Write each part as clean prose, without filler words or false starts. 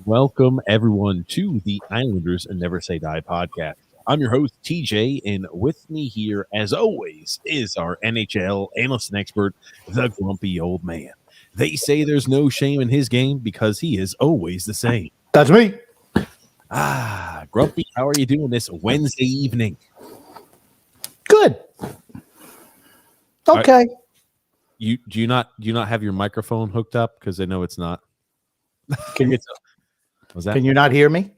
Welcome, everyone, to the Islanders and Never Say Die podcast. I'm your host, TJ, and with me here, as always, is our NHL analyst and expert, the grumpy old man. They say there's no shame in his game because he is always the same. That's me. Grumpy, how are you doing this Wednesday evening? Good. Okay. Do you not have your microphone hooked up? Because I know it's not. Can you? Was that? Can you not hear me?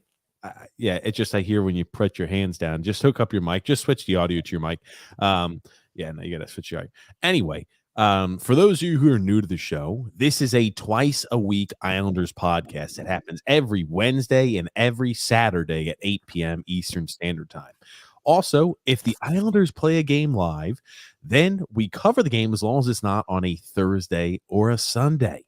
Yeah, it's just I hear when you put your hands down. Just hook up your mic. Just switch the audio to your mic. No, you got to switch your mic. Anyway, for those of you who are new to the show, this is a twice a week Islanders podcast that happens every Wednesday and every Saturday at 8 p.m. Eastern Standard Time. Also, if the Islanders play a game live, then we cover the game as long as it's not on a Thursday or a Sunday.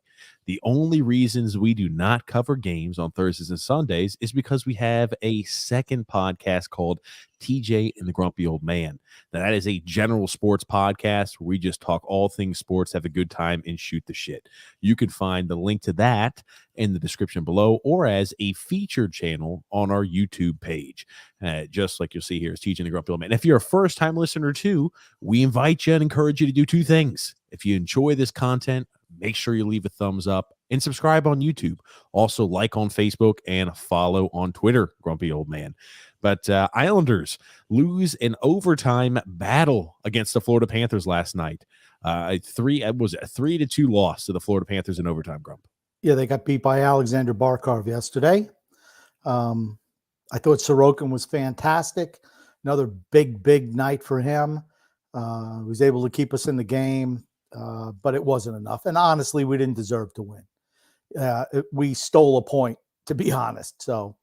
The only reasons we do not cover games on Thursdays and Sundays is because we have a second podcast called TJ and the Grumpy Old Man. Now, that is a general sports podcast where we just talk all things sports, have a good time, and shoot the shit. You can find the link to that in the description below or as a featured channel on our YouTube page. Just like you'll see here is TJ and the Grumpy Old Man. If you're a first-time listener too, we invite you and encourage you to do two things. If you enjoy this content, make sure you leave a thumbs up and subscribe on YouTube. Also, like on Facebook and follow on Twitter, Grumpy Old Man. But Islanders lose an overtime battle against the Florida Panthers last night. A 3-2 loss to the Florida Panthers in overtime, Grump. Yeah, they got beat by Alexander Barkov yesterday. I thought Sorokin was fantastic. Another big night for him. He was able to keep us in the game. But it wasn't enough. And honestly, we didn't deserve to win. We stole a point, to be honest. So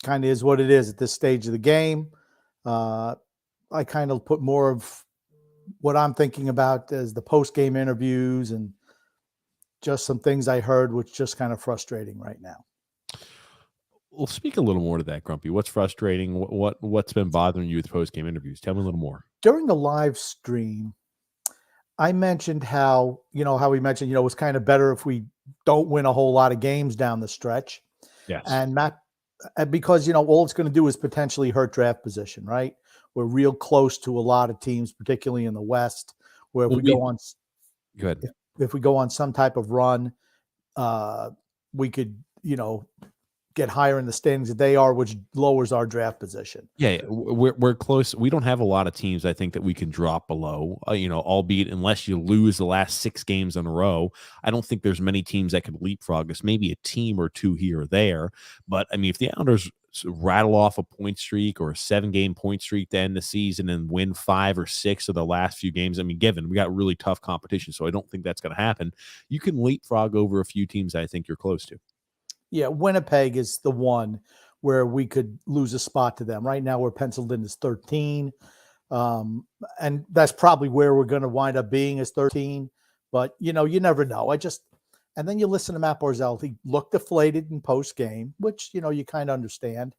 kind of is what it is at this stage of the game. I kind of put more of what I'm thinking about as the post-game interviews and just some things I heard, which just kind of frustrating right now. Well, speak a little more to that, Grumpy. What's frustrating? What's been bothering you with post-game interviews? Tell me a little more. During the live stream, I mentioned how we mentioned, it was kind of better if we don't win a whole lot of games down the stretch. Yes. And Matt, because, all it's going to do is potentially hurt draft position, right? We're real close to a lot of teams, particularly in the West, where if we go on some type of run, we could, get higher in the standings that they are, which lowers our draft position. Yeah, we're close. We don't have a lot of teams, I think, that we can drop below, albeit unless you lose the last 6 games in a row. I don't think there's many teams that could leapfrog us, maybe a team or two here or there. But, I mean, if the Islanders rattle off a point streak or a 7-game point streak to end the season and win 5 or 6 of the last few games, I mean, given we got really tough competition, so I don't think that's going to happen. You can leapfrog over a few teams that I think you're close to. Yeah, Winnipeg is the one where we could lose a spot to them. Right now, we're penciled in as 13, and that's probably where we're going to wind up being as 13. But, you never know. And then you listen to Matt Barzal. He looked deflated in post-game, which, you kind of understand.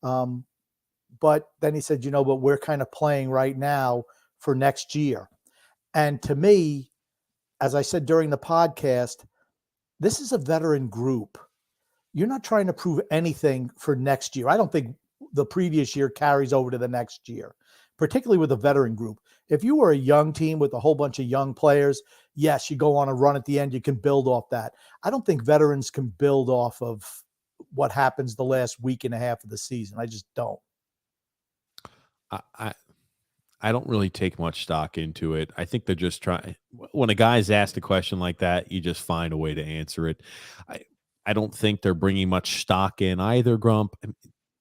But then he said, but we're kind of playing right now for next year. And to me, as I said during the podcast, this is a veteran group. You're not trying to prove anything for next year. I don't think the previous year carries over to the next year, particularly with a veteran group. If you were a young team with a whole bunch of young players, yes, you go on a run at the end, you can build off that. I don't think veterans can build off of what happens the last week and a half of the season. I just don't. I don't really take much stock into it. I think they're just trying. When a guy's asked a question like that, you just find a way to answer it. I don't think they're bringing much stock in either, Grump.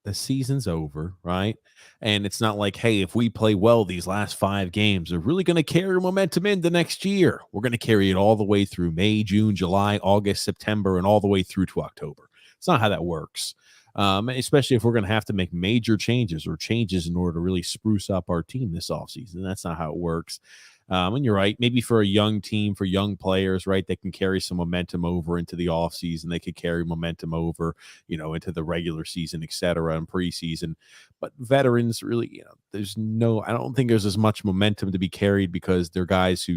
The season's over, right? And it's not like, hey, if we play well these last 5 games, they're really going to carry momentum into next year. We're going to carry it all the way through May, June, July, August, September, and all the way through to October. It's not how that works, especially if we're going to have to make major changes in order to really spruce up our team this offseason. That's not how it works. And you're right, maybe for a young team, for young players, right, they can carry some momentum over into the offseason. They could carry momentum over, into the regular season, et cetera, and preseason. But veterans really, I don't think there's as much momentum to be carried because they're guys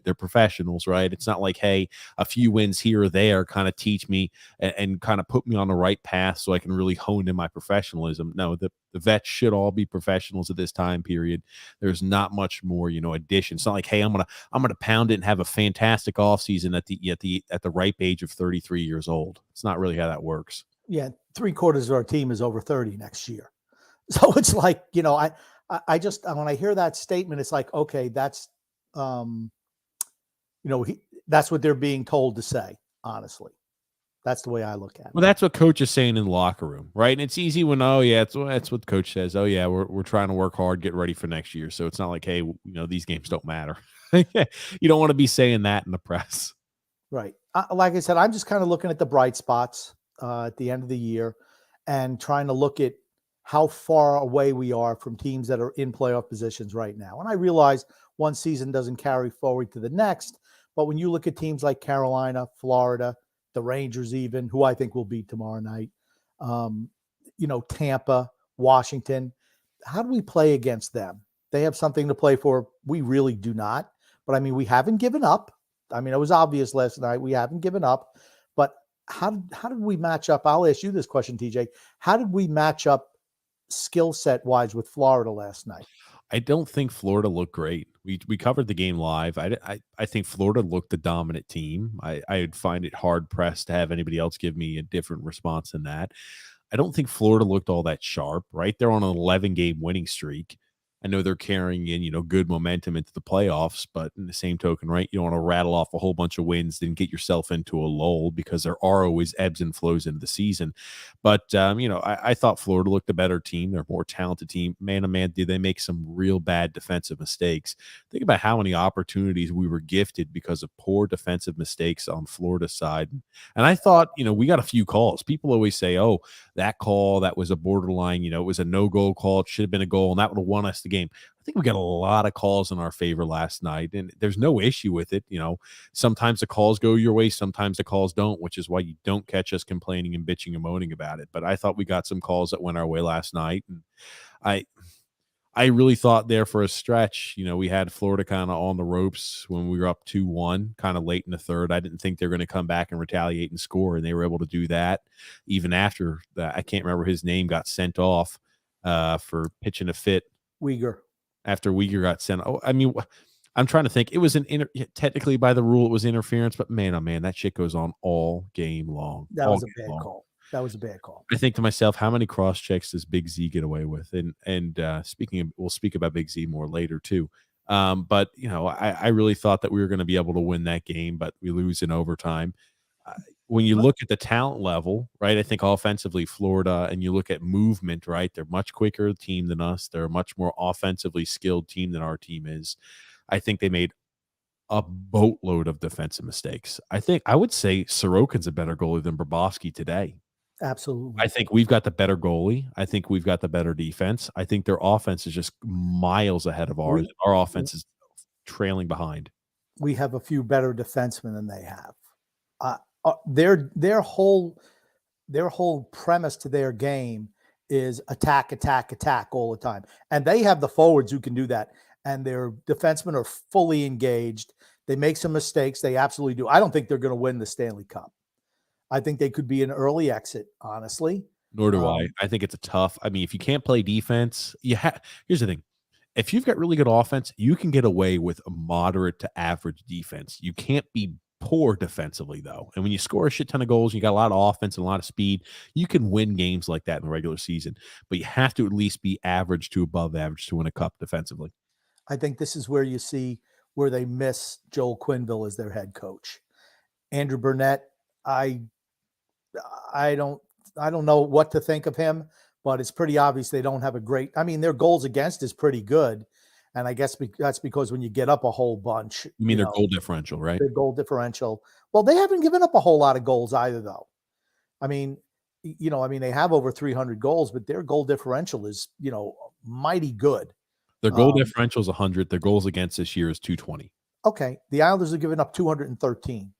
they're professionals, right? It's not like, hey, a few wins here or there kind of teach me and kind of put me on the right path so I can really hone in my professionalism. No, the vets should all be professionals at this time period. There's not much more, addition. It's not like, hey, I'm gonna pound it and have a fantastic offseason at the ripe age of 33 years old. It's not really how that works. Yeah, 3/4 of our team is over 30 next year. So it's like, I just, when I hear that statement, it's like, okay, that's, that's what they're being told to say, honestly. That's the way I look at it. Well, that's what coach is saying in the locker room, right? And it's easy when, that's what coach says. Oh yeah, we're trying to work hard, get ready for next year. So it's not like, hey, these games don't matter. You don't want to be saying that in the press. Right. Like I said, I'm just kind of looking at the bright spots at the end of the year and trying to look at how far away we are from teams that are in playoff positions right now. And I realize one season doesn't carry forward to the next, but when you look at teams like Carolina, Florida, the Rangers even, who I think will beat tomorrow night, Tampa, Washington, how do we play against them? They have something to play for. We really do not. But, I mean, we haven't given up. I mean, it was obvious last night. We haven't given up. But how did we match up? I'll ask you this question, TJ. How did we match up skill set wise with Florida last night? I don't think Florida looked great. We covered the game live. I think Florida looked the dominant team. I'd find it hard pressed to have anybody else give me a different response than that. I don't think Florida looked all that sharp, right? They're on an 11-game winning streak. I know they're carrying in, good momentum into the playoffs, but in the same token, right, you don't want to rattle off a whole bunch of wins, then get yourself into a lull because there are always ebbs and flows into the season. But, I thought Florida looked a better team. They're a more talented team. Man, oh man, did they make some real bad defensive mistakes. Think about how many opportunities we were gifted because of poor defensive mistakes on Florida's side. And I thought, we got a few calls. People always say, oh, that call, that was a borderline, it was a no-goal call. It should have been a goal, and that would have won us the game. I think we got a lot of calls in our favor last night, and there's no issue with it. Sometimes the calls go your way, sometimes the calls don't, which is why you don't catch us complaining and bitching and moaning about it. But I thought we got some calls that went our way last night, and I really thought there for a stretch, we had Florida kind of on the ropes when we were up 2-1, kind of late in the third. I didn't think they were going to come back and retaliate and score, and they were able to do that even after that. I can't remember his name got sent off for pitching a fit. Uyghur. After Uyghur got sent. Oh, I mean, I'm trying to think. It was technically by the rule, it was interference, but man, oh man, that shit goes on all game long. That was a bad call. That was a bad call. I think to myself, how many cross checks does Big Z get away with? And we'll speak about Big Z more later too. But I really thought that we were going to be able to win that game, but we lose in overtime. When you look at the talent level, right, I think offensively, Florida, and you look at movement, right, they're much quicker team than us. They're a much more offensively skilled team than our team is. I think they made a boatload of defensive mistakes. I would say Sorokin's a better goalie than Bobrovsky today. Absolutely. I think we've got the better goalie. I think we've got the better defense. I think their offense is just miles ahead of ours. Our offense is trailing behind. We have a few better defensemen than they have. Their whole premise to their game is attack, attack, attack all the time. And they have the forwards who can do that. And their defensemen are fully engaged. They make some mistakes. They absolutely do. I don't think they're going to win the Stanley Cup. I think they could be an early exit, honestly. Nor do I. I think it's a tough. I mean, if you can't play defense, here's the thing. If you've got really good offense, you can get away with a moderate to average defense. You can't be poor defensively, though. And when you score a shit ton of goals, you got a lot of offense and a lot of speed, you can win games like that in the regular season. But you have to at least be average to above average to win a cup defensively. I think this is where you see where they miss Joel Quenneville as their head coach. Andrew Burnett, I don't know what to think of him, but it's pretty obvious they don't have a great. I mean, their goals against is pretty good, and I guess that's because when you get up a whole bunch, you mean their goal differential, right? Their goal differential. Well, they haven't given up a whole lot of goals either, though. I mean, they have over 300 goals, but their goal differential is mighty good. Their goal differential is 100. Their goals against this year is 220. Okay. The Islanders are giving up 213.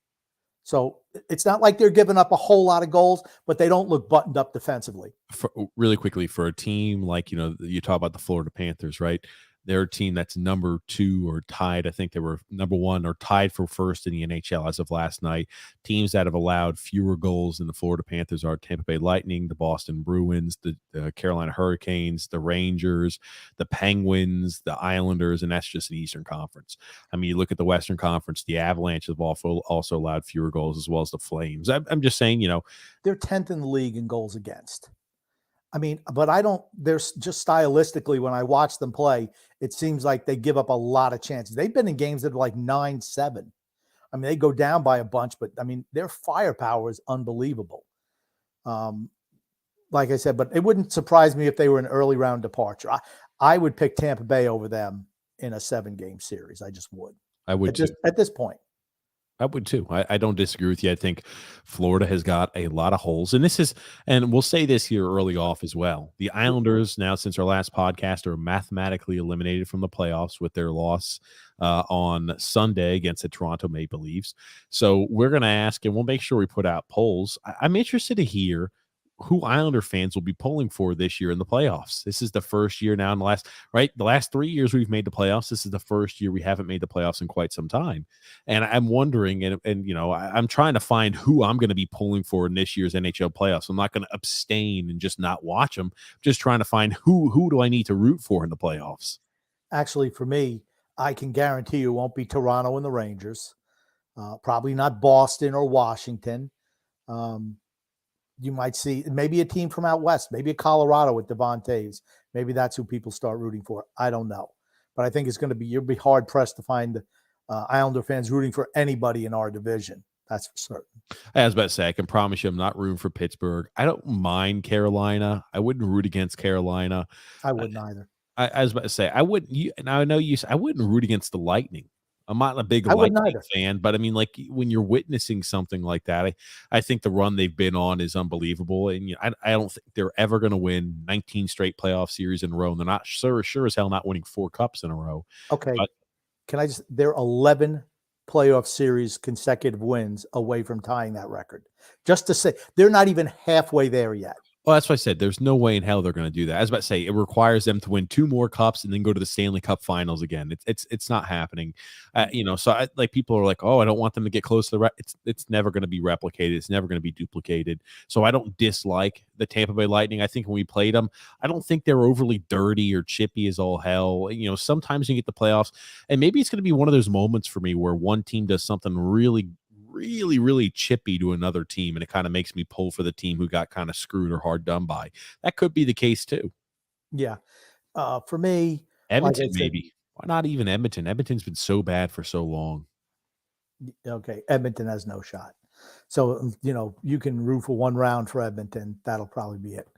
So it's not like they're giving up a whole lot of goals, but they don't look buttoned up defensively. Really quickly, for a team like, you talk about the Florida Panthers, right? They're a team that's number 2 or tied. I think they were number 1 or tied for first in the NHL as of last night. Teams that have allowed fewer goals than the Florida Panthers are Tampa Bay Lightning, the Boston Bruins, the Carolina Hurricanes, the Rangers, the Penguins, the Islanders, and that's just the Eastern Conference. I mean, you look at the Western Conference, the Avalanche have also allowed fewer goals, as well as the Flames. I'm just saying, they're 10th in the league in goals against. I mean, but there's just stylistically, when I watch them play, it seems like they give up a lot of chances. They've been in games that are like 9-7. I mean, they go down by a bunch, but I mean, their firepower is unbelievable. Like I said, but it wouldn't surprise me if they were an early round departure. I would pick Tampa Bay over them in a 7-game series. I just would. I would at this point. I would too. I don't disagree with you. I think Florida has got a lot of holes. And we'll say this here early off as well. The Islanders now, since our last podcast, are mathematically eliminated from the playoffs with their loss on Sunday against the Toronto Maple Leafs. So we're going to ask, and we'll make sure we put out polls. I'm interested to hear who Islander fans will be polling for this year in the playoffs. This is the first year now in the last 3 years we've made the playoffs. This is the first year we haven't made the playoffs in quite some time. And I'm wondering, and I'm trying to find who I'm going to be polling for in this year's NHL playoffs. I'm not going to abstain and just not watch them. I'm just trying to find who do I need to root for in the playoffs. Actually, for me, I can guarantee you it won't be Toronto and the Rangers. Probably not Boston or Washington. You might see maybe a team from out west, maybe a Colorado with Devon Toews. Maybe that's who people start rooting for. I don't know. But I think it's going to be, you'll be hard-pressed to find Islander fans rooting for anybody in our division. That's for certain. I was about to say, I can promise you I'm not rooting for Pittsburgh. I don't mind Carolina. I wouldn't root against Carolina. I wouldn't either. I was about to say, I wouldn't. Now I know I wouldn't root against the Lightning. I'm not a big Lightning fan, but I mean, like, when you're witnessing something like that, I think the run they've been on is unbelievable. And I don't think they're ever going to win 19 straight playoff series in a row. And they're not sure as hell not winning 4 cups in a row. Okay. But they're 11 playoff series consecutive wins away from tying that record. Just to say, they're not even halfway there yet. Well, that's what I said. There's no way in hell they're going to do that. I was about to say, it requires them to win 2 more cups and then go to the Stanley Cup Finals again. It's not happening. So people are like, oh, I don't want them to get close to the it's never going to be replicated. It's never going to be duplicated. So I don't dislike the Tampa Bay Lightning. I think when we played them, I don't think they're overly dirty or chippy as all hell. Sometimes you get the playoffs, and maybe it's going to be one of those moments for me where one team does something really chippy to another team, and it kind of makes me pull for the team who got kind of screwed or hard done by. That could be the case too. Yeah. For me, Edmonton, maybe. Why not even Edmonton? Edmonton's been so bad for so long. Okay. Edmonton has no shot. So, you can root for 1 round for Edmonton. That'll probably be it.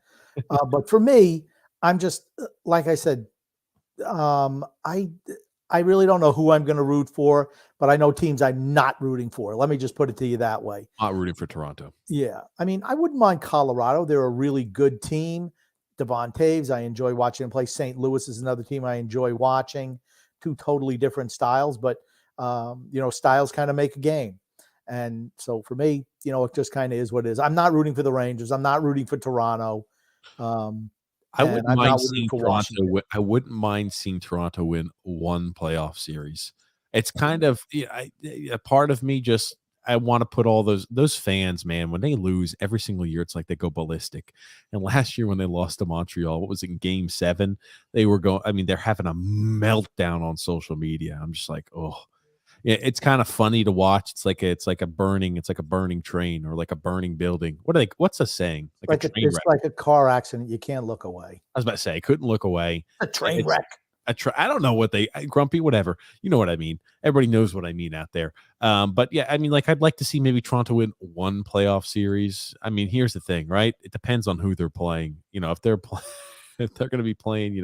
But for me, I'm just, like I said, I really don't know who I'm going to root for, but I know teams I'm not rooting for. Let me just put it to you that way. Not rooting for Toronto. Yeah. I mean, I wouldn't mind Colorado. They're a really good team. Devon Toews, I enjoy watching him play. St. Louis is another team I enjoy watching. 2 totally different styles, but, styles kind of make a game. And so for me, it just kind of is what it is. I'm not rooting for the Rangers. I'm not rooting for Toronto. I wouldn't mind seeing Toronto. I wouldn't mind seeing Toronto win 1 playoff series. It's kind of a part of me just, I want to put all those fans, man, when they lose every single year, it's like they go ballistic. And last year when they lost to Montreal, what was it, in Game 7? They were they're having a meltdown on social media. I'm just like, oh. It's kind of funny to watch. It's like a burning train or like a burning building. What's a saying? It's like a car accident. You can't look away. I was about to say, I couldn't look away. A train wreck. I don't know what grumpy, whatever. You know what I mean. Everybody knows what I mean out there. But yeah, I mean, I'd like to see maybe Toronto win 1 playoff series. I mean, here's the thing, right? It depends on who they're playing. If they're if they're going to be playing,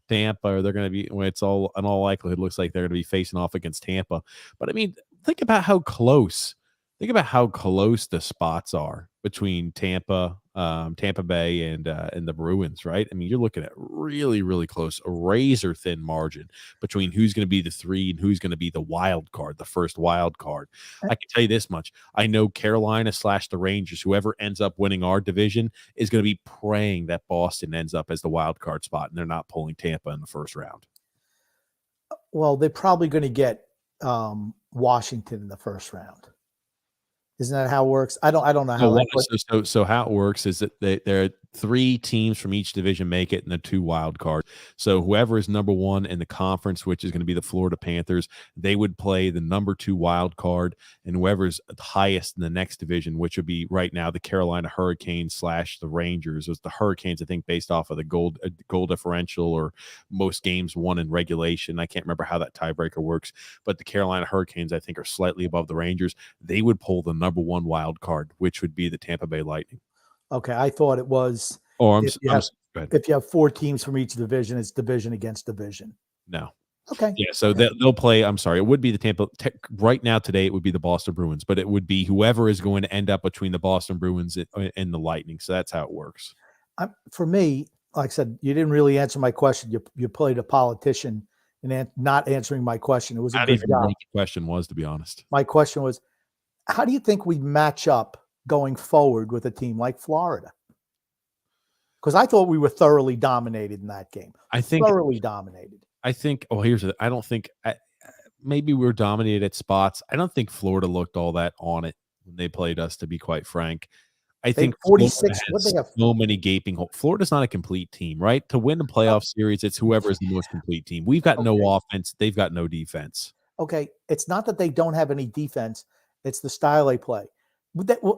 Tampa, or they're going to be, when it's all in all likelihood looks like they're going to be facing off against Tampa. But I mean, think about how close Think about how close the spots are between Tampa Bay, and the Bruins, right? I mean, you're looking at really, really close, a razor thin margin between who's going to be the 3 and who's going to be the wild card, the first wild card. I can tell you this much: I know Carolina / the Rangers, whoever ends up winning our division, is going to be praying that Boston ends up as the wild card spot, and they're not pulling Tampa in the first round. Well, they're probably going to get Washington in the first round. Isn't that how it works? I don't know how So how it works is that there are 3 teams from each division make it, and the 2 wild cards. So whoever is number 1 in the conference, which is going to be the Florida Panthers, they would play the number 2 wild card, and whoever's highest in the next division, which would be right now the Carolina Hurricanes / the Rangers. It's the Hurricanes, I think, based off of the goal differential or most games won in regulation. I can't remember how that tiebreaker works, but the Carolina Hurricanes, I think, are slightly above the Rangers. They would pull the number 1 wild card, which would be the Tampa Bay Lightning. Okay, I thought it was. Oh, if you have 4 teams from each division, it's division against division. No. Okay. Yeah, so they'll play. I'm sorry, it would be the Tampa. Right now, today, it would be the Boston Bruins, but it would be whoever is going to end up between the Boston Bruins and the Lightning. So that's how it works. For me, like I said, you didn't really answer my question. You played a politician and not answering my question. It was a good job. What the question was, to be honest. My question was, how do you think we match up going forward with a team like Florida? Because I thought we were thoroughly dominated in that game. I think thoroughly dominated. I think. Oh, I don't think. Maybe we were dominated at spots. I don't think Florida looked all that on it when they played us, to be quite frank. I think 46. So many gaping holes. Florida's not a complete team, right? To win the playoff series, it's whoever is the most complete team. We've got no offense. They've got no defense. Okay, it's not that they don't have any defense. It's the style they play.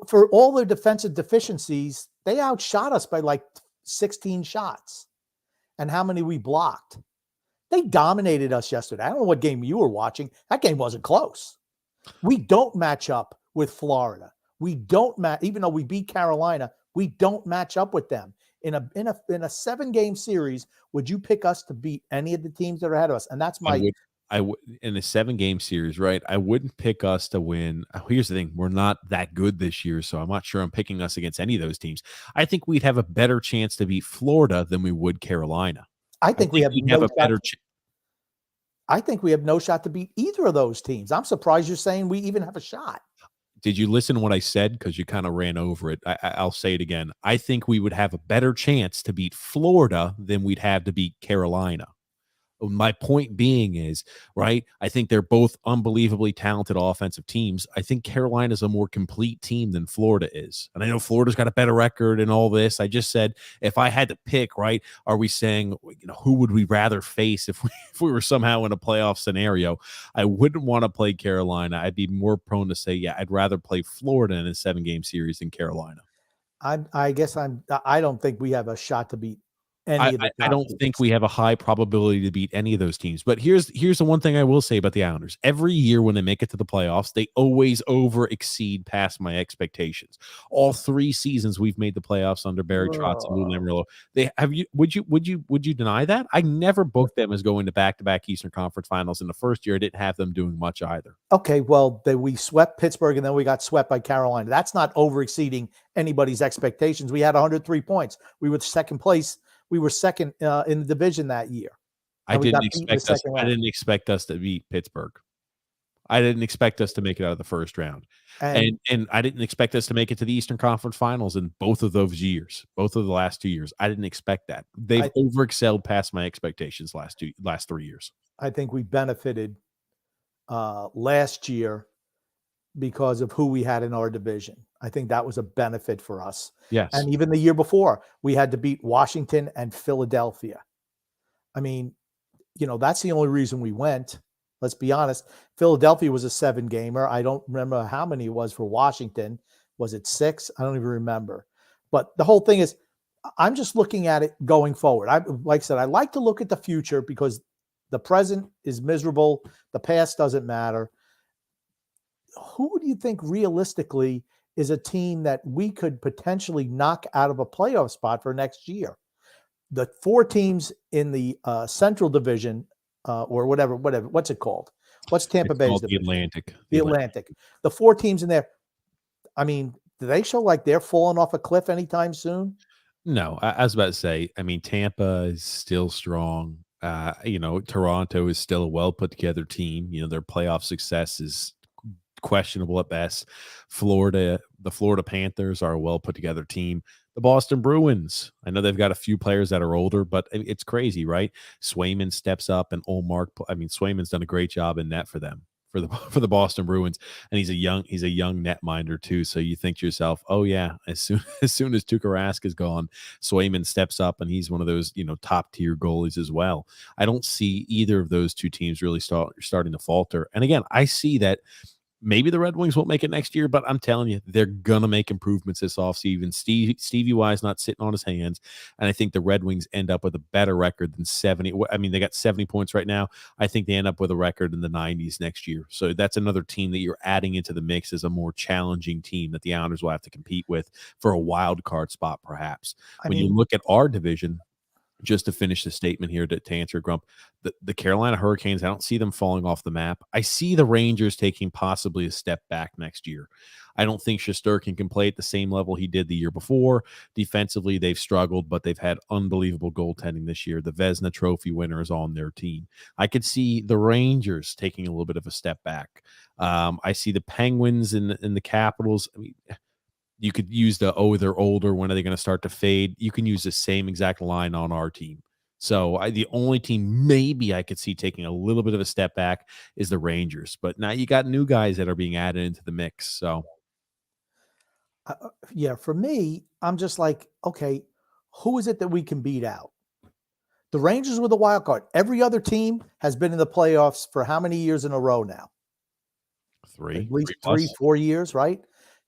For all their defensive deficiencies, they outshot us by like 16 shots. And how many we blocked? They dominated us yesterday. I don't know what game you were watching. That game wasn't close. We don't match up with Florida. We don't even though we beat Carolina, we don't match up with them. In a 7-game series, would you pick us to beat any of the teams that are ahead of us? And that's my I would in a 7-game series, right? I wouldn't pick us to win. Here's the thing: we're not that good this year, so I'm not sure I'm picking us against any of those teams. I think we'd have a better chance to beat Florida than we would Carolina. I think we have a better. I think we have no shot to beat either of those teams. I'm surprised you're saying we even have a shot. Did you listen to what I said? Because you kind of ran over it. I'll say it again. I think we would have a better chance to beat Florida than we'd have to beat Carolina. My point being is, right, I think they're both unbelievably talented offensive teams. I think Carolina's a more complete team than Florida is. And I know Florida's got a better record and all this. I just said, if I had to pick, right, are we saying, who would we rather face if we were somehow in a playoff scenario? I wouldn't want to play Carolina. I'd be more prone to say, yeah, I'd rather play Florida in a 7-game series than Carolina. I don't think we have a shot to beat I don't think we have a high probability to beat any of those teams. But here's the one thing I will say about the Islanders. Every year when they make it to the playoffs, they always exceed past my expectations. All 3 seasons we've made the playoffs under Barry Trotz and Lou Lamoriello. Would you deny that? I never booked them as going to back-to-back Eastern Conference Finals. In the first year, I didn't have them doing much either. Okay, well, we swept Pittsburgh and then we got swept by Carolina. That's not over-exceeding anybody's expectations. We had 103 points. We were second place. We were second in the division that year. I didn't expect us to beat Pittsburgh. I didn't expect us to make it out of the first round. And I didn't expect us to make it to the Eastern Conference Finals in both of those years, both of the last 2 years. I didn't expect that. They've over-excelled past my expectations last 3 years. I think we benefited last year because of who we had in our division. I think that was a benefit for us. Yes. And even the year before, we had to beat Washington and Philadelphia. I mean, that's the only reason we went. Let's be honest. Philadelphia was a 7-gamer. I don't remember how many it was for Washington. Was it 6? I don't even remember. But the whole thing is, I'm just looking at it going forward. Like I said, I like to look at the future because the present is miserable. The past doesn't matter. Who do you think realistically is a team that we could potentially knock out of a playoff spot for next year? The 4 teams in the Central Division, or whatever, what's it called? What's Tampa Bay's division? The Atlantic. The Atlantic. The 4 teams in there, I mean, do they show like they're falling off a cliff anytime soon? No, I was about to say, I mean, Tampa is still strong. Toronto is still a well put together team. Their playoff success is questionable at best. The Florida Panthers are a well put together team. The Boston Bruins, I know they've got a few players that are older, but it's crazy, right? Swayman steps up and Swayman's done a great job in net for them. For the for the Boston Bruins, and he's a young netminder too. So you think to yourself, oh yeah, as soon as Tuukka Rask is gone, Swayman steps up and he's one of those top tier goalies as well. I don't see either of those two teams really starting to falter. And again, I see that maybe the Red Wings won't make it next year, but I'm telling you, they're going to make improvements this offseason. Stevie Y's not sitting on his hands, and I think the Red Wings end up with a better record than 70. I mean, they got 70 points right now. I think they end up with a record in the 90s next year. So that's another team that you're adding into the mix as a more challenging team that the Islanders will have to compete with for a wild card spot, perhaps. When you look at our division, just to finish the statement here to answer Grump, the Carolina Hurricanes, I don't see them falling off the map. I see the Rangers taking possibly a step back next year. I don't think Shesterkin can play at the same level he did the year before. Defensively, they've struggled, but they've had unbelievable goaltending this year. The Vezina Trophy winner is on their team. I could see the Rangers taking a little bit of a step back. I see the Penguins and the Capitals. I mean, you could use they're older. When are they going to start to fade? You can use the same exact line on our team. So the only team maybe I could see taking a little bit of a step back is the Rangers. But now you got new guys that are being added into the mix. So, yeah, for me, I'm just like, okay, who is it that we can beat out? The Rangers were the wild card. Every other team has been in the playoffs for how many years in a row now? At least 3-4 years, right?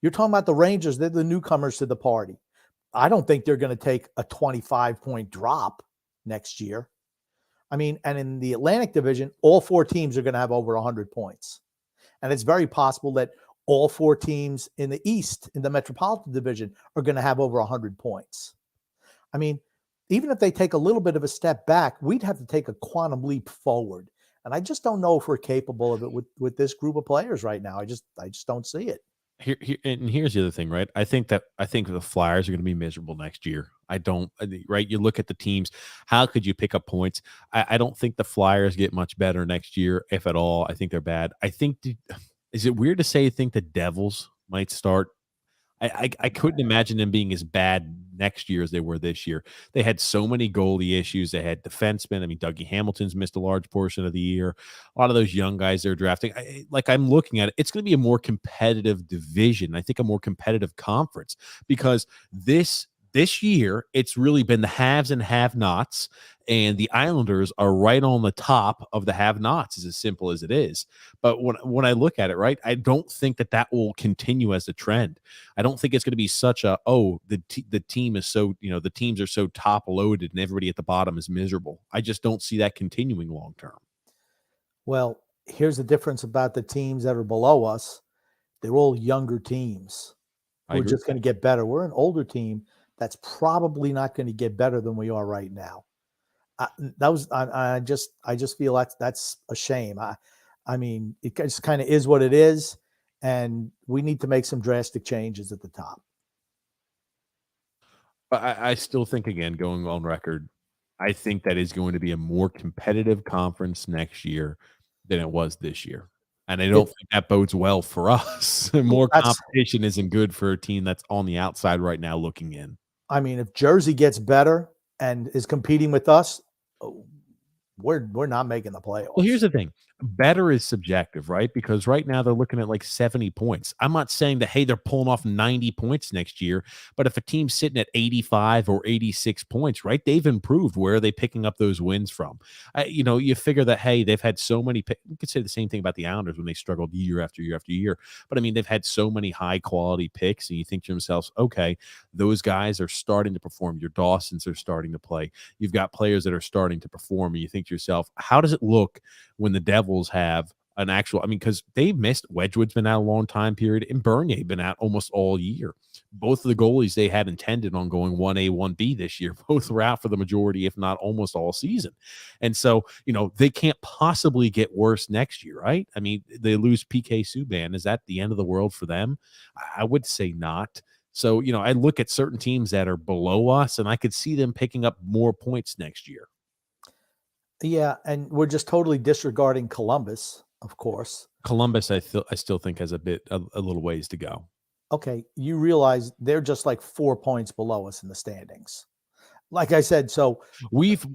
You're talking about the Rangers. They're the newcomers to the party. I don't think they're going to take a 25-point drop next year. I mean, and in the Atlantic Division, all 4 teams are going to have over 100 points. And it's very possible that all 4 teams in the East, in the Metropolitan Division, are going to have over 100 points. I mean, even if they take a little bit of a step back, we'd have to take a quantum leap forward. And I just don't know if we're capable of it with this group of players right now. I just don't see it. Here's the other thing, right? I think the Flyers are going to be miserable next year. Right? You look at the teams. How could you pick up points? I don't think the Flyers get much better next year, if at all. I think they're bad. Is it weird to say I think the Devils might start? I couldn't imagine them being as bad next year as they were this year. They had so many goalie issues. They had defensemen. I mean, Dougie Hamilton's missed a large portion of the year. A lot of those young guys they're drafting. I'm looking at it. It's going to be a more competitive division. I think a more competitive conference because this year, it's really been the haves and have-nots, and the Islanders are right on the top of the have-nots, as simple as it is. But when I look at it, right, I don't think that will continue as a trend. I don't think it's going to be such a, the team is so, the teams are so top-loaded and everybody at the bottom is miserable. I just don't see that continuing long-term. Well, here's the difference about the teams that are below us. They're all younger tems. We're just going to get better. We're an older team that's probably not going to get better than we are right now. I just feel that's a shame. I mean, it just kind of is what it is, and we need to make some drastic changes at the top. But I still think, again, going on record, I think that is going to be a more competitive conference next year than it was this year. And I don't think that bodes well for us. More competition isn't good for a team that's on the outside right now looking in. I mean, if Jersey gets better and is competing with us, we're not making the playoffs. Well, here's the thing. Better is subjective, right? Because right now they're looking at like 70 points. I'm not saying that, hey, they're pulling off 90 points next year, but if a team's sitting at 85 or 86 points, right, they've improved. Where are they picking up those wins from? You figure that, hey, they've had so many. You could say the same thing about the Islanders when they struggled year after year after year. But I mean, they've had so many high quality picks, and you think to themselves, okay, those guys are starting to perform. Your Dawsons are starting to play. You've got players that are starting to perform, and you think to yourself, how does it look when the Devils have an actual, I mean, because they've missed, Wedgwood's been out a long time period, and Bernier been out almost all year. Both of the goalies they had intended on going 1A, 1B this year, both were out for the majority, if not almost all season. And so, they can't possibly get worse next year, right? I mean, they lose PK Subban. Is that the end of the world for them? I would say not. So, I look at certain teams that are below us, and I could see them picking up more points next year. Yeah, and we're just totally disregarding Columbus, of course. Columbus, I still think has a little ways to go. Okay, you realize they're just like 4 points below us in the standings. Like I said, so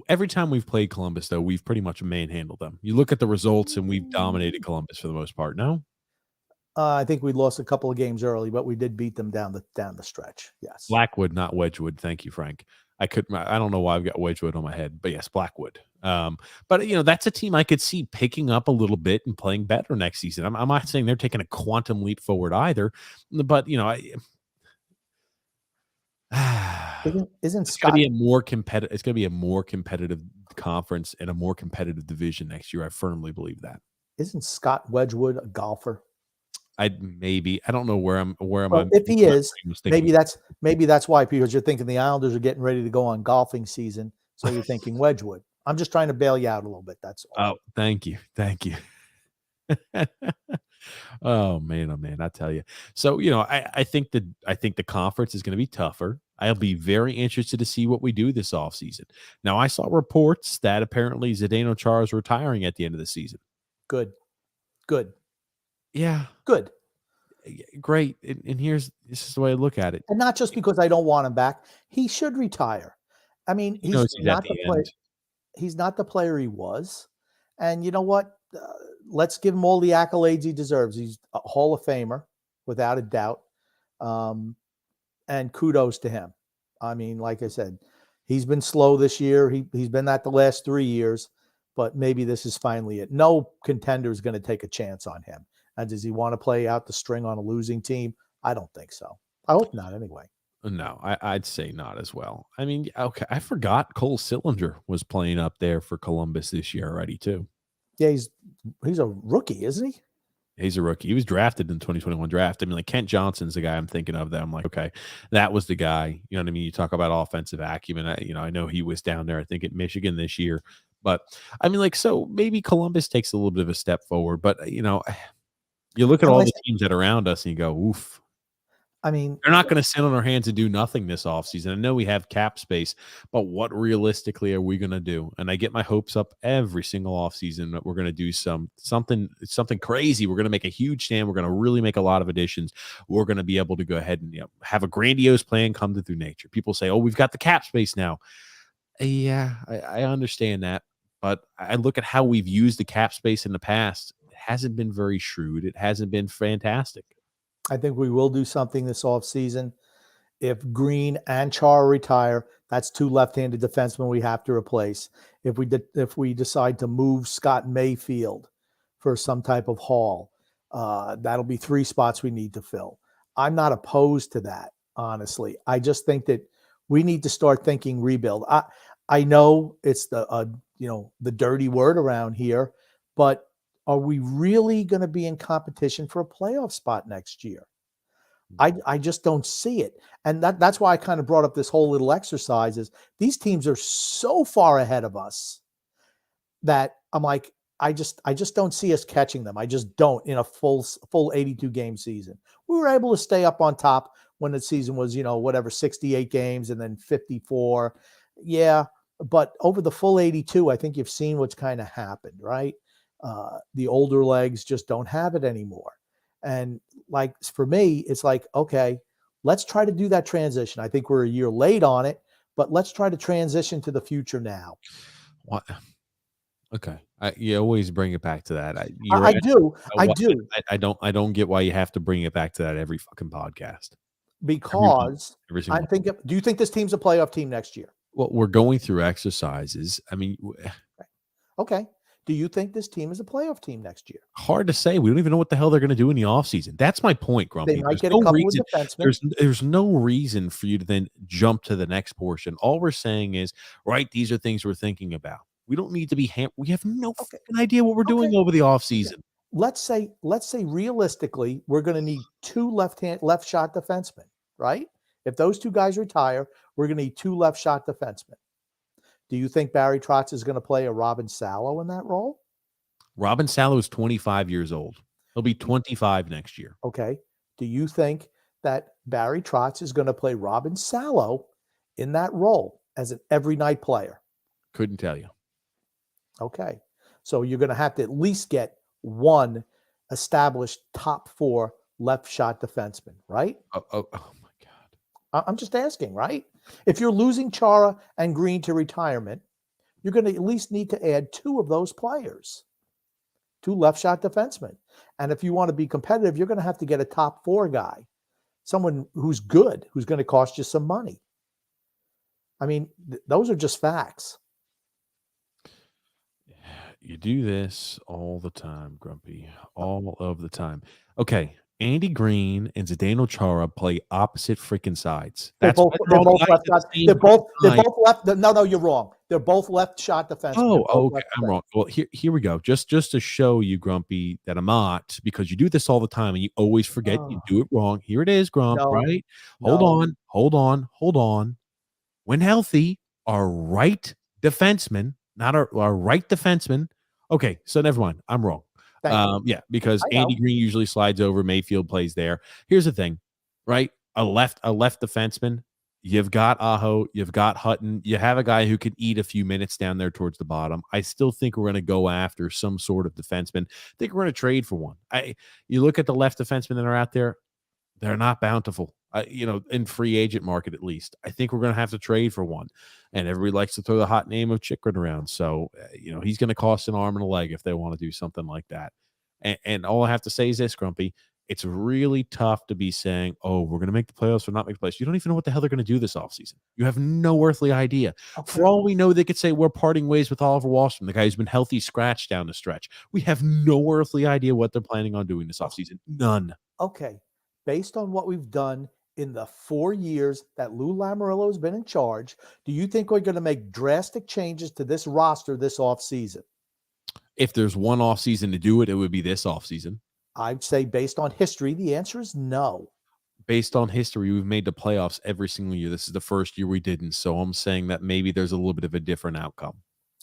every time we've played Columbus, though, we've pretty much manhandled them. You look at the results, and we've dominated Columbus for the most part. No, I think we lost a couple of games early, but we did beat them down the stretch. Yes, Blackwood, not Wedgwood. Thank you, Frank. I don't know why I've got Wedgwood on my head, but yes, Blackwood. But that's a team I could see picking up a little bit and playing better next season. I'm not saying they're taking a quantum leap forward either, but isn't it's Scott going to be a more competitive? It's going to be a more competitive conference and a more competitive division next year. I firmly believe that. Isn't Scott Wedgwood a golfer? I don't know where I'm. Well, if he is, maybe that's why, because you're thinking the Islanders are getting ready to go on golfing season, so you're thinking Wedgwood. I'm just trying to bail you out a little bit. That's all. Oh, thank you. Oh man, I tell you. So I think the conference is going to be tougher. I'll be very interested to see what we do this offseason. Now, I saw reports that apparently Zdeno Chara is retiring at the end of the season. Good. Yeah. Good. Great. And this is the way I look at it. And not just because I don't want him back. He should retire. I mean, he's not the player. He's not the player he was. And you know what? Let's give him all the accolades he deserves. He's a Hall of Famer, without a doubt. And kudos to him. I mean, like I said, he's been slow this year. He's been that the last 3 years, but maybe this is finally it. No contender is going to take a chance on him. And does he want to play out the string on a losing team? I don't think so. I hope not anyway. No, I'd say not as well. I mean, okay, I forgot Cole Sillinger was playing up there for Columbus this year already too. Yeah, he's a rookie, isn't he? He's a rookie. He was drafted in the 2021 draft. I mean, like Kent Johnson's the guy I'm thinking of that I'm like, okay, that was the guy. You know what I mean? You talk about offensive acumen. I know he was down there, I think, at Michigan this year. But I mean, like, so maybe Columbus takes a little bit of a step forward. But, you look at all the teams that are around us and you go, oof. I mean, they're not going to sit on our hands and do nothing this offseason. I know we have cap space, but what realistically are we going to do? And I get my hopes up every single offseason that we're going to do something crazy. We're going to make a huge stand. We're going to really make a lot of additions. We're going to be able to go ahead and have a grandiose plan come through nature. People say, oh, we've got the cap space now. Yeah, I understand that. But I look at how we've used the cap space in the past. It hasn't been very shrewd. It hasn't been fantastic. I think we will do something this offseason. If Green and Chara retire, that's 2 left-handed defensemen we have to replace. If we decide to move Scott Mayfield for some type of haul, that'll be 3 spots we need to fill. I'm not opposed to that, honestly. I just think that we need to start thinking rebuild. I know it's the dirty word around here, but are we really going to be in competition for a playoff spot next year? I just don't see it. And that's why I kind of brought up this whole little exercise is these teams are so far ahead of us that I'm like, I just don't see us catching them. I just don't in a full 82 game season. We were able to stay up on top when the season was, 68 games and then 54. Yeah. But over the full 82, I think you've seen what's kind of happened, right? The older legs just don't have it anymore. And like, for me, it's like, okay, let's try to do that transition. I think we're a year late on it, but let's try to transition to the future now. What? Okay. You always bring it back to that. I do. I don't get why you have to bring it back to that every fucking podcast. Because do you think this team's a playoff team next year? Well, we're going through exercises. I mean, okay. Do you think this team is a playoff team next year? Hard to say. We don't even know what the hell they're going to do in the offseason. That's my point, Grumpy. They might get a couple of defensemen. There's no reason for you to then jump to the next portion. All we're saying is, right, these are things we're thinking about. We don't need to be we have no fucking idea what we're doing over the offseason. let's say realistically, we're going to need two left shot defensemen, right? If those two guys retire, we're going to need two left shot defensemen. Do you think Barry Trotz is going to play a Robin Salo in that role? Robin Salo is 25 years old. He'll be 25 next year. Okay. Do you think that Barry Trotz is going to play Robin Salo in that role as an every night player? Couldn't tell you. Okay. So you're going to have to at least get one established top four left shot defenseman, right? Oh my God. I'm just asking, right? If you're losing Chara and Green to retirement, you're going to at least need to add two of those players, two left shot defensemen. And if you want to be competitive, you're going to have to get a top four guy, someone who's good, who's going to cost you some money. I mean, those are just facts. You do this all the time, Grumpy. All of the time. Okay. Andy Green and Zdeno Chara play opposite freaking sides. They're both left shots. They're both left. No, you're wrong. They're both left shot defensemen. Oh, okay. I'm wrong. Well, here we go. Just to show you, Grumpy, that I'm not, because you do this all the time and you always forget you do it wrong. Here it is, Grump, right? Hold on. When healthy, our right defenseman, not our right defenseman. Okay, so never mind. I'm wrong. Yeah, because Andy Green usually slides over. Mayfield plays there. Here's the thing, right? A left defenseman. You've got Aho. You've got Hutton. You have a guy who can eat a few minutes down there towards the bottom. I still think we're going to go after some sort of defenseman. I think we're going to trade for one. You look at the left defensemen that are out there. They're not bountiful. In free agent market at least. I think we're going to have to trade for one. And everybody likes to throw the hot name of Chikrin around. So, he's going to cost an arm and a leg if they want to do something like that. And all I have to say is this, Grumpy. It's really tough to be saying, oh, we're going to make the playoffs or not make the playoffs. You don't even know what the hell they're going to do this offseason. You have no earthly idea. Okay. For all we know, they could say we're parting ways with Oliver Wahlstrom, the guy who's been healthy scratched down the stretch. We have no earthly idea what they're planning on doing this offseason. None. Okay. Based on what we've done in the 4 years that Lou Lamoriello has been in charge, do you think we're going to make drastic changes to this roster this offseason? If there's one offseason to do it, it would be this offseason. I'd say based on history, the answer is no. Based on history, we've made the playoffs every single year. This is the first year we didn't. So I'm saying that maybe there's a little bit of a different outcome.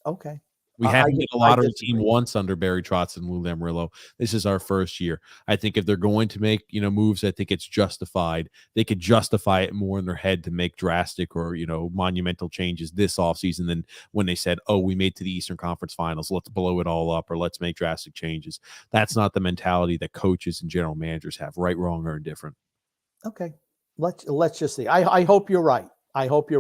Okay. We haven't been a lottery team once under Barry Trotz and Lou Lamoriello. This is our first year. I think if they're going to make, moves, I think it's justified. They could justify it more in their head to make drastic or, monumental changes this offseason than when they said, oh, we made to the Eastern Conference Finals. Let's blow it all up or let's make drastic changes. That's not the mentality that coaches and general managers have, right, wrong, or indifferent. Okay. Let's just see. I hope you're right. I hope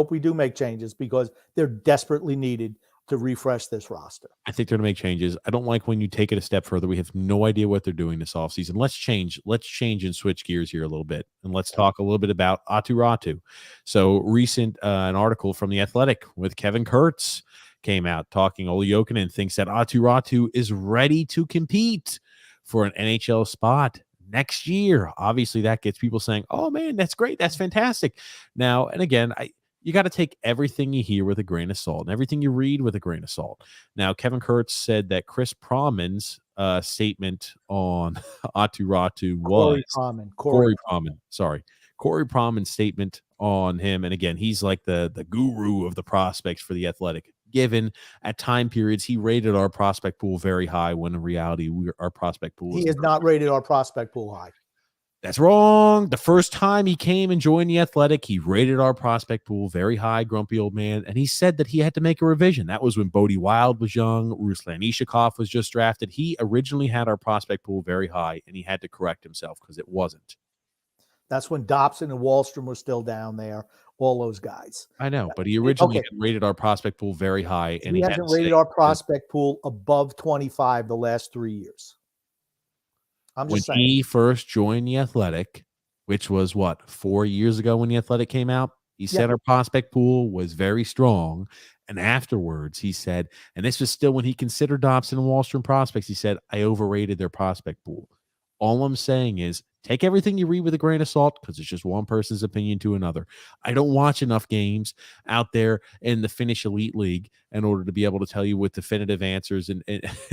we do make changes because they're desperately needed to refresh this roster. I think they're going to make changes. I don't like when you take it a step further. We have no idea what they're doing this offseason. Let's change and switch gears here a little bit. And let's talk a little bit about Aatu Räty. So recent, an article from The Athletic with Kevin Kurtz came out talking. Olli Jokinen thinks that Aatu Räty is ready to compete for an NHL spot next year. Obviously, that gets people saying, oh, man, that's great. That's fantastic. Now, and again, you got to take everything you hear with a grain of salt and everything you read with a grain of salt. Now, Kevin Kurtz said that Chris Promen's statement on Aatu Räty was Corey Promen's statement on him. And again, he's like the guru of the prospects for The Athletic. Given at time periods, he rated our prospect pool very high when in reality, our prospect pool. He has not rated our prospect pool high. That's wrong. The first time he came and joined The Athletic, he rated our prospect pool very high, grumpy old man, and he said that he had to make a revision. That was when Bodie Wild was young, Ruslan Ishakov was just drafted. He originally had our prospect pool very high, and he had to correct himself because it wasn't. That's when Dobson and Wahlstrom were still down there, all those guys. I know, but he originally had rated our prospect pool very high. And he hasn't rated our prospect pool above 25 the last 3 years. When he first joined The Athletic, which was 4 years ago when The Athletic came out, he said our prospect pool was very strong. And afterwards, he said, and this was still when he considered Dobson and Wahlstrom prospects, he said, I overrated their prospect pool. All I'm saying is take everything you read with a grain of salt because it's just one person's opinion to another. I don't watch enough games out there in the Finnish Elite League in order to be able to tell you with definitive answers and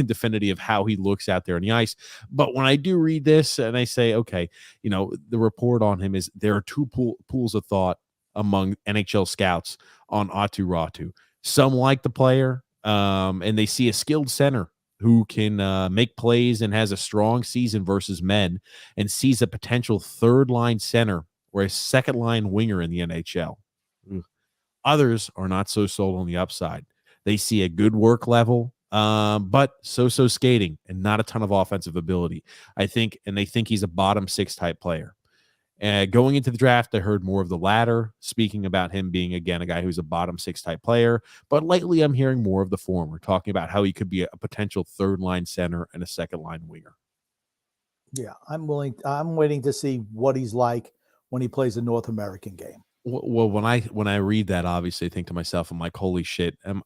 definitive how he looks out there on the ice. But when I do read this and I say, okay, the report on him is there are two pools of thought among NHL scouts on Aatu Ratu. Some like the player, and they see a skilled center who can make plays and has a strong season versus men and sees a potential third-line center or a second-line winger in the NHL. Others are not so sold on the upside. They see a good work level, but so-so skating and not a ton of offensive ability. They think he's a bottom six type player. Going into the draft, I heard more of the latter, speaking about him being, again, a guy who's a bottom six type player. But lately, I'm hearing more of the former, talking about how he could be a potential third line center and a second line winger. Yeah, I'm waiting to see what he's like when he plays a North American game. Well, when I read that, obviously, I think to myself, I'm like, holy shit! Have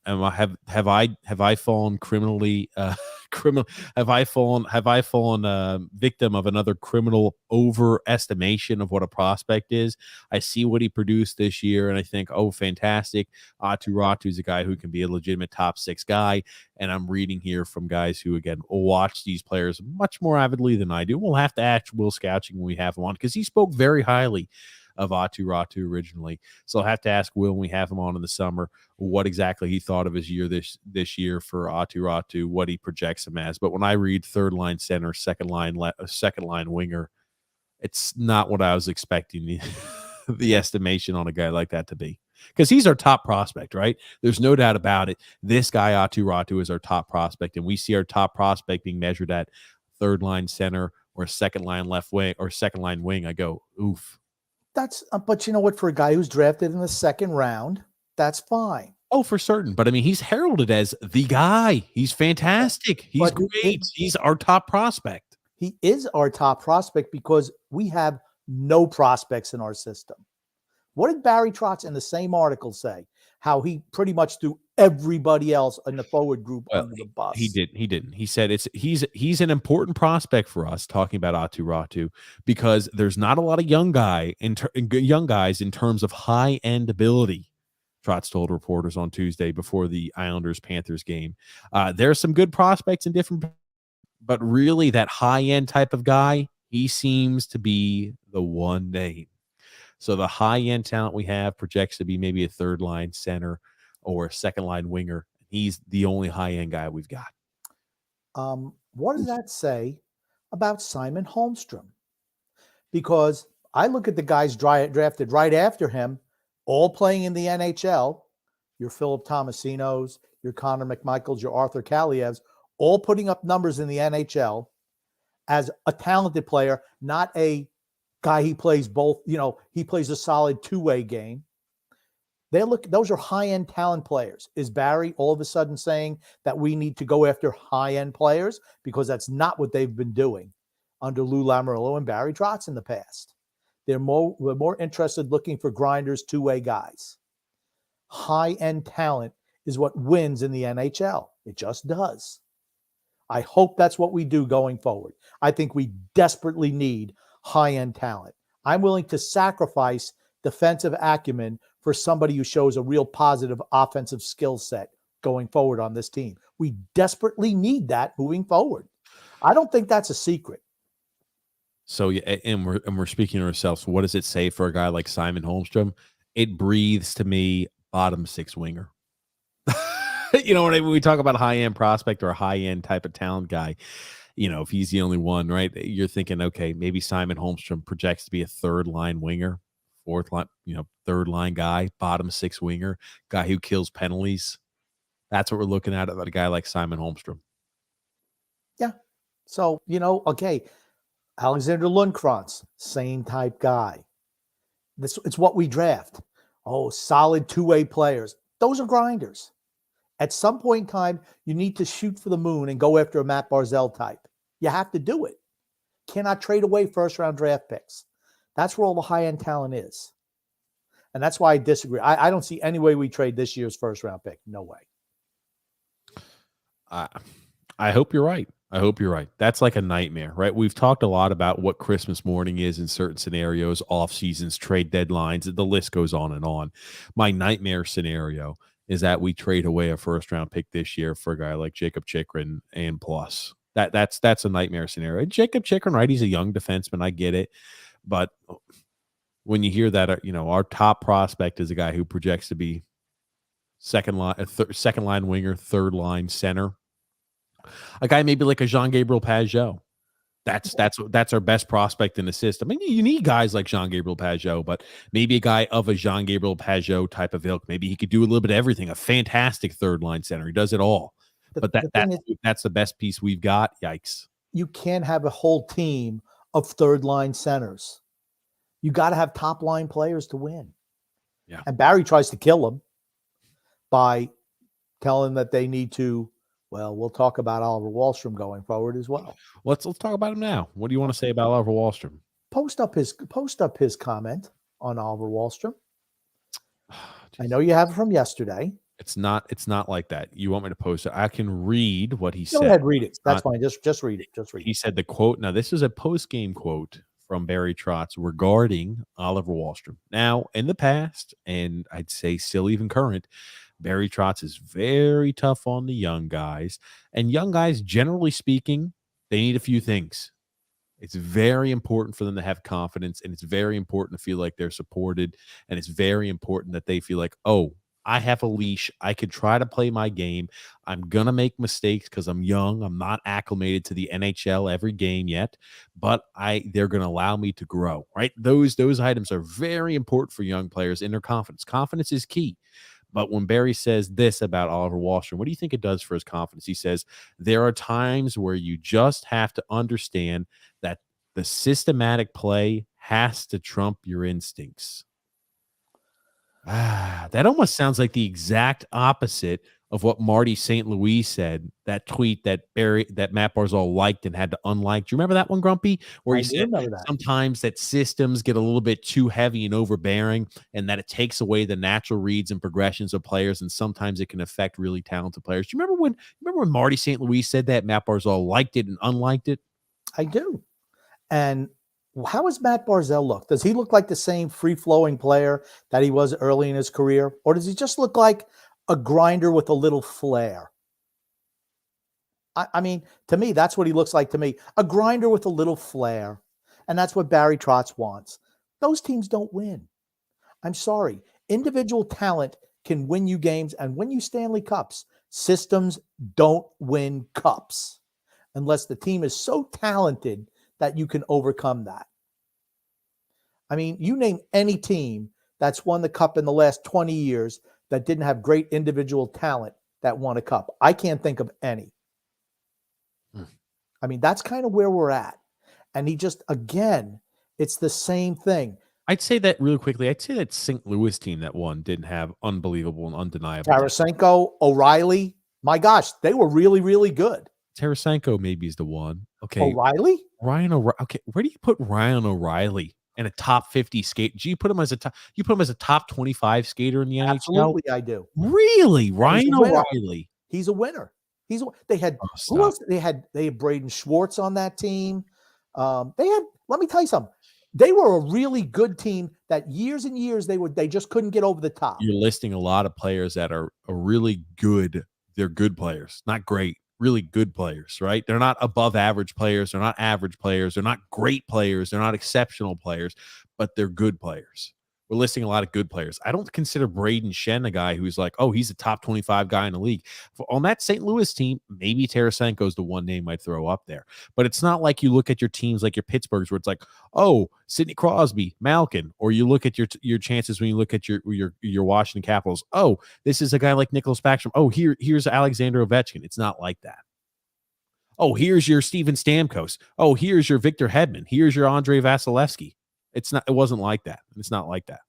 I fallen criminally? Have I fallen victim of another criminal overestimation of what a prospect is? I see what he produced this year, and I think, oh, fantastic! Aatu Ratu is a guy who can be a legitimate top six guy. And I'm reading here from guys who, again, watch these players much more avidly than I do. We'll have to ask Will Scouching when we have him on because he spoke very highly of Aatu Ratu originally. So I'll have to ask Will when we have him on in the summer what exactly he thought of his year this year for Aatu Ratu, what he projects him as. But when I read third line center, second line winger, it's not what I was expecting the estimation on a guy like that to be. Because he's our top prospect, right? There's no doubt about it. This guy, Aatu Ratu, is our top prospect, and we see our top prospect being measured at third line center or second line left wing or second line wing. I go, oof. But you know what? For a guy who's drafted in the second round, that's fine. Oh, for certain. But I mean, he's heralded as the guy. He's fantastic. He's great. He's our top prospect. He is our top prospect because we have no prospects in our system. What did Barry Trotz in the same article say? How he pretty much threw everybody else in the forward group under the bus. He didn't. He said he's an important prospect for us, talking about Aatu Ratu, because there's not a lot of young guys in terms of high-end ability. Trotz told reporters on Tuesday before the Islanders-Panthers game. There are some good prospects in different, but really that high-end type of guy, he seems to be the one name. So the high-end talent we have projects to be maybe a third-line center or a second-line winger. He's the only high-end guy we've got. What does that say about Simon Holmstrom? Because I look at the guys drafted right after him, all playing in the NHL. Your Philip Tomasinos, your Connor McMichaels, your Arthur Kalievs, all putting up numbers in the NHL as a talented player, not a guy he plays both. He plays a solid two-way game. Those are high-end talent players. Is Barry all of a sudden saying that we need to go after high-end players? Because that's not what they've been doing under Lou Lamoriello and Barry Trotz in the past. We're more interested looking for grinders, two-way guys. High-end talent is what wins in the NHL. It just does. I hope that's what we do going forward. I think we desperately need high-end talent. I'm willing to sacrifice defensive acumen for somebody who shows a real positive offensive skill set going forward on this team. We desperately need that moving forward. I don't think that's a secret. So, and we're speaking to ourselves. What does it say for a guy like Simon Holmstrom? It breathes to me bottom six winger. You know what I mean? We talk about high-end prospect or a high-end type of talent guy. If he's the only one, right? You're thinking, okay, maybe Simon Holmstrom projects to be a third line winger, fourth line, third line guy, bottom six winger, guy who kills penalties. That's what we're looking at a guy like Simon Holmstrom. Yeah. So, okay, Alexander Lundkrantz, same type guy. It's what we draft. Oh, solid two-way players. Those are grinders. At some point in time, you need to shoot for the moon and go after a Matt Barzal type. You have to do it. Cannot trade away first-round draft picks. That's where all the high-end talent is. And that's why I disagree. I don't see any way we trade this year's first-round pick. No way. I hope you're right. I hope you're right. That's like a nightmare, right? We've talked a lot about what Christmas morning is in certain scenarios, off seasons, trade deadlines. The list goes on and on. My nightmare scenario is that we trade away a first round pick this year for a guy like Jacob Chikrin and plus. That's a nightmare scenario. Jacob Chikrin, right? He's a young defenseman. I get it, but when you hear that, our top prospect is a guy who projects to be second line winger, third line center. A guy maybe like a Jean-Gabriel Pageau. That's our best prospect in the system. I mean, you need guys like Jean-Gabriel Pageau, but maybe a guy of a Jean-Gabriel Pageau type of ilk. Maybe he could do a little bit of everything. A fantastic third line center. He does it all. But that's the best piece we've got. Yikes. You can't have a whole team of third line centers. You got to have top line players to win. Yeah. And Barry tries to kill them by telling them that they need to. Well, we'll talk about Oliver Wahlstrom going forward as well. Let's talk about him now. What do you want to say about Oliver Wahlstrom? Post up his comment on Oliver Wahlstrom. I know you have it from yesterday. It's not like that. You want me to post it? I can read what he said. Go ahead, read it. That's fine. Just read it. He said the quote. Now, this is a post-game quote from Barry Trotz regarding Oliver Wahlstrom. Now, in the past, and I'd say still even current, Barry Trotz is very tough on the young guys. And young guys, generally speaking, they need a few things. It's very important for them to have confidence, and it's very important to feel like they're supported, and it's very important that they feel like, oh, I have a leash. I could try to play my game. I'm going to make mistakes because I'm young. I'm not acclimated to the NHL every game yet, but they're going to allow me to grow, right? Those items are very important for young players in their confidence. Confidence is key. But when Barry says this about Oliver Wahlstrom, what do you think it does for his confidence? He says, there are times where you just have to understand that the systematic play has to trump your instincts. That almost sounds like the exact opposite of what Marty St. Louis said, that tweet that Matt Barzal liked and had to unlike. Do you remember that one, Grumpy? Where he said sometimes that systems get a little bit too heavy and overbearing, and that it takes away the natural reads and progressions of players, and sometimes it can affect really talented players. Do you remember when Marty St. Louis said that Matt Barzal liked it and unliked it? I do. And how does Matt Barzal look? Does he look like the same free-flowing player that he was early in his career? Or does he just look like a grinder with a little flair? I mean, to me, that's what he looks like to me. A grinder with a little flair. And that's what Barry Trotz wants. Those teams don't win. I'm sorry. Individual talent can win you games and win you Stanley Cups. Systems don't win cups unless the team is so talented that you can overcome that. I mean, you name any team that's won the cup in the last 20 years that didn't have great individual talent that won a cup. I can't think of any. I mean, that's kind of where we're at. And he just, again, it's the same thing. I'd say that really quickly. I'd say that St. Louis team that won didn't have unbelievable and undeniable. Tarasenko, O'Reilly. My gosh, they were really, really good. Tarasenko maybe is the one. Okay. O'Reilly? Ryan O'Reilly. Okay, where do you put Ryan O'Reilly in a top 50 skate? Do you put him as a top 25 skater in the NHL? Absolutely, I do. Really? Ryan O'Reilly. He's a winner. They had who else? They had Braden Schwartz on that team. Let me tell you something. They were a really good team that years and years they just couldn't get over the top. You're listing a lot of players that are really good. They're good players, not great. Really good players, right? They're not above average players. They're not average players. They're not great players. They're not exceptional players, but they're good players. We're listing a lot of good players. I don't consider Braden Shen a guy who's like, oh, he's a top 25 guy in the league. On that St. Louis team, maybe Tarasenko is the one name I'd throw up there. But it's not like you look at your teams like your Pittsburghs where it's like, oh, Sidney Crosby, Malkin, or you look at your chances when you look at your Washington Capitals. Oh, this is a guy like Nicholas Backstrom. Oh, here's Alexander Ovechkin. It's not like that. Oh, here's your Steven Stamkos. Oh, here's your Victor Hedman. Here's your Andrei Vasilevsky. It wasn't like that. It's not like that.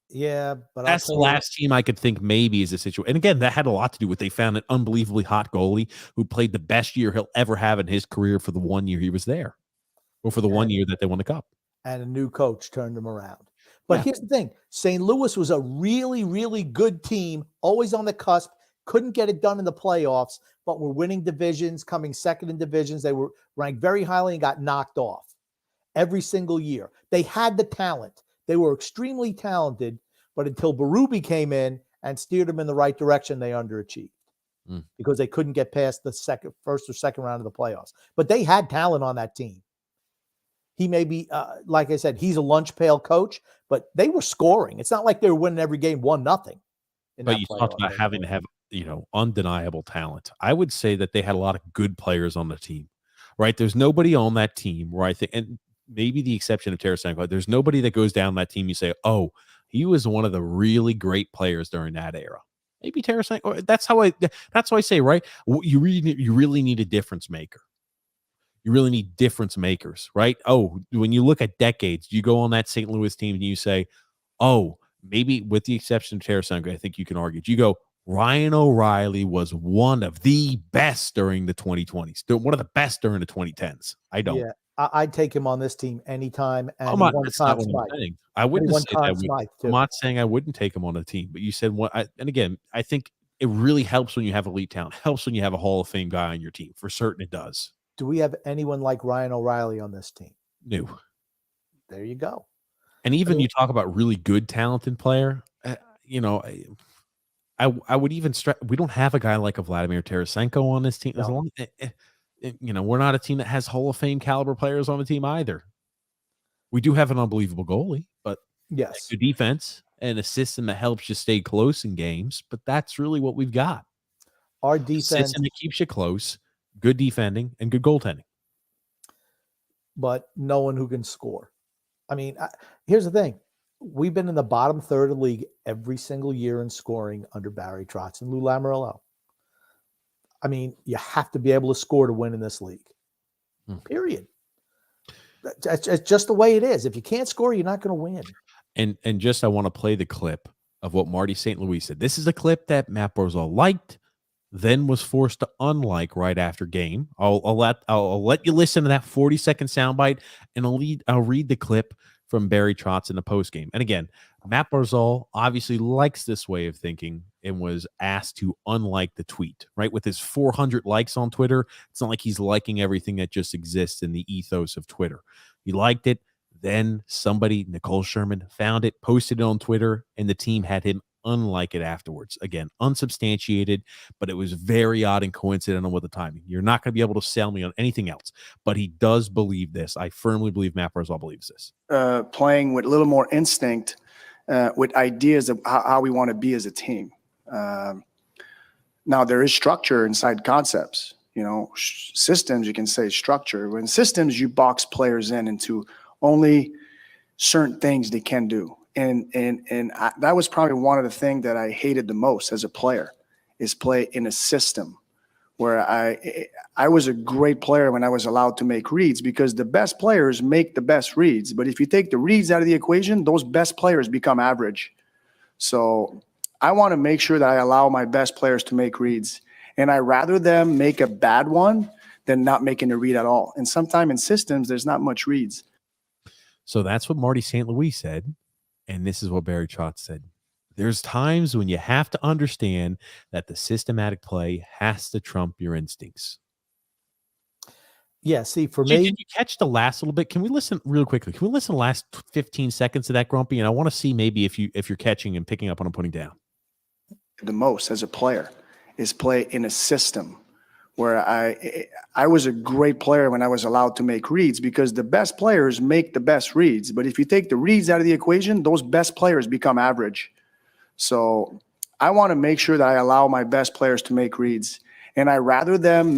Yeah, but that's the last team I could think maybe is a situation. And again, that had a lot to do with they found an unbelievably hot goalie who played the best year he'll ever have in his career for the 1 year he was there, or for the 1 year that they won the cup. And a new coach turned him around. But here's the thing: St. Louis was a really, really good team, always on the cusp, couldn't get it done in the playoffs, but were winning divisions, coming second in divisions. They were ranked very highly and got knocked off every single year. They had the talent. They were extremely talented, but until Berube came in and steered them in the right direction, they underachieved because they couldn't get past the first or second round of the playoffs. But they had talent on that team. He may be, like I said, he's a lunch pail coach, but they were scoring. It's not like they were winning every game 1-0. But you talked about having to have, undeniable talent. I would say that they had a lot of good players on the team, right? There's nobody on that team where I think, and maybe the exception of Tarasenko, there's nobody that goes down that team. You say, oh, he was one of the really great players during that era. Maybe Tarasenko. That's why I say, right? You really need a difference maker. You really need difference makers, right? Oh, when you look at decades, you go on that St. Louis team and you say, oh, maybe with the exception of Tarasenko, I think you can argue. You go, Ryan O'Reilly was one of the best during the 2020s, one of the best during the 2010s. I don't. Yeah, I'd take him on this team anytime. And That's not what I'm saying. I wouldn't say that. I'm not saying I wouldn't take him on a team, but you said what? And again, I think it really helps when you have elite talent. Helps when you have a Hall of Fame guy on your team. For certain, it does. Do we have anyone like Ryan O'Reilly on this team? No. There you go. And even you talk about really good, talented player. I would even stress. We don't have a guy like a Vladimir Tarasenko on this team. No. We're not a team that has Hall of Fame caliber players on the team either. We do have an unbelievable goalie, but yes, good defense and a system that helps you stay close in games. But that's really what we've got. Our defense, a system that keeps you close, good defending, and good goaltending. But no one who can score. I mean, here's the thing. We've been in the bottom third of the league every single year in scoring under Barry Trotz and Lou Lamoriello. I mean, you have to be able to score to win in this league. Period. It's just the way it is. If you can't score, you're not going to win. And just I want to play the clip of what Marty St. Louis said. This is a clip that Matt Barzal liked, then was forced to unlike right after game. I'll let you listen to that 40-second soundbite, and I'll read the clip from Barry Trotz in the postgame. And again, Matt Barzal obviously likes this way of thinking and was asked to unlike the tweet, right? With his 400 likes on Twitter, it's not like he's liking everything that just exists in the ethos of Twitter. He liked it. Then somebody, Nicole Sherman, found it, posted it on Twitter, and the team had him unlike it afterwards. Again, unsubstantiated, but it was very odd and coincidental with the timing. You're not going to be able to sell me on anything else, but he does believe this. I firmly believe Matt Barzal believes this. Playing with a little more instinct, with ideas of how we want to be as a team. Now, there is structure inside concepts. Systems, you can say structure. When systems, you box players into only certain things they can do. And that was probably one of the things that I hated the most as a player, is play in a system where I was a great player when I was allowed to make reads, because the best players make the best reads. But if you take the reads out of the equation, those best players become average. So I want to make sure that I allow my best players to make reads. And I rather them make a bad one than not making a read at all. And sometimes in systems, there's not much reads. So that's what Marty St. Louis said. And this is what Barry Trotz said. There's times when you have to understand that the systematic play has to trump your instincts. Yeah, see, for me... Did you catch the last little bit? Can we listen real quickly? Can we listen to the last 15 seconds of that, Grumpy? And I want to see maybe if you're catching and picking up on and putting down. The most as a player is play in a system where I was a great player when I was allowed to make reads, because the best players make the best reads. But if you take the reads out of the equation, those best players become average. So I want to make sure that I allow my best players to make reads. And I rather them.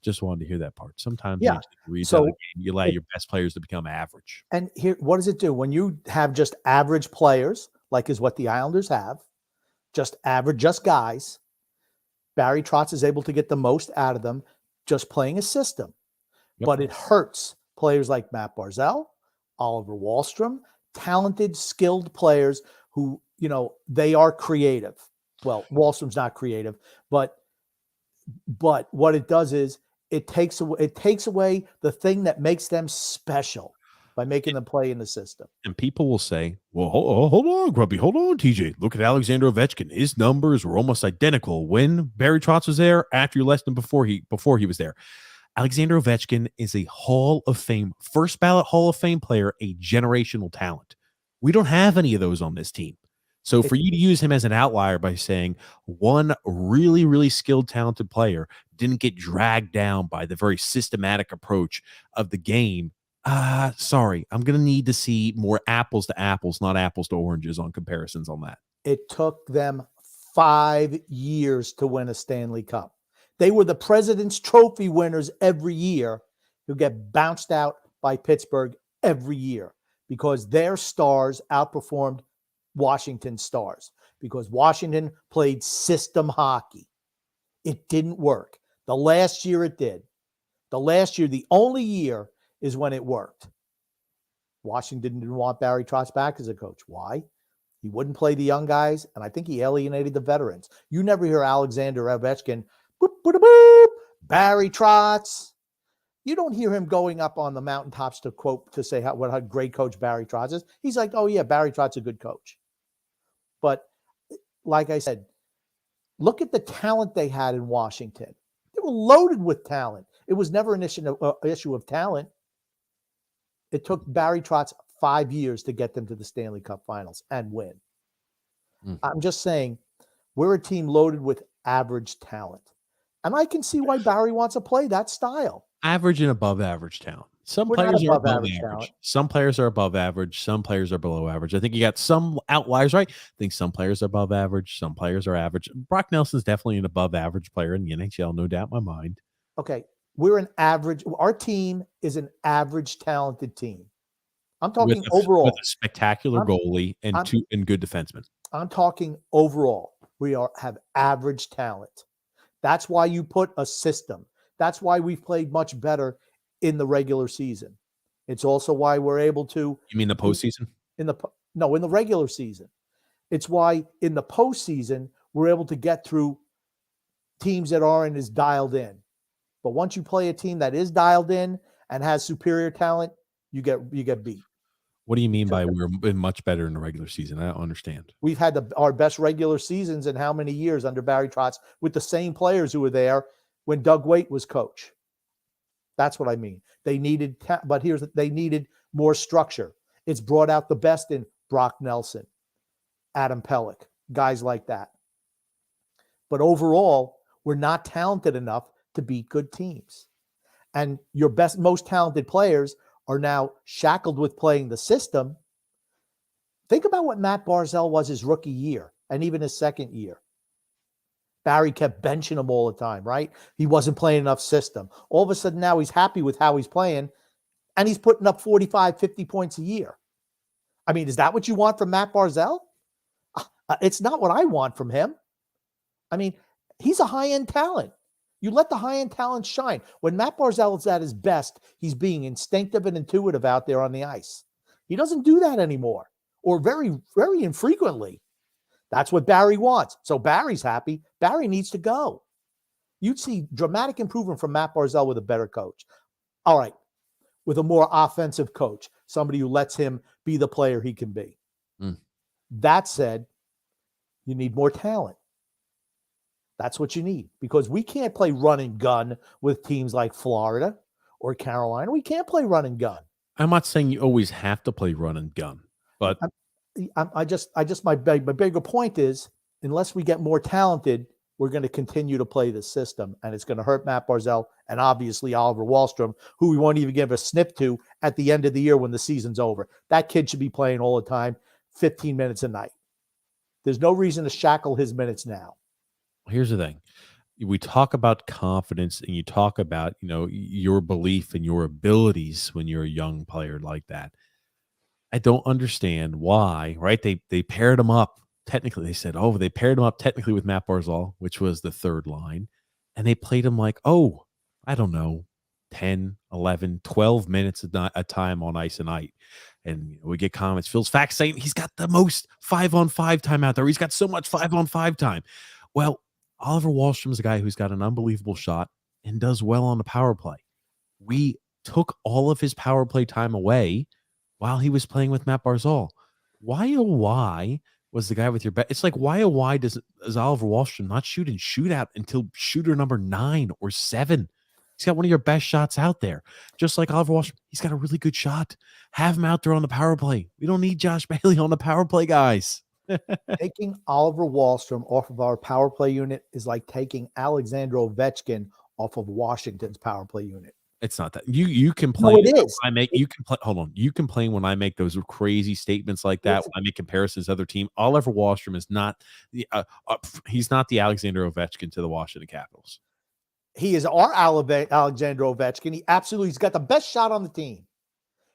Just wanted to hear that part. Sometimes yeah. You allow your best players to become average. And here, what does it do? When you have just average players, like is what the Islanders have, just average, just guys, Barry Trotz is able to get the most out of them just playing a system. Yep. But it hurts players like Matt Barzal, Oliver Wahlstrom, talented, skilled players who, they are creative. Well, Wahlstrom's not creative, but what it does is it takes away the thing that makes them special. by making them play in the system. And people will say, well, hold on, Grubby. Hold on, TJ. Look at Alexander Ovechkin. His numbers were almost identical when Barry Trotz was there, after less than before he was there. Alexander Ovechkin is a Hall of Fame, first ballot Hall of Fame player, a generational talent. We don't have any of those on this team. So for you to use him as an outlier by saying one really, really skilled, talented player didn't get dragged down by the very systematic approach of the game, sorry, I'm going to need to see more apples to apples, not apples to oranges on comparisons on that. It took them 5 years to win a Stanley Cup. They were the President's Trophy winners every year who get bounced out by Pittsburgh every year because their stars outperformed Washington stars because Washington played system hockey. It didn't work. The last year it did. The only year is when it worked. Washington didn't want Barry Trotz back as a coach. Why? He wouldn't play the young guys, and I think he alienated the veterans. You never hear Alexander Ovechkin, boop, boop, boop, Barry Trotz. You don't hear him going up on the mountaintops to say what a great coach Barry Trotz is. He's like, oh, yeah, Barry Trotz is a good coach. But like I said, look at the talent they had in Washington. They were loaded with talent. It was never an issue of talent. It took Barry Trotz 5 years to get them to the Stanley Cup Finals and win. I'm just saying, we're a team loaded with average talent. And I can see why Barry wants to play that style. Average and above average talent. Some We're players not are above above average average. talent. Some players are above average. Some players are below average. I think you got some outliers, right? I think some players are above average. Some players are average. Brock Nelson's definitely an above average player in the NHL, no doubt in my mind. Okay, we're an average. Our team is an average talented team. I'm talking overall. With a spectacular goalie and good defensemen. I'm talking overall. We have average talent. That's why you put a system. That's why we've played much better in the regular season. It's also why we're able to. You mean the postseason? In the regular season. It's why in the postseason we're able to get through teams that aren't as dialed in. But once you play a team that is dialed in and has superior talent, you get beat. What do you mean by we're been much better in the regular season? I don't understand. We've had our best regular seasons in how many years under Barry Trotz with the same players who were there when Doug Waite was coach. That's what I mean. They needed, they needed more structure. It's brought out the best in Brock Nelson, Adam Pelech, guys like that. But overall, we're not talented enough to beat good teams. And your most talented players are now shackled with playing the system. Think about what Matt Barzal was his rookie year and even his second year. Barry kept benching him all the time, right? He wasn't playing enough system. All of a sudden now he's happy with how he's playing, and he's putting up 45, 50 points a year. I mean, is that what you want from Matt Barzal? It's not what I want from him. I mean, he's a high-end talent. You let the high-end talent shine. When Matt Barzal is at his best, he's being instinctive and intuitive out there on the ice. He doesn't do that anymore, or very, very infrequently. That's what Barry wants. So Barry's happy. Barry needs to go. You'd see dramatic improvement from Matt Barzal with a better coach. All right, with a more offensive coach, somebody who lets him be the player he can be. That said, you need more talent. That's what you need, because we can't play run and gun with teams like Florida or Carolina. We can't play run and gun. I'm not saying you always have to play run and gun, but my bigger point is, unless we get more talented, we're going to continue to play the system, and it's going to hurt Matt Barzal and obviously Oliver Wahlstrom, who we won't even give a sniff to at the end of the year when the season's over. That kid should be playing all the time, 15 minutes a night. There's no reason to shackle his minutes now. Here's the thing. We talk about confidence, and you talk about, your belief in your abilities when you're a young player like that. I don't understand why, right? They paired him up. Technically, they said, they paired him up technically with Matt Barzal, which was the third line. And they played him like, I don't know, 10, 11, 12 minutes a time on ice a night. And we get comments. Phil's Facts saying he's got the most 5-on-5 time out there. He's got so much 5-on-5 time. Well, Oliver Wahlstrom is a guy who's got an unbelievable shot and does well on the power play. We took all of his power play time away while he was playing with Matt Barzal. Why, oh, why was the guy with your bet? It's like, why, oh, why does Oliver Wahlstrom not shoot in shootout until shooter number 9 or 7? He's got one of your best shots out there. Just like Oliver Wahlstrom, he's got a really good shot. Have him out there on the power play. We don't need Josh Bailey on the power play, guys. Taking Oliver Wahlstrom off of our power play unit is like taking Alexander Ovechkin off of Washington's power play unit. It's not that you complain. No, it is. Hold on. You complain when I make those crazy statements like that. When I make comparisons to other team. Oliver Wahlstrom is not the he's not the Alexander Ovechkin to the Washington Capitals. He is our Alexander Ovechkin. He's got the best shot on the team.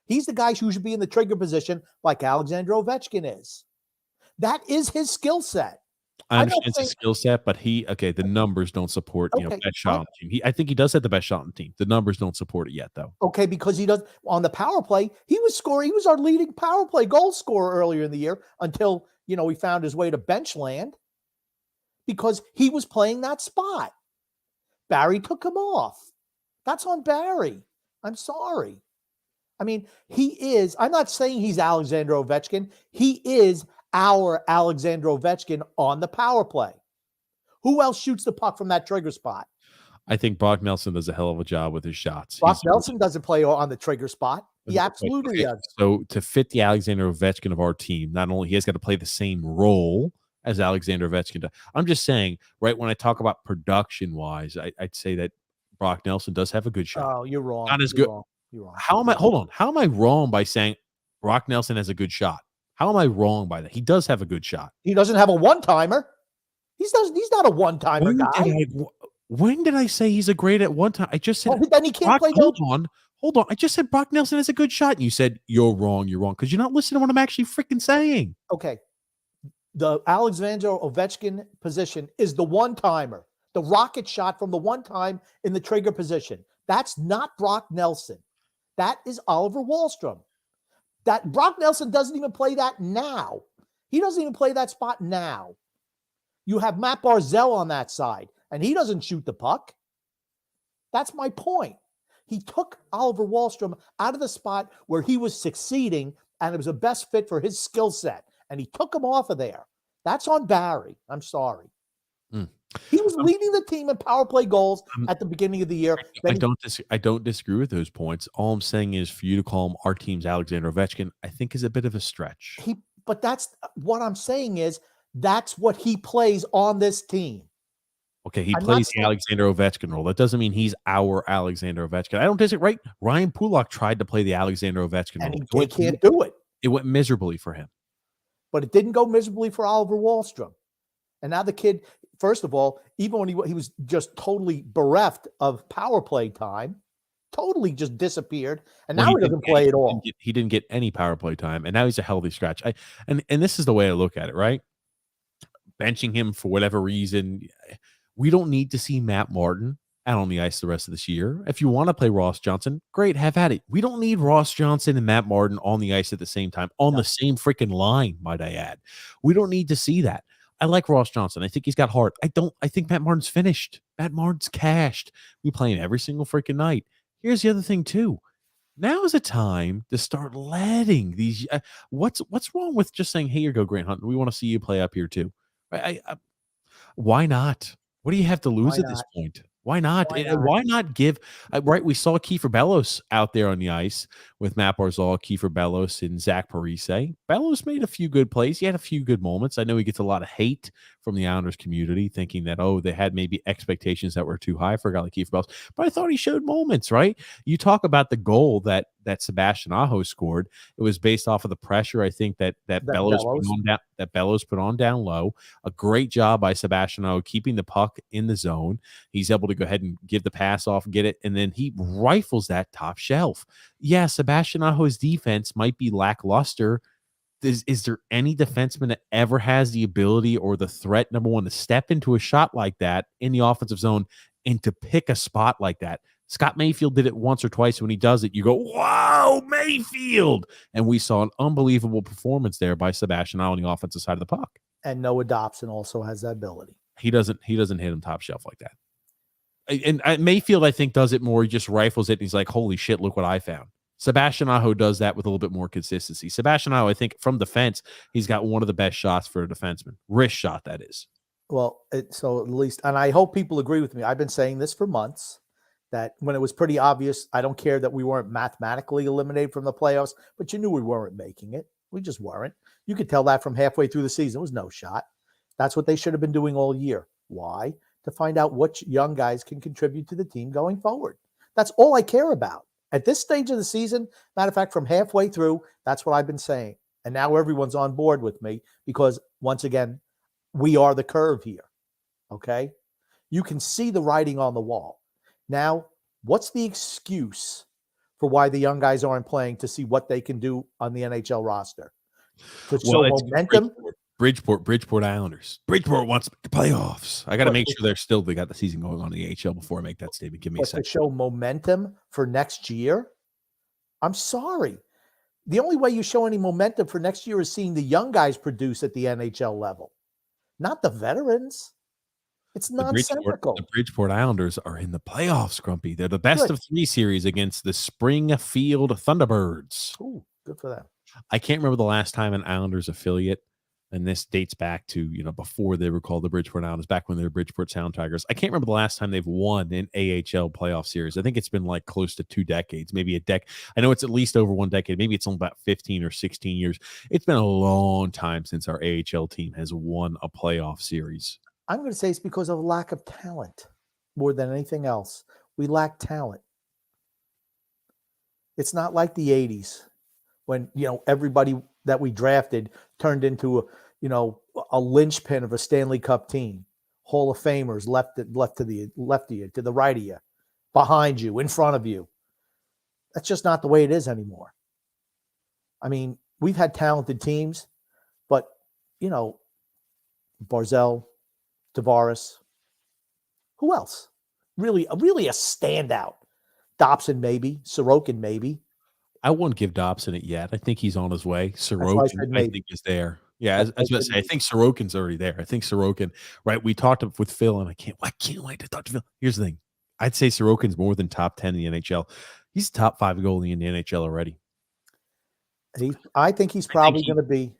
He's the guy who should be in the trigger position like Alexander Ovechkin is. That is his skill set. I understand it's a skill set, but the numbers don't support best shot on the team. I think he does have the best shot on the team. The numbers don't support it yet, though. Okay, because he does on the power play. He was scoring. He was our leading power play goal scorer earlier in the year until he found his way to bench land because he was playing that spot. Barry took him off. That's on Barry. I'm sorry. I mean, I'm not saying he's Alexander Ovechkin. He is our Alexander Ovechkin on the power play. Who else shoots the puck from that trigger spot? I think Brock Nelson does a hell of a job with his shots. Brock Nelson doesn't play on the trigger spot. He absolutely does. So to fit the Alexander Ovechkin of our team, not only he has got to play the same role as Alexander Ovechkin does. I'm just saying, right, when I talk about production-wise, I'd say that Brock Nelson does have a good shot. Oh, you're wrong. Not as good. You're wrong. Hold on. How am I wrong by saying Brock Nelson has a good shot? How am I wrong by that? He does have a good shot. He doesn't have a one-timer. He's not a one-timer guy. When did I say he's a great at one time? I just said then he can't play. Hold on. I just said Brock Nelson has a good shot. And you said you're wrong because you're not listening to what I'm actually freaking saying. Okay. The Alexander Ovechkin position is the one-timer. The rocket shot from the one time in the trigger position. That's not Brock Nelson. That is Oliver Wahlstrom. That Brock Nelson doesn't even play that now. He doesn't even play that spot now. You have Matt Barzal on that side, and he doesn't shoot the puck. That's my point. He took Oliver Wahlstrom out of the spot where he was succeeding, and it was the best fit for his skill set, and he took him off of there. That's on Barry. I'm sorry. He was leading the team in power play goals at the beginning of the year. I don't disagree with those points. All I'm saying is for you to call him our team's Alexander Ovechkin, I think is a bit of a stretch. But that's what I'm saying is that's what he plays on this team. Okay, he plays the Alexander Ovechkin role. That doesn't mean he's our Alexander Ovechkin. I don't disagree. Right? Ryan Pulock tried to play the Alexander Ovechkin role. And he can't do it. It went miserably for him. But it didn't go miserably for Oliver Wahlstrom. And now the kid, first of all, even when he was just totally bereft of power play time, totally just disappeared. And now he doesn't play at all. He didn't get any power play time. And now he's a healthy scratch. And this is the way I look at it, right? Benching him for whatever reason. We don't need to see Matt Martin out on the ice the rest of this year. If you want to play Ross Johnson, great, have at it. We don't need Ross Johnson and Matt Martin on the ice at the same time, on the same freaking line, might I add. We don't need to see that. I like Ross Johnson. I think he's got heart. I think Matt Martin's finished. Matt Martin's cashed. We play him every single freaking night. Here's the other thing, too. Now is a time to start letting these what's wrong with just saying, hey, you go, Grant Hunt. We want to see you play up here, too. Why not? What do you have to lose at this point? Why not? Why not give right? We saw Kiefer Bellows out there on the ice with Matt Barzal, Kiefer Bellows, and Zach Parise. Bellows made a few good plays. He had a few good moments. I know he gets a lot of hate from the Islanders community, thinking that they had maybe expectations that were too high for a guy like Kiefer Bellows. But I thought he showed moments. Right? You talk about the goal that Sebastian Aho scored. It was based off of the pressure. I think that Bellows put on down low. A great job by Sebastian Aho keeping the puck in the zone. He's able to go ahead and give the pass off, get it, and then he rifles that top shelf. Yeah, Sebastian Aho's defense might be lackluster. Is there any defenseman that ever has the ability or the threat, number one, to step into a shot like that in the offensive zone and to pick a spot like that? Scott Mayfield did it once or twice. When he does it, you go, wow, Mayfield. And we saw an unbelievable performance there by Sebastian Aho on the offensive side of the puck. And Noah Dobson also has that ability. He doesn't hit him top shelf like that. And Mayfield, I think, does it more. He just rifles it, and he's like, holy shit, look what I found. Sebastian Aho does that with a little bit more consistency. Sebastian Aho, I think from defense, he's got one of the best shots for a defenseman. Wrist shot, that is. Well, so at least, and I hope people agree with me. I've been saying this for months, that when it was pretty obvious, I don't care that we weren't mathematically eliminated from the playoffs, but you knew we weren't making it. We just weren't. You could tell that from halfway through the season. It was no shot. That's what they should have been doing all year. Why? To find out what young guys can contribute to the team going forward. That's all I care about. At this stage of the season, matter of fact, from halfway through, that's what I've been saying. And now everyone's on board with me because, once again, we are the curve here, okay? You can see the writing on the wall. Now, what's the excuse for why the young guys aren't playing to see what they can do on the NHL roster? To show momentum? Bridgeport Islanders. Bridgeport wants the playoffs. I got to make sure they got the season going on in the AHL before I make that statement. Give me a second. To show momentum for next year? I'm sorry. The only way you show any momentum for next year is seeing the young guys produce at the NHL level, not the veterans. It's nonsensical. The Bridgeport Islanders are in the playoffs, Grumpy. They're the best of 3 series against the Springfield Thunderbirds. Ooh, good for them. I can't remember the last time an Islanders affiliate, and this dates back to, before they were called the Bridgeport Islanders, back when they were Bridgeport Sound Tigers. I can't remember the last time they've won an AHL playoff series. I think it's been like close to 2 decades, maybe a decade. I know it's at least over 1 decade. Maybe it's only about 15 or 16 years. It's been a long time since our AHL team has won a playoff series. I'm going to say it's because of lack of talent more than anything else. We lack talent. It's not like the 80s when, everybody that we drafted turned into a linchpin of a Stanley Cup team. Hall of Famers left to the left of you, to the right of you, behind you, in front of you. That's just not the way it is anymore. I mean, we've had talented teams, but Barzell, Tavares, who else? Really a standout. Dobson maybe, Sorokin maybe. I wouldn't give Dobson it yet. I think he's on his way. Sorokin, I think, is there. Yeah, I was about to say, I think Sorokin's already there. I think Sorokin, right? We talked with Phil, and I can't wait to talk to Phil. Here's the thing. I'd say Sorokin's more than top 10 in the NHL. He's top 5 goalie in the NHL already. I think he's probably going to be,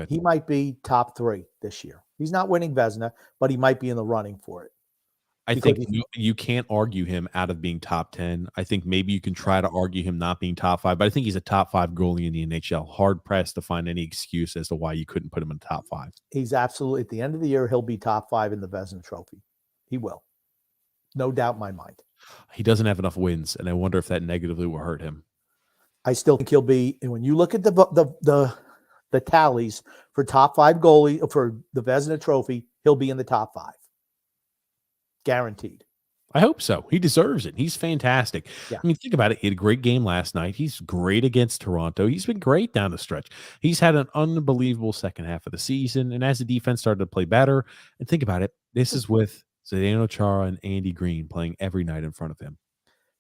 he might be top 3 this year. He's not winning Vezina, but he might be in the running for it. I think you can't argue him out of being top 10. I think maybe you can try to argue him not being top 5, but I think he's a top 5 goalie in the NHL. Hard pressed to find any excuse as to why you couldn't put him in top 5. He's absolutely, at the end of the year, he'll be top 5 in the Vezina Trophy. He will. No doubt in my mind. He doesn't have enough wins, and I wonder if that negatively will hurt him. I still think he'll be, and when you look at the tallies for top 5 goalie for the Vezina Trophy, he'll be in the top 5. Guaranteed. I hope so. He deserves it. He's fantastic. Yeah. I mean, think about it. He had a great game last night. He's great against Toronto. He's been great down the stretch. He's had an unbelievable second half of the season. And as the defense started to play better, and think about it, this is with Zdeno Chara and Andy Green playing every night in front of him.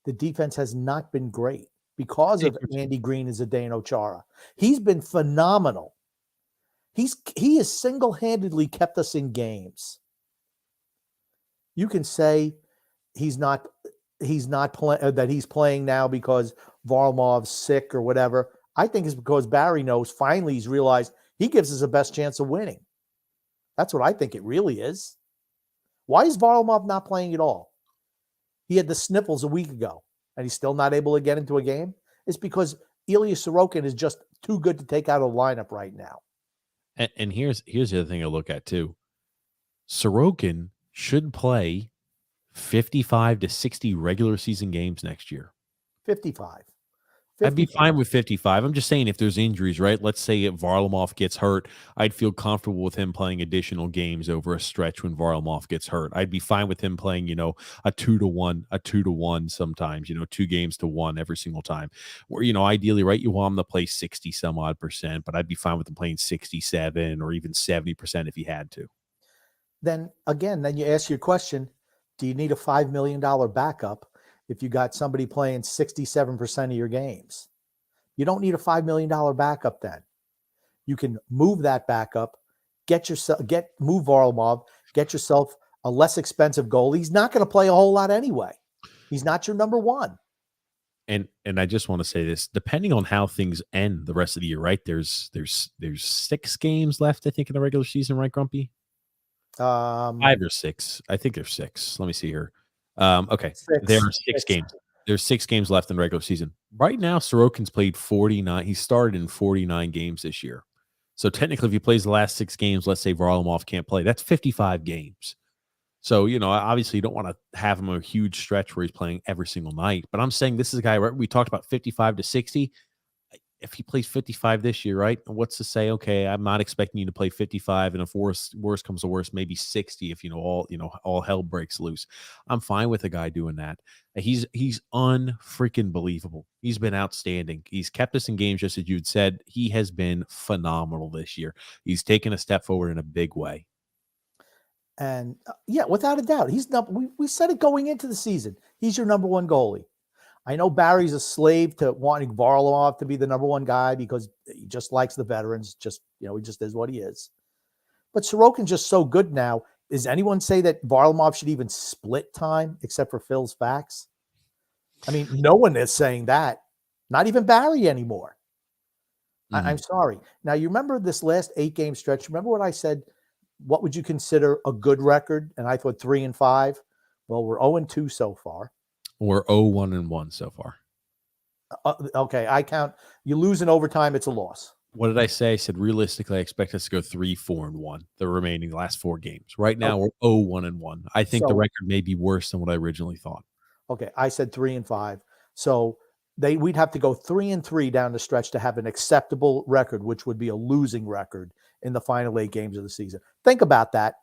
The defense has not been great because of Andy Green and Zdeno Chara. He's been phenomenal. He has single-handedly kept us in games. You can say he's not that he's playing now because Varlamov's sick or whatever. I think it's because Barry knows finally he's realized he gives us the best chance of winning. That's what I think it really is. Why is Varlamov not playing at all? He had the sniffles a week ago, and he's still not able to get into a game. It's because Ilya Sorokin is just too good to take out of the lineup right now. And here's the other thing I look at too. Sorokin should play 55 to 60 regular season games next year. 55. I'd be fine with 55. I'm just saying if there's injuries, right? Let's say if Varlamov gets hurt, I'd feel comfortable with him playing additional games over a stretch when Varlamov gets hurt. I'd be fine with him playing, a 2-to-1 sometimes, 2 games to 1 every single time. Where, ideally, right, you want him to play 60 some odd percent, but I'd be fine with him playing 67 or even 70% if he had to. Then you ask your question, do you need a $5 million backup if you got somebody playing 67% of your games? You don't need a $5 million backup then. You can move that backup, move Varlamov, get yourself a less expensive goalie. He's not going to play a whole lot anyway. He's not your number 1. And I just want to say this, depending on how things end the rest of the year, right? There's 6 games left, I think, in the regular season, right, Grumpy? 5 or 6. I think there's 6. Let me see here. Okay. There are 6 games. There's 6 games left in the regular season. Right now, Sorokin's played 49. He started in 49 games this year. So technically, if he plays the last 6 games, let's say Varlamov can't play, that's 55 games. So, obviously you don't want to have him a huge stretch where he's playing every single night. But I'm saying this is a guy, right? We talked about 55 to 60. If he plays 55 this year, right? What's to say, okay, I'm not expecting you to play 55, and if worse comes to worse, maybe 60 if all hell breaks loose. I'm fine with a guy doing that. He's unfreaking believable. He's been outstanding. He's kept us in games, just as you'd said. He has been phenomenal this year. He's taken a step forward in a big way. And yeah, without a doubt, he's not. We said it going into the season. He's your number one goalie. I know Barry's a slave to wanting Varlamov to be the number one guy because he just likes the veterans. Just, he just is what he is. But Sorokin's just so good now. Does anyone say that Varlamov should even split time except for Phil's facts? I mean, no one is saying that. Not even Barry anymore. I'm sorry. Now, you remember this last 8-game stretch? Remember what I said? What would you consider a good record? And I thought 3-5. Well, we're 0-2 so far. We're 0-1-1 so far. Okay, I count. You lose in overtime, it's a loss. What did I say? I said realistically, I expect us to go 3-4-1 the remaining last 4 games. Right now, we're 0-1-1. I think the record may be worse than what I originally thought. Okay, I said 3-5. So we'd have to go 3-3 down the stretch to have an acceptable record, which would be a losing record in the final 8 games of the season. Think about that.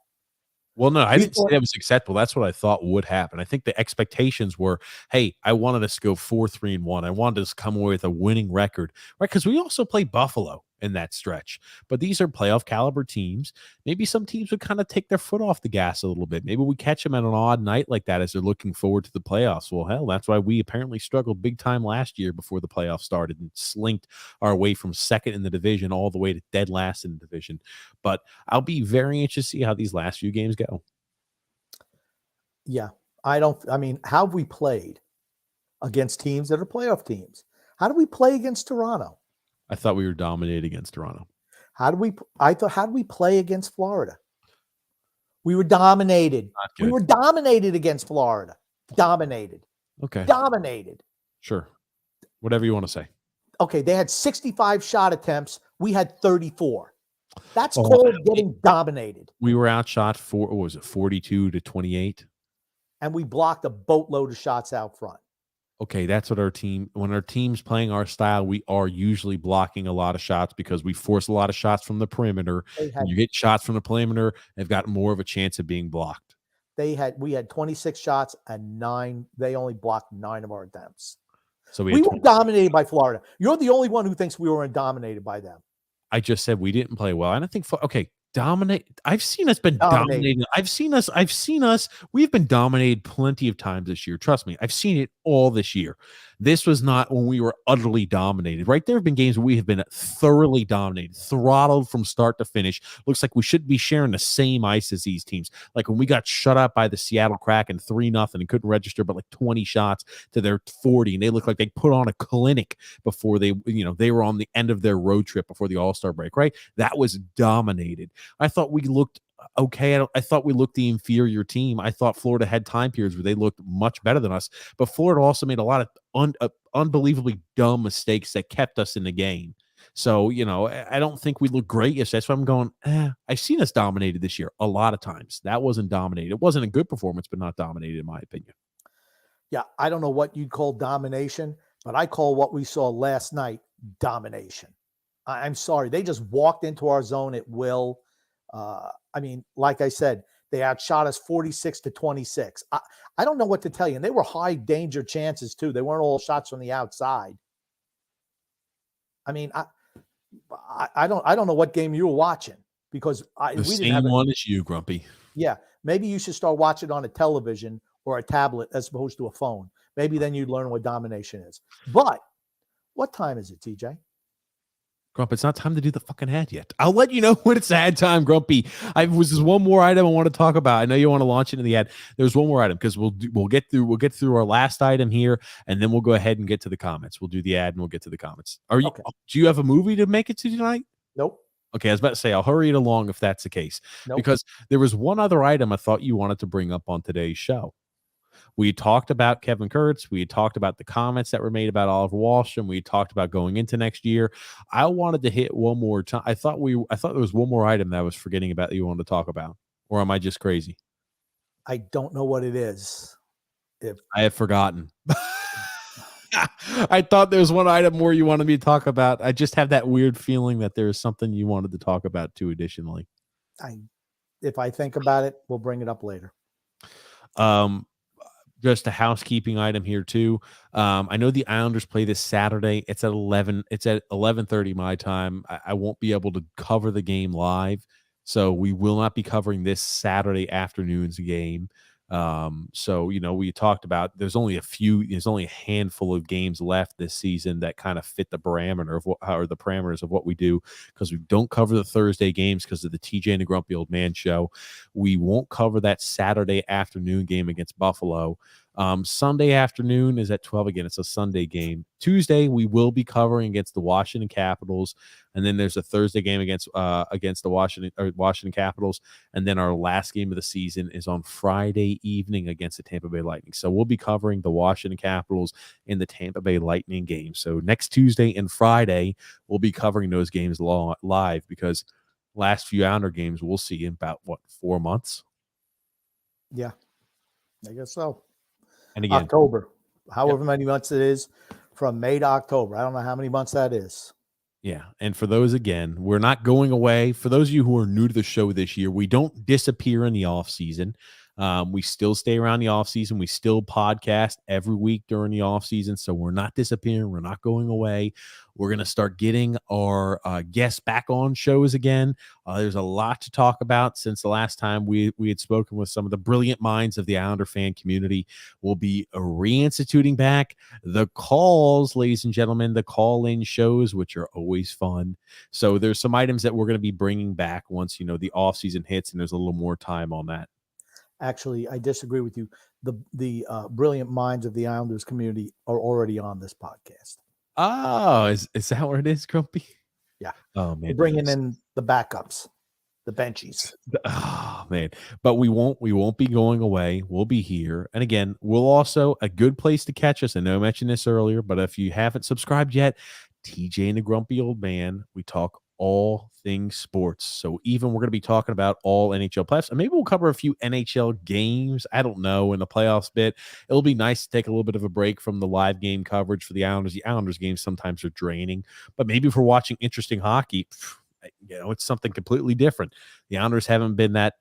Well, no, I didn't say that was acceptable. That's what I thought would happen. I think the expectations were, hey, I wanted us to go 4-3-1. I wanted us to come away with a winning record, right? Because we also played Buffalo in that stretch. But these are playoff caliber teams. Maybe some teams would kind of take their foot off the gas a little bit. Maybe we catch them at an odd night like that as they're looking forward to the playoffs. Well, hell, that's why we apparently struggled big time last year before the playoffs started and slinked our way from second in the division all the way to dead last in the division. But I'll be very interested to see how these last few games go. Yeah. how have we played against teams that are playoff teams? How do we play against Toronto? I thought we were dominated against Toronto. How do we play against Florida? We were dominated. We were dominated against Florida. Dominated. Okay. Dominated. Sure. Whatever you want to say. Okay, they had 65 shot attempts. We had 34. That's called getting dominated. We were outshot 42-28? And we blocked a boatload of shots out front. Okay, that's what when our team's playing our style, we are usually blocking a lot of shots because we force a lot of shots from the perimeter. When you get shots from the perimeter, they've got more of a chance of being blocked. We had 26 shots and 9. They only blocked 9 of our attempts. So we were dominated by Florida. You're the only one who thinks we weren't dominated by them. I just said we didn't play well. I don't think dominate. I've seen us been dominated. I've seen us. We've been dominated plenty of times this year. Trust me. I've seen it all this year. This was not when we were utterly dominated, right? There have been games where we have been thoroughly dominated, throttled from start to finish. Looks like we should be sharing the same ice as these teams. Like when we got shut out by the Seattle Kraken 3-0 and couldn't register but like 20 shots to their 40. And they looked like they put on a clinic before they were on the end of their road trip before the All-Star break, right? That was dominated. I thought we looked okay. I thought we looked the inferior team. I thought Florida had time periods where they looked much better than us, but Florida also made a lot of unbelievably dumb mistakes that kept us in the game. So, I don't think we look great. Yes, that's why I'm going, I've seen us dominated this year a lot of times. That wasn't dominated. It wasn't a good performance, but not dominated in my opinion. Yeah, I don't know what you'd call domination, but I call what we saw last night domination. I'm sorry. They just walked into our zone at will. Like I said, they outshot us 46-26. I don't know what to tell you. And they were high danger chances too. They weren't all shots from the outside. I don't know what game you were watching because we didn't have one as you, Grumpy. Yeah, maybe you should start watching on a television or a tablet as opposed to a phone. Maybe then you'd learn what domination is. But what time is it, TJ? Grump, it's not time to do the fucking ad yet. I'll let you know when it's ad time, Grumpy. There's one more item I want to talk about. I know you want to launch into the ad. There's one more item because we'll get through our last item here, and then we'll go ahead and get to the comments. We'll do the ad and we'll get to the comments. Okay. Do you have a movie to make it to tonight? Nope. Okay, I was about to say I'll hurry it along if that's the case. Nope. Because there was one other item I thought you wanted to bring up on today's show. We talked about Kevin Kurtz. We talked about the comments that were made about Oliver Wahlstrom. We talked about going into next year. I wanted to hit one more time. I thought there was one more item that I was forgetting about that you wanted to talk about, or am I just crazy? I don't know what it is. I have forgotten. I thought there was one item more you wanted me to talk about. I just have that weird feeling that there is something you wanted to talk about too. Additionally, if I think about it, we'll bring it up later. Just a housekeeping item here too. I know the Islanders play this Saturday. It's at 11. It's at 11:30 my time. I won't be able to cover the game live, so we will not be covering this Saturday afternoon's game. So we talked about there's only a handful of games left this season that kind of fit the parameters of what we do, because we don't cover the Thursday games because of the TJ and the Grumpy Old Man show. We won't cover that Saturday afternoon game against Buffalo. Sunday afternoon is at 12 again. It's a Sunday game. Tuesday we will be covering against the Washington Capitals, and then there's a Thursday game against the Washington Capitals, and then our last game of the season is on Friday evening against the Tampa Bay Lightning. So we'll be covering the Washington Capitals in the Tampa Bay Lightning game. So next Tuesday and Friday we'll be covering those games live, because last few Islander games we'll see in about 4 months. Yeah, I guess so. And again, October, however many months it is, from May to October. I don't know how many months that is. Yeah. And for those, again, we're not going away. For those of you who are new to the show this year, we don't disappear in the off season. We still stay around the off season. We still podcast every week during the off season. So we're not disappearing. We're not going away. We're going to start getting our guests back on shows again. There's a lot to talk about since the last time we had spoken with some of the brilliant minds of the Islander fan community. We'll be reinstituting back the calls, ladies and gentlemen, the call-in shows, which are always fun. So there's some items that we're going to be bringing back once, the off season hits and there's a little more time on that. Actually, I disagree with you. The brilliant minds of the Islanders community are already on this podcast. Oh, is that where it is, Grumpy? Yeah. Oh man, we're bringing in the backups, the benchies. Oh man, but we won't be going away. We'll be here, and again, we'll also a good place to catch us. I know I mentioned this earlier, but if you haven't subscribed yet, TJ and the Grumpy Old Man, we talk all things sports. So even we're going to be talking about all NHL playoffs, and maybe we'll cover a few NHL games. I don't know, in the playoffs bit. It'll be nice to take a little bit of a break from the live game coverage for the Islanders. The Islanders games sometimes are draining, but maybe if we're watching interesting hockey, it's something completely different. The Islanders haven't been that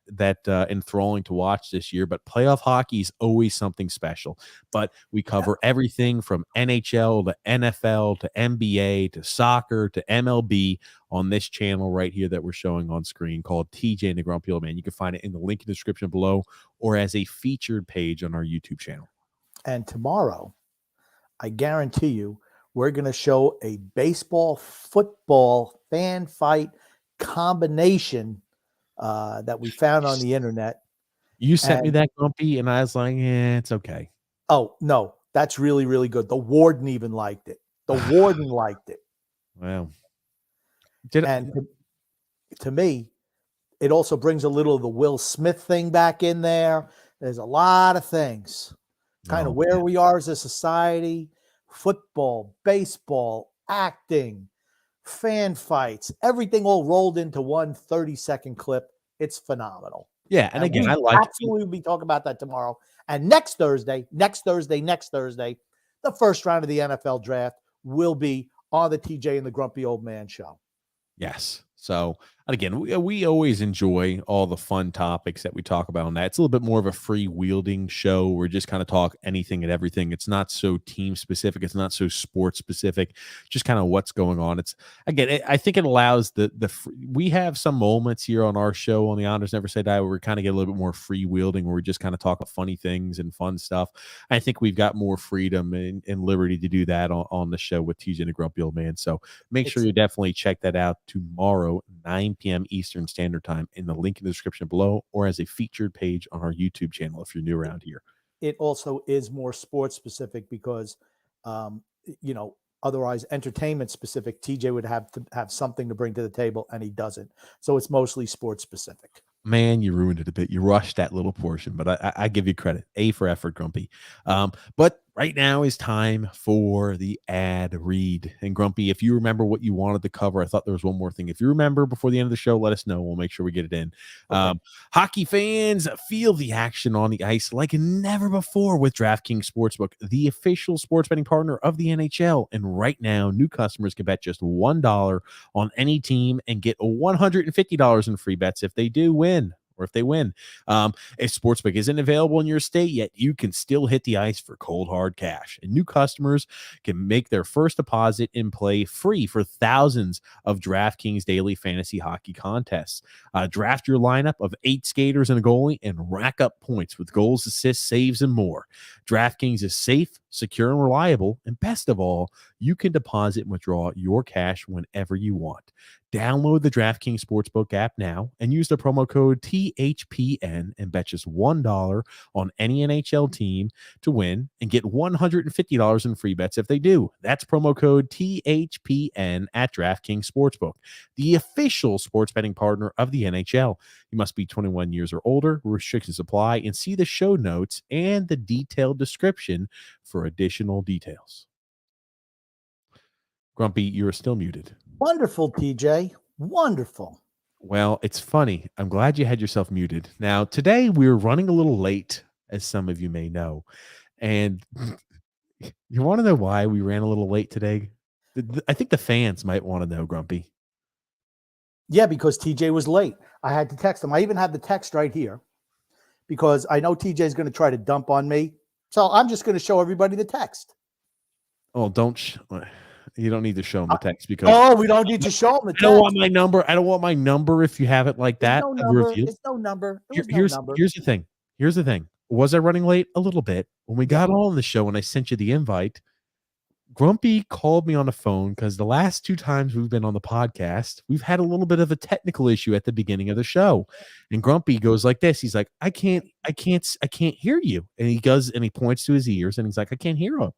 enthralling to watch this year, but playoff hockey is always something special. But we cover everything from NHL to NFL to NBA to soccer to MLB on this channel right here that we're showing on screen, called TJ and the Grumpy Old Man. You can find it in the link in the description below or as a featured page on our YouTube channel. And tomorrow, I guarantee you, we're going to show a baseball football fan fight combination that we found on the internet. You sent me that, Grumpy, and I was like, it's okay. Oh, no, that's really, really good. The warden even liked it. The warden liked it. Wow. To me, it also brings a little of the Will Smith thing back in there. There's a lot of things. Kind of where we are as a society. Football, baseball, acting, fan fights, everything all rolled into one 30-second clip. It's phenomenal. Yeah, and again, I like absolutely be talking about that tomorrow. And next Thursday, the first round of the NFL draft will be on the TJ and the Grumpy Old Man show. Yes. So Again, we always enjoy all the fun topics that we talk about on that. It's a little bit more of a free-wielding show. We're just kind of talk anything and everything. It's not so team specific. It's not so sports specific. Just kind of what's going on. It's again, I think it allows we have some moments here on our show on the Honors Never Say Die where we kind of get a little bit more free-wielding, where we just kind of talk about funny things and fun stuff. I think we've got more freedom and liberty to do that on the show with TJ and the Grumpy Old Man. So make sure you definitely check that out tomorrow, 9 p.m. Eastern Standard Time, in the link in the description below, or as a featured page on our YouTube channel if you're new around here. It also is more sports specific because, otherwise entertainment specific, TJ would have to have something to bring to the table, and he doesn't. So it's mostly sports specific. Man, you ruined it a bit. You rushed that little portion, but I give you credit. A for effort, Grumpy. But right now is time for the ad read. And Grumpy, if you remember what you wanted to cover, I thought there was one more thing. If you remember before the end of the show, let us know. We'll make sure we get it in. Okay. Hockey fans, feel the action on the ice like never before with DraftKings Sportsbook, the official sports betting partner of the NHL. And right now, new customers can bet just $1 on any team and get $150 in free bets if they do win. Or if they win. If Sportsbook isn't available in your state yet, you can still hit the ice for cold, hard cash. And new customers can make their first deposit and play free for thousands of DraftKings daily fantasy hockey contests. Draft your lineup of 8 skaters and a goalie and rack up points with goals, assists, saves, and more. DraftKings is safe, secure, and reliable. And best of all, you can deposit and withdraw your cash whenever you want. Download the DraftKings Sportsbook app now and use the promo code THPN and bet just $1 on any NHL team to win and get $150 in free bets if they do. That's promo code THPN at DraftKings Sportsbook, the official sports betting partner of the NHL. You must be 21 years or older. Restrictions apply, and see the show notes and the detailed description for additional details. Grumpy, you are still muted. Wonderful, TJ. Wonderful. Well, it's funny. I'm glad you had yourself muted. Now, today we're running a little late, as some of you may know. And you want to know why we ran a little late today? I think the fans might want to know, Grumpy. Yeah, because TJ was late. I had to text him. I even have the text right here because I know TJ is going to try to dump on me. So I'm just going to show everybody the text. Oh, you don't need to show them the text because we don't need to show them the text. I don't want my number. I don't want my number if you have it like that. No number. It's no number. Here's the thing. Here's the thing. Was I running late? A little bit. When we got on the show and I sent you the invite, Grumpy called me on the phone because the last 2 times we've been on the podcast, we've had a little bit of a technical issue at the beginning of the show. And Grumpy goes like this. He's like, I can't hear you. And he goes and he points to his ears and he's like, I can't hear him.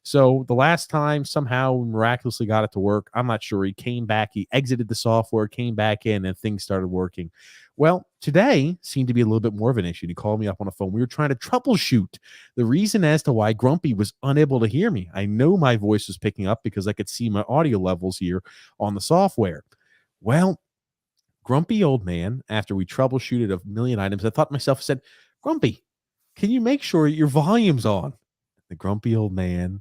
So the last time somehow miraculously got it to work. I'm not sure. He came back. He exited the software, came back in, and things started working. Well, today seemed to be a little bit more of an issue. He called me up on the phone. We were trying to troubleshoot the reason as to why Grumpy was unable to hear me. I know my voice was picking up because I could see my audio levels here on the software. Well, Grumpy Old Man, after we troubleshooted a million items, I thought to myself, I said, Grumpy, can you make sure your volume's on? The Grumpy Old Man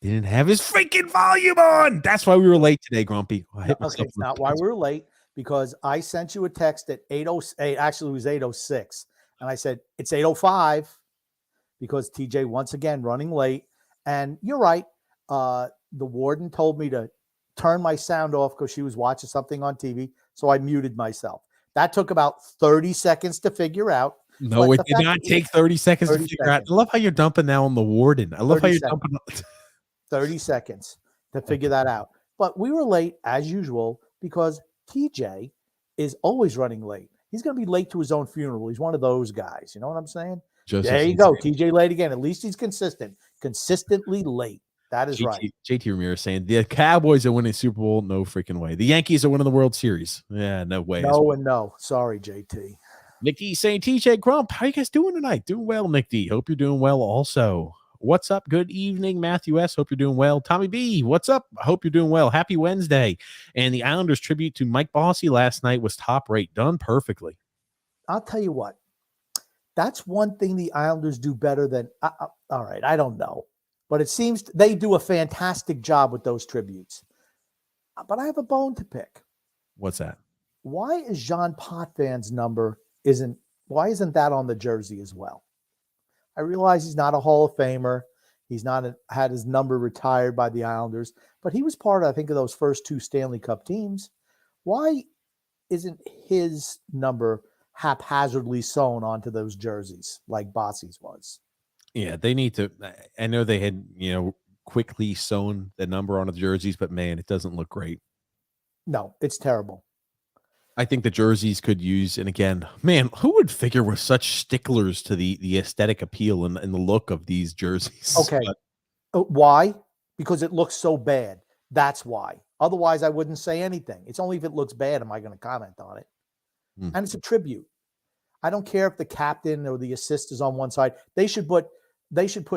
didn't have his freaking volume on. That's why we were late today, Grumpy. It's not why we were late, because I sent you a text at 8:08. Actually, it was 8:06. And I said, it's 8:05 because TJ, once again, running late. And you're right. The warden told me to turn my sound off because she was watching something on TV. So I muted myself. That took about 30 seconds to figure out. No, it did not take 30 seconds to figure out. I love how you're dumping now on the warden. I love how you're dumping 30 seconds to figure that out. But we were late as usual because TJ is always running late. He's going to be late to his own funeral. He's one of those guys. You know what I'm saying? There you go. TJ late again. At least he's consistently late. That is right. JT Ramirez saying the Cowboys are winning Super Bowl. No freaking way. The Yankees are winning the World Series. Yeah, no way. No and no. Sorry, JT. Nick D saying, TJ Grump, how you guys doing tonight? Doing well, Nick D. Hope you're doing well also. What's up? Good evening, Matthew S. Hope you're doing well. Tommy B, what's up? I hope you're doing well. Happy Wednesday. And the Islanders tribute to Mike Bossy last night was top rate. Done perfectly. I'll tell you what. That's one thing the Islanders do better than all right, I don't know. But it seems they do a fantastic job with those tributes. But I have a bone to pick. What's that? why is Jean Potvin's number why isn't that on the jersey as well? I realize he's not a Hall of Famer. He's not had his number retired by the Islanders, but he was part of, I think, of those first 2 Stanley Cup teams. Why isn't his number haphazardly sewn onto those jerseys like Bossy's was? Yeah, they need to. I know they had, quickly sewn the number on the jerseys, but man, it doesn't look great. No, it's terrible. I think the jerseys could use, and again, man, who would figure we're such sticklers to the aesthetic appeal and the look of these jerseys? Okay. Why? Because it looks so bad. That's why. Otherwise, I wouldn't say anything. It's only if it looks bad am I going to comment on it. And it's a tribute. I don't care if the captain or the assist is on one side. They should put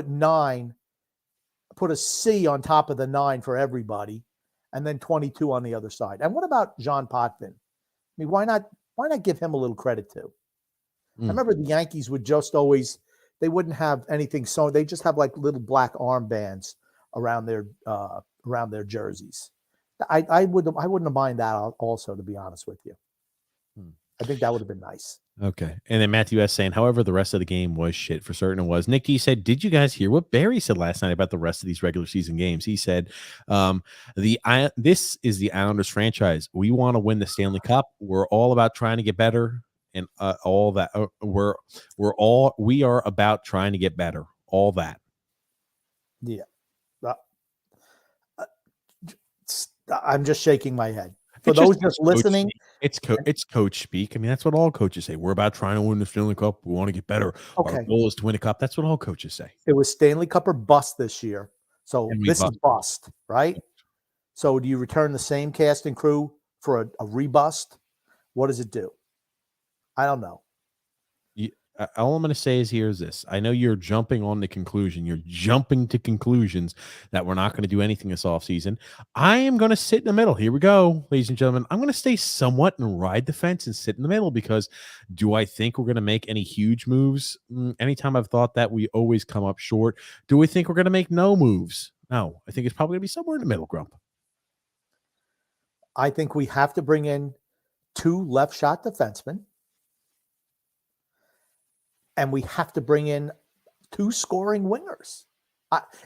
9, put a C on top of the 9 for everybody, and then 22 on the other side. And what about Jean Potvin? I mean, why not give him a little credit too? I remember the Yankees would just always, they wouldn't have anything sewn. They just have like little black armbands around their jerseys. I wouldn't have minded that also, to be honest with you. I think that would have been nice. Okay. And then Matthew S. saying, however, the rest of the game was shit. For certain it was. Nick G said, did you guys hear what Barry said last night about the rest of these regular season games? He said, this is the Islanders franchise. We want to win the Stanley Cup. We're all about trying to get better and all that. We are about trying to get better. All that. Yeah. I'm just shaking my head. For those just listening, it's coach speak. I mean, that's what all coaches say. We're about trying to win the Stanley Cup. We want to get better. Okay. Our goal is to win a cup. That's what all coaches say. It was Stanley Cup or bust this year. So this is bust, right? So do you return the same cast and crew for a rebust? What does it do? I don't know. All I'm going to say is here is this. I know you're jumping on the conclusion. You're jumping to conclusions that we're not going to do anything this offseason. I am going to sit in the middle. Here we go, ladies and gentlemen. I'm going to stay somewhat and ride the fence and sit in the middle because do I think we're going to make any huge moves? Anytime I've thought that, we always come up short. Do we think we're going to make no moves? No. I think it's probably going to be somewhere in the middle, Grump. I think we have to bring in 2 left shot defensemen. And we have to bring in 2 scoring wingers.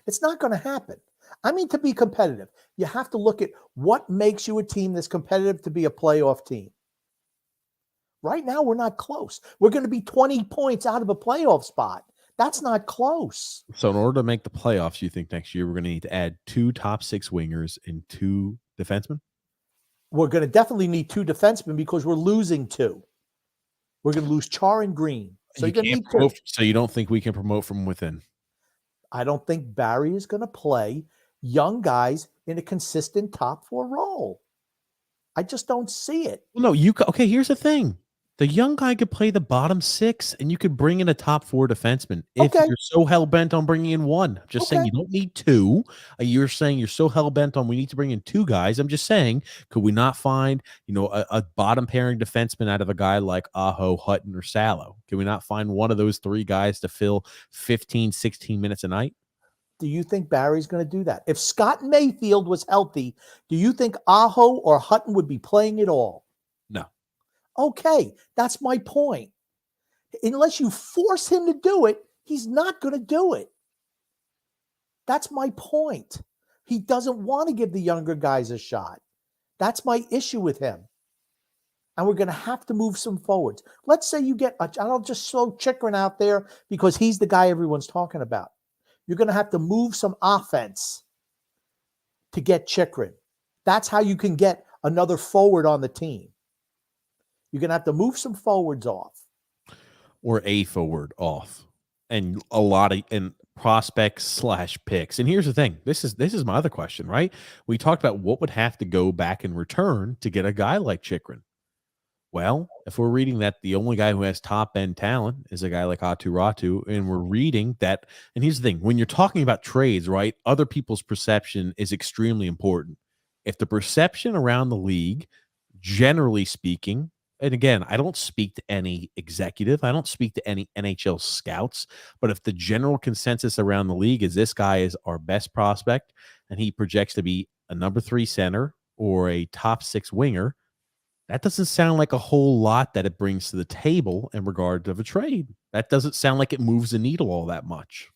It's not going to happen. I mean, to be competitive, you have to look at what makes you a team that's competitive to be a playoff team. Right now, we're not close. We're going to be 20 points out of a playoff spot. That's not close. So in order to make the playoffs, you think next year we're going to need to add 2 top 6 wingers and 2 defensemen? We're going to definitely need 2 defensemen because we're losing 2. We're going to lose Char and Green. So you don't think we can promote from within? I don't think Barry is going to play young guys in a consistent top 4 role. I just don't see it. Well, no, okay, here's the thing. The young guy could play the bottom 6, and you could bring in a top 4 defenseman. If you're so hell-bent on bringing in 1. I'm just saying you don't need 2. You're saying you're so hell-bent on we need to bring in 2 guys. I'm just saying, could we not find, a bottom-pairing defenseman out of a guy like Aho, Hutton, or Salo? Can we not find one of those 3 guys to fill 15, 16 minutes a night? Do you think Barry's going to do that? If Scott Mayfield was healthy, do you think Aho or Hutton would be playing at all? No. Okay, that's my point. Unless you force him to do it, he's not going to do it. That's my point. He doesn't want to give the younger guys a shot. That's my issue with him. And we're going to have to move some forwards. Let's say you get, I don't just throw Chychrun out there because he's the guy everyone's talking about. You're going to have to move some offense to get Chychrun. That's how you can get another forward on the team. You're going to have to move some forwards off. Or a forward off. And a lot of prospects / picks. And here's the thing. This is my other question, right? We talked about what would have to go back in return to get a guy like Chychrun. Well, if we're reading that the only guy who has top-end talent is a guy like Aatu Ratu, and we're reading that, and here's the thing, when you're talking about trades, right, other people's perception is extremely important. If the perception around the league, generally speaking, and again, I don't speak to any executive, I don't speak to any NHL scouts, but if the general consensus around the league is this guy is our best prospect, and he projects to be a number 3 center or a top 6 winger, That doesn't sound like a whole lot that it brings to the table in regard of a trade. That doesn't sound like it moves the needle all that much.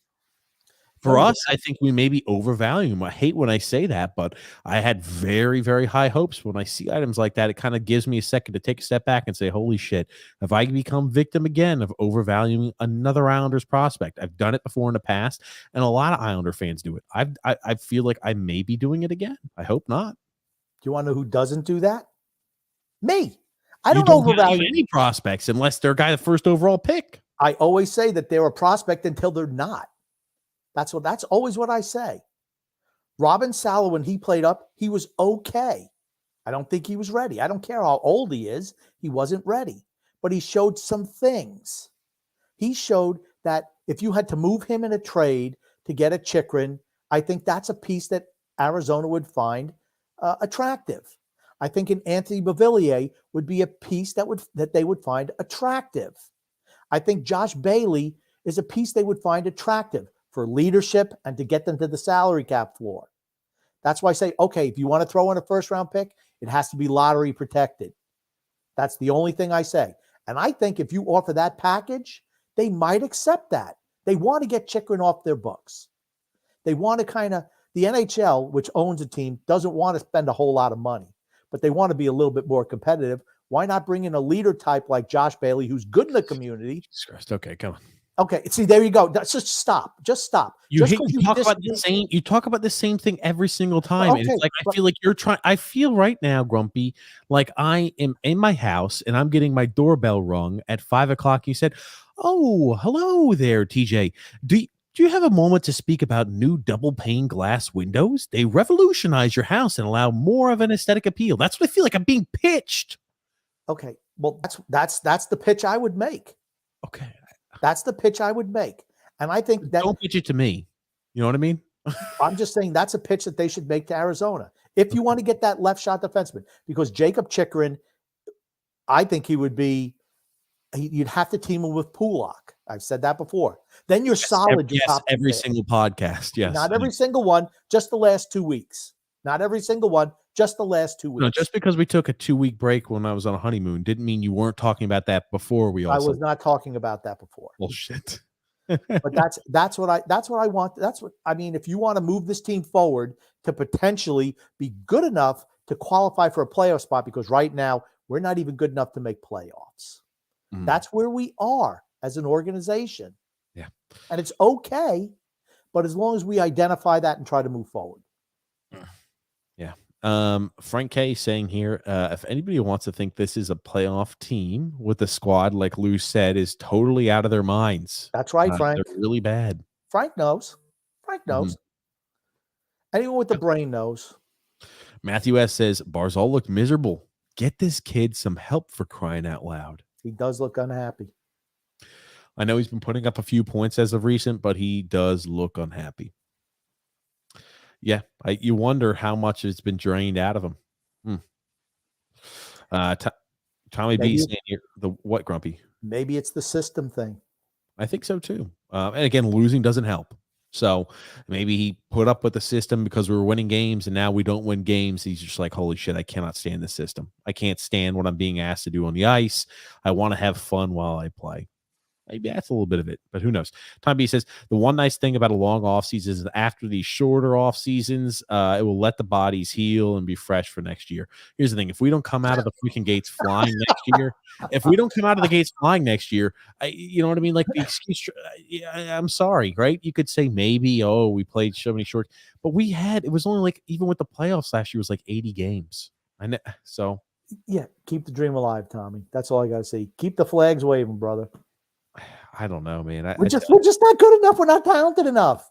For us, I think we may be overvaluing him. I hate when I say that, but I had very, very high hopes. When I see items like that, it kind of gives me a second to take a step back and say, holy shit, have I become victim again of overvaluing another Islanders prospect? I've done it before in the past, and a lot of Islander fans do it. I feel like I may be doing it again. I hope not. Do you want to know who doesn't do that? Me. I You don't don't overvalue value any prospects unless they're a guy the first overall pick. I always say that they're a prospect until they're not. That's always what I say. Robin Salo, when he played up, he was okay. I don't think he was ready. I don't care how old he is. He wasn't ready. But he showed some things. He showed that if you had to move him in a trade to get a Chychrun, I think that's a piece that Arizona would find attractive. I think an Anthony Beauvillier would be a piece that they would find attractive. I think Josh Bailey is a piece they would find attractive for leadership and to get them to the salary cap floor. That's why I say, okay, if you want to throw in a first-round pick, it has to be lottery protected. That's the only thing I say. And I think if you offer that package, they might accept that. They want to get Chychrun off their books. They want to the NHL, which owns a team, doesn't want to spend a whole lot of money, but they want to be a little bit more competitive. Why not bring in a leader type like Josh Bailey, who's good in the community? Jesus Christ. Okay, come on. Okay, see, there you go. Just stop. Just stop. You talk about the same thing every single time. Okay, it's like I feel like you're trying. I feel right now, Grumpy, like I am in my house and I'm getting my doorbell rung at 5 o'clock. You said, "Oh, hello there, TJ. Do you have a moment to speak about new double pane glass windows? They revolutionize your house and allow more of an aesthetic appeal." That's what I feel like I'm being pitched. Okay, well, that's the pitch I would make. Okay. That's the pitch I would make. And I think that... Don't pitch it to me. You know what I mean? I'm just saying that's a pitch that they should make to Arizona. If you want to get that left shot defenseman, because Jacob Chychrun, I think you'd have to team him with Pulak. I've said that before. Then you're solid. Every single podcast. Yes. Not every single one, just the last 2 weeks. Not every single one, just the last 2 weeks. No, just because we took a 2-week break when I was on a honeymoon didn't mean you weren't talking about that before. I was not talking about that before. Bullshit. But that's what I want. That's what I mean. If you want to move this team forward to potentially be good enough to qualify for a playoff spot, because right now we're not even good enough to make playoffs. Mm. That's where we are as an organization. Yeah. And it's okay, but as long as we identify that and try to move forward. Yeah. Frank K saying here, if anybody wants to think this is a playoff team with a squad, like Lou said, is totally out of their minds. That's right, Frank. They're really bad. Frank knows. Anyone with the brain knows. Matthew S says, Barzal looked miserable. Get this kid some help, for crying out loud. He does look unhappy. I know he's been putting up a few points as of recent, but he does look unhappy. Yeah, you wonder how much it's been drained out of him. Tommy B saying here, what, Grumpy? Maybe it's the system thing. I think so too. And again, losing doesn't help. So maybe he put up with the system because we were winning games, and now we don't win games. He's just like, holy shit, I cannot stand this system. I can't stand what I'm being asked to do on the ice. I want to have fun while I play. Maybe that's a little bit of it, but who knows? Tom B says, the one nice thing about a long offseason is that after these shorter off seasons, it will let the bodies heal and be fresh for next year. Here's the thing. If we don't come out of the freaking gates flying next year, you know what I mean? Like the excuse, I'm sorry, right? You could say maybe, we played so many short, but it was only like, even with the playoffs last year, it was like 80 games. So. Yeah, keep the dream alive, Tommy. That's all I got to say. Keep the flags waving, brother. I don't know, man. We're just not good enough. We're not talented enough.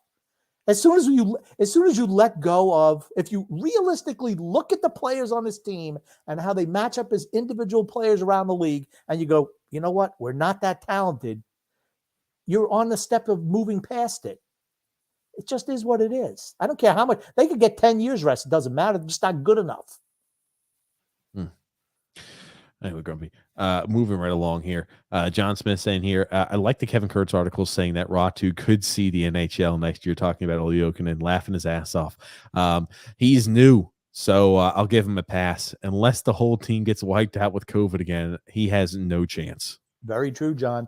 As soon as you let go of, if you realistically look at the players on this team and how they match up as individual players around the league, and you go, you know what? We're not that talented. You're on the step of moving past it. It just is what it is. I don't care how much they could get 10 years rest. It doesn't matter. They're just not good enough. Anyway, Grumpy. Moving right along here. John Smith saying here, I like the Kevin Kurtz article saying that Ratu could see the NHL next year, talking about Oliokin and laughing his ass off. He's new. So I'll give him a pass. Unless the whole team gets wiped out with COVID again, he has no chance. Very true, John.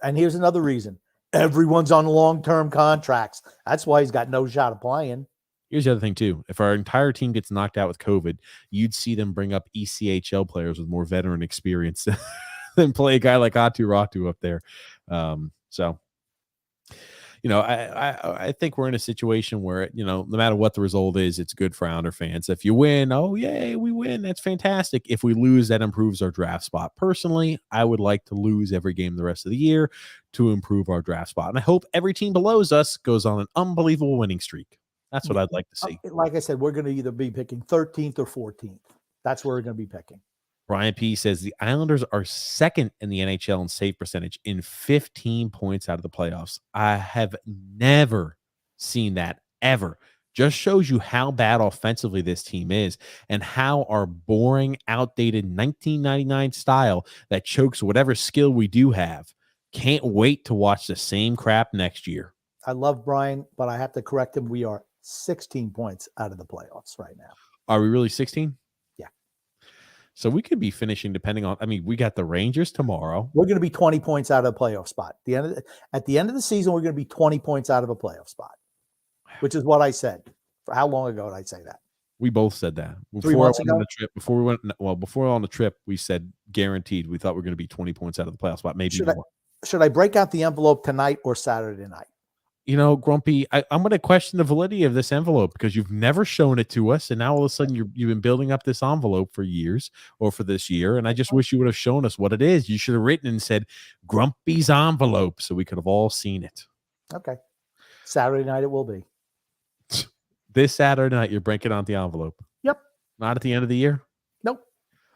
And here's another reason. Everyone's on long-term contracts. That's why he's got no shot of playing. Here's the other thing, too. If our entire team gets knocked out with COVID, you'd see them bring up ECHL players with more veteran experience than play a guy like Atu Ratu up there. So, I think we're in a situation where, no matter what the result is, it's good for Islander fans. If you win, oh, yay, we win. That's fantastic. If we lose, that improves our draft spot. Personally, I would like to lose every game the rest of the year to improve our draft spot. And I hope every team below us goes on an unbelievable winning streak. That's what I'd like to see. Like I said, we're going to either be picking 13th or 14th. That's where we're going to be picking. Brian P. says the Islanders are second in the NHL in save percentage in 15 points out of the playoffs. I have never seen that ever. Just shows you how bad offensively this team is and how our boring, outdated 1999 style that chokes whatever skill we do have. Can't wait to watch the same crap next year. I love Brian, but I have to correct him. We are 16 points out of the playoffs right now. Are we really 16? Yeah. So we could be finishing depending on, we got the Rangers tomorrow. We're going to be 20 points out of the playoff spot. At the end of the season, we're going to be 20 points out of a playoff spot, which is what I said. For how long ago did I say that? We both said that. 3 months ago? Before we went on the trip, we said guaranteed. We thought we were going to be 20 points out of the playoff spot, maybe more. Should I break out the envelope tonight or Saturday night? Grumpy, I'm going to question the validity of this envelope because you've never shown it to us. And now all of a sudden you've been building up this envelope for years or for this year. And I just wish you would have shown us what it is. You should have written and said Grumpy's envelope so we could have all seen it. Okay. Saturday night it will be. This Saturday night, you're breaking out the envelope. Yep. Not at the end of the year? Nope.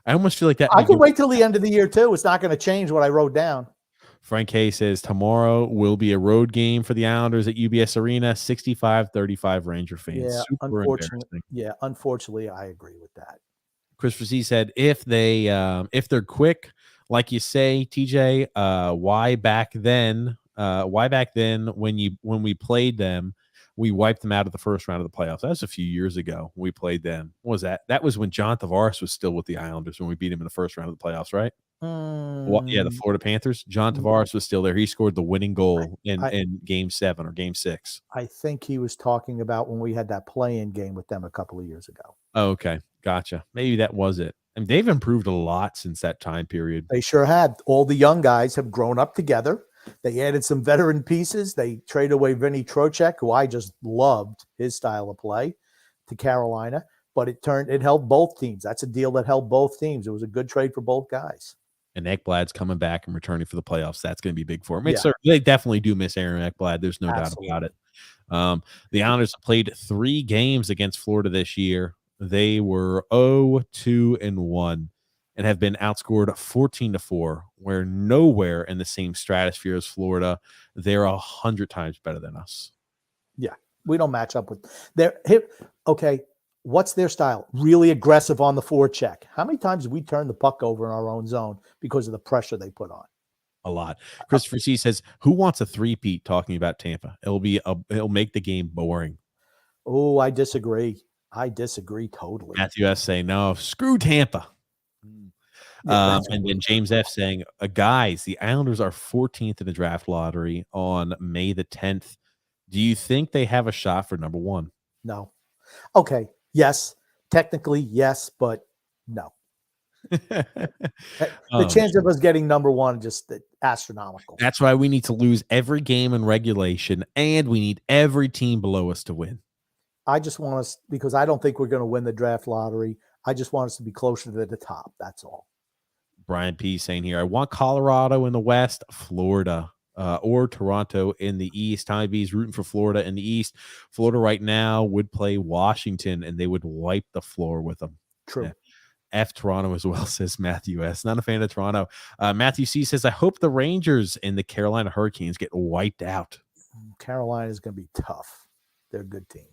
I almost feel like that. I can wait till the end of the year too. It's not going to change what I wrote down. Frank Hay says tomorrow will be a road game for the Islanders at UBS Arena, 65-35 Ranger fans. Yeah, unfortunately, I agree with that. Christopher Z said if they're quick, like you say, TJ, why back then when we played them, we wiped them out of the first round of the playoffs. That was a few years ago when we played them. What was that? That was when John Tavares was still with the Islanders when we beat him in the first round of the playoffs, right? The Florida Panthers. John Tavares was still there. He scored the winning goal in Game 7 or Game 6. I think he was talking about when we had that play-in game with them a couple of years ago. Oh, okay, gotcha. Maybe that was it. And they've improved a lot since that time period. They sure had. All the young guys have grown up together. They added some veteran pieces. They traded away Vinny Trocheck, who I just loved his style of play, to Carolina. But it helped both teams. That's a deal that helped both teams. It was a good trade for both guys. And Ekblad's coming back and returning for the playoffs. That's going to be big for them. Yeah. They definitely do miss Aaron Ekblad. There's no doubt about it. The Islanders played 3 games against Florida this year. They were 0-2-1 and have been outscored 14-4. We're nowhere in the same stratosphere as Florida. They're 100 times better than us. Yeah, we don't match up with their hip. Okay. What's their style? Really aggressive on the forecheck. How many times did we turn the puck over in our own zone because of the pressure they put on? A lot. Christopher C says, "Who wants a three-peat?" Talking about Tampa, it'll make the game boring. Oh, I disagree. I disagree totally. Matthew S saying, "No, screw Tampa." And then James F saying, "Guys, the Islanders are 14th in the draft lottery on May the 10th. Do you think they have a shot for number 1?" No. Okay. Yes, technically, yes, but no. The chance of us getting number 1 is just astronomical. That's why we need to lose every game in regulation, and we need every team below us to win. I just want us, because I don't think we're going to win the draft lottery. I just want us to be closer to the top. That's all. Brian P. saying here, I want Colorado in the West, Florida, or Toronto in the East. Tommy B's rooting for Florida in the East. Florida right now would play Washington, and they would wipe the floor with them. True. Yeah. F Toronto as well, says Matthew S. Not a fan of Toronto. Matthew C. says, I hope the Rangers and the Carolina Hurricanes get wiped out. Carolina is going to be tough. They're a good team.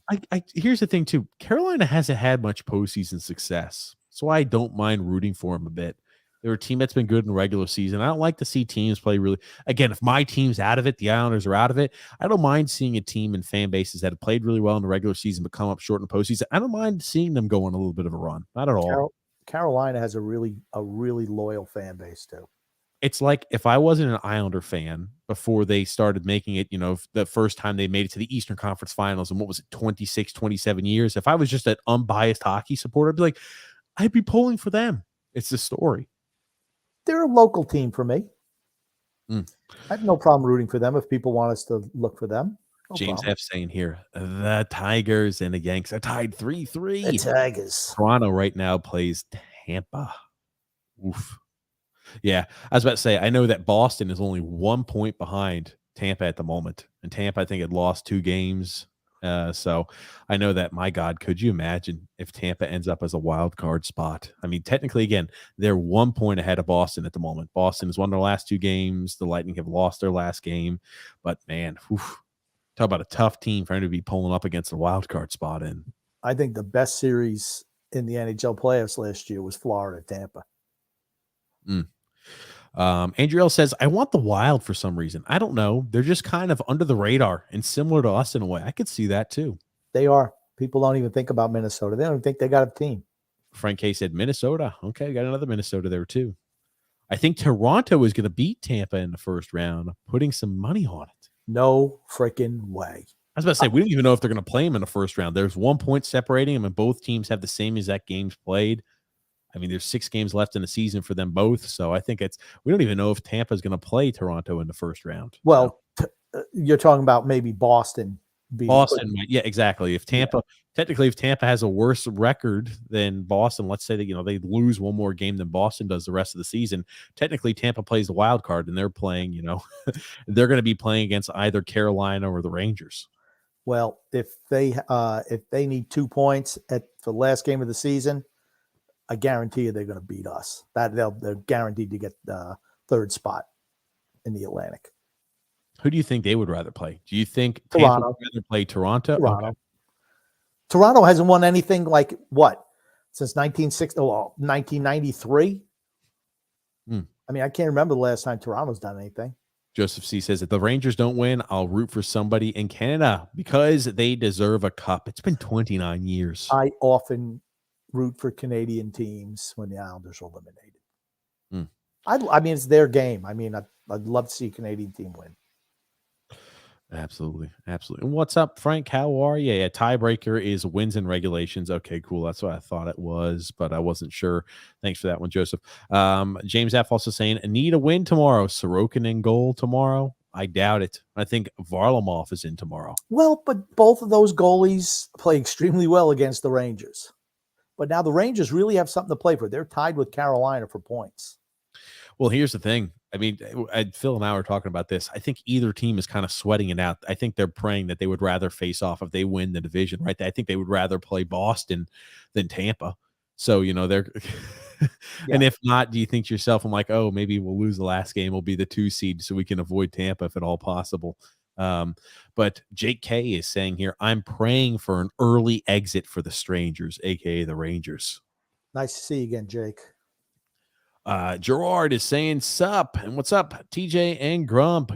Here's the thing, too. Carolina hasn't had much postseason success, so I don't mind rooting for them a bit. They're a team that's been good in the regular season. I don't like to see teams play really. Again, if my team's out of it, the Islanders are out of it. I don't mind seeing a team and fan bases that have played really well in the regular season but come up short in the postseason. I don't mind seeing them go on a little bit of a run. Not at all. Carolina has a really loyal fan base too. It's like if I wasn't an Islander fan before they started making it, the first time they made it to the Eastern Conference Finals, and what was it, 26, 27 years? If I was just an unbiased hockey supporter, I'd be like, I'd be pulling for them. It's the story. They're a local team for me. I have no problem rooting for them if people want us to look for them. No James problem. F. saying here, the Tigers and the Yanks are tied 3-3. The Tigers. Toronto right now plays Tampa. Oof. Yeah, I was about to say, I know that Boston is only 1 point behind Tampa at the moment. And Tampa, I think, had lost 2 games. So I know that, my God, could you imagine if Tampa ends up as a wild card spot? I mean, technically, again, they're 1 point ahead of Boston at the moment. Boston has won their last 2 games. The Lightning have lost their last game. But, man, talk about a tough team for him to be pulling up against a wild card spot in. I think the best series in the NHL playoffs last year was Florida-Tampa. Andrew L. says, I want the Wild for some reason. I don't know. They're just kind of under the radar and similar to us in a way. I could see that too. They are. People don't even think about Minnesota. They don't even think they got a team. Frank K said Minnesota. Okay, got another Minnesota there too. I think Toronto is going to beat Tampa in the first round. Putting some money on it. No freaking way. I was about to say, we don't even know if they're going to play them in the first round. There's 1 point separating them, and both teams have the same exact games played. I mean, there's 6 games left in the season for them both. So I think we don't even know if Tampa is going to play Toronto in the first round. Well, you're talking about maybe Boston. Yeah, exactly. If Tampa has a worse record than Boston, let's say that, they lose one more game than Boston does the rest of the season, technically Tampa plays the wild card and they're playing, they're going to be playing against either Carolina or the Rangers. Well, if they need 2 points for the last game of the season, I guarantee you they're going to beat us. They're guaranteed to get the 3rd spot in the Atlantic. Who do you think they would rather play? Do you think Toronto. Tampa would rather play Toronto? Toronto. Okay. Toronto hasn't won anything like what? Since 1993? I mean, I can't remember the last time Toronto's done anything. Joseph C. says, if the Rangers don't win, I'll root for somebody in Canada because they deserve a cup. It's been 29 years. I often root for Canadian teams when the Islanders are eliminated. I mean, it's their game. I mean, I'd love to see a Canadian team win. Absolutely. And what's up, Frank? How are you? Yeah, tiebreaker is wins and regulations. Okay, cool. That's what I thought it was, but I wasn't sure. Thanks for that one, Joseph. James F. also saying, need a win tomorrow. Sorokin in goal tomorrow. I doubt it. I think Varlamov is in tomorrow. Well, but both of those goalies play extremely well against the Rangers. But now the Rangers really have something to play for. They're tied with Carolina for points. Well, here's the thing. I mean, Phil and I were talking about this. I think either team is kind of sweating it out. I think they're praying that they would rather face off if they win the division, right? I think they would rather play Boston than Tampa. So, they're and if not, do you think to yourself, I'm like, oh, maybe we'll lose the last game. We'll be the 2 seed so we can avoid Tampa if at all possible. But Jake K is saying here, I'm praying for an early exit for the Strangers, aka the Rangers. Nice to see you again, Jake. Gerard is saying sup and what's up, TJ and Grump.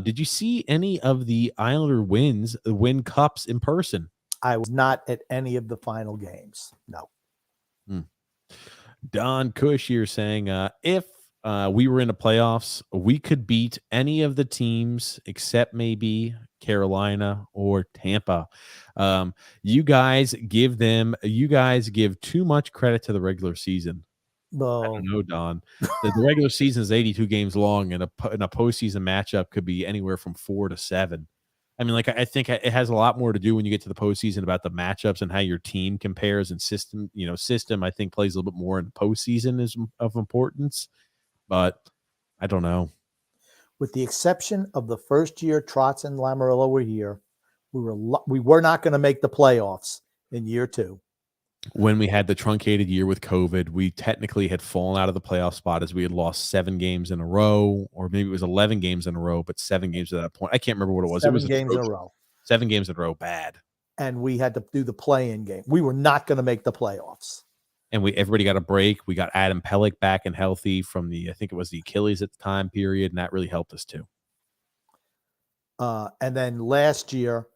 Did you see any of the Islander win cups in person? I was not at any of the final games. No. Don Cush here saying, if we were in the playoffs, we could beat any of the teams except maybe Carolina or Tampa. You guys give too much credit to the regular season. No. I don't know, Don. The regular season is 82 games long, and a postseason matchup could be anywhere from 4 to 7. I mean, I think it has a lot more to do when you get to the postseason about the matchups and how your team compares and system. System I think plays a little bit more in the postseason is of importance, but I don't know. With the exception of the first year Trotz and Lamoriello were here, we were not going to make the playoffs in year 2. When we had the truncated year with COVID, we technically had fallen out of the playoff spot as we had lost 7 games in a row, or maybe it was 11 games in a row, but 7 games at that point. I can't remember what it was. 7 it was games in a row. 7 games in a row, bad. And we had to do the play-in game. We were not going to make the playoffs. and everybody got a break. We got Adam Pellick back and healthy from I think it was the Achilles at the time period, and that really helped us too. And then last year,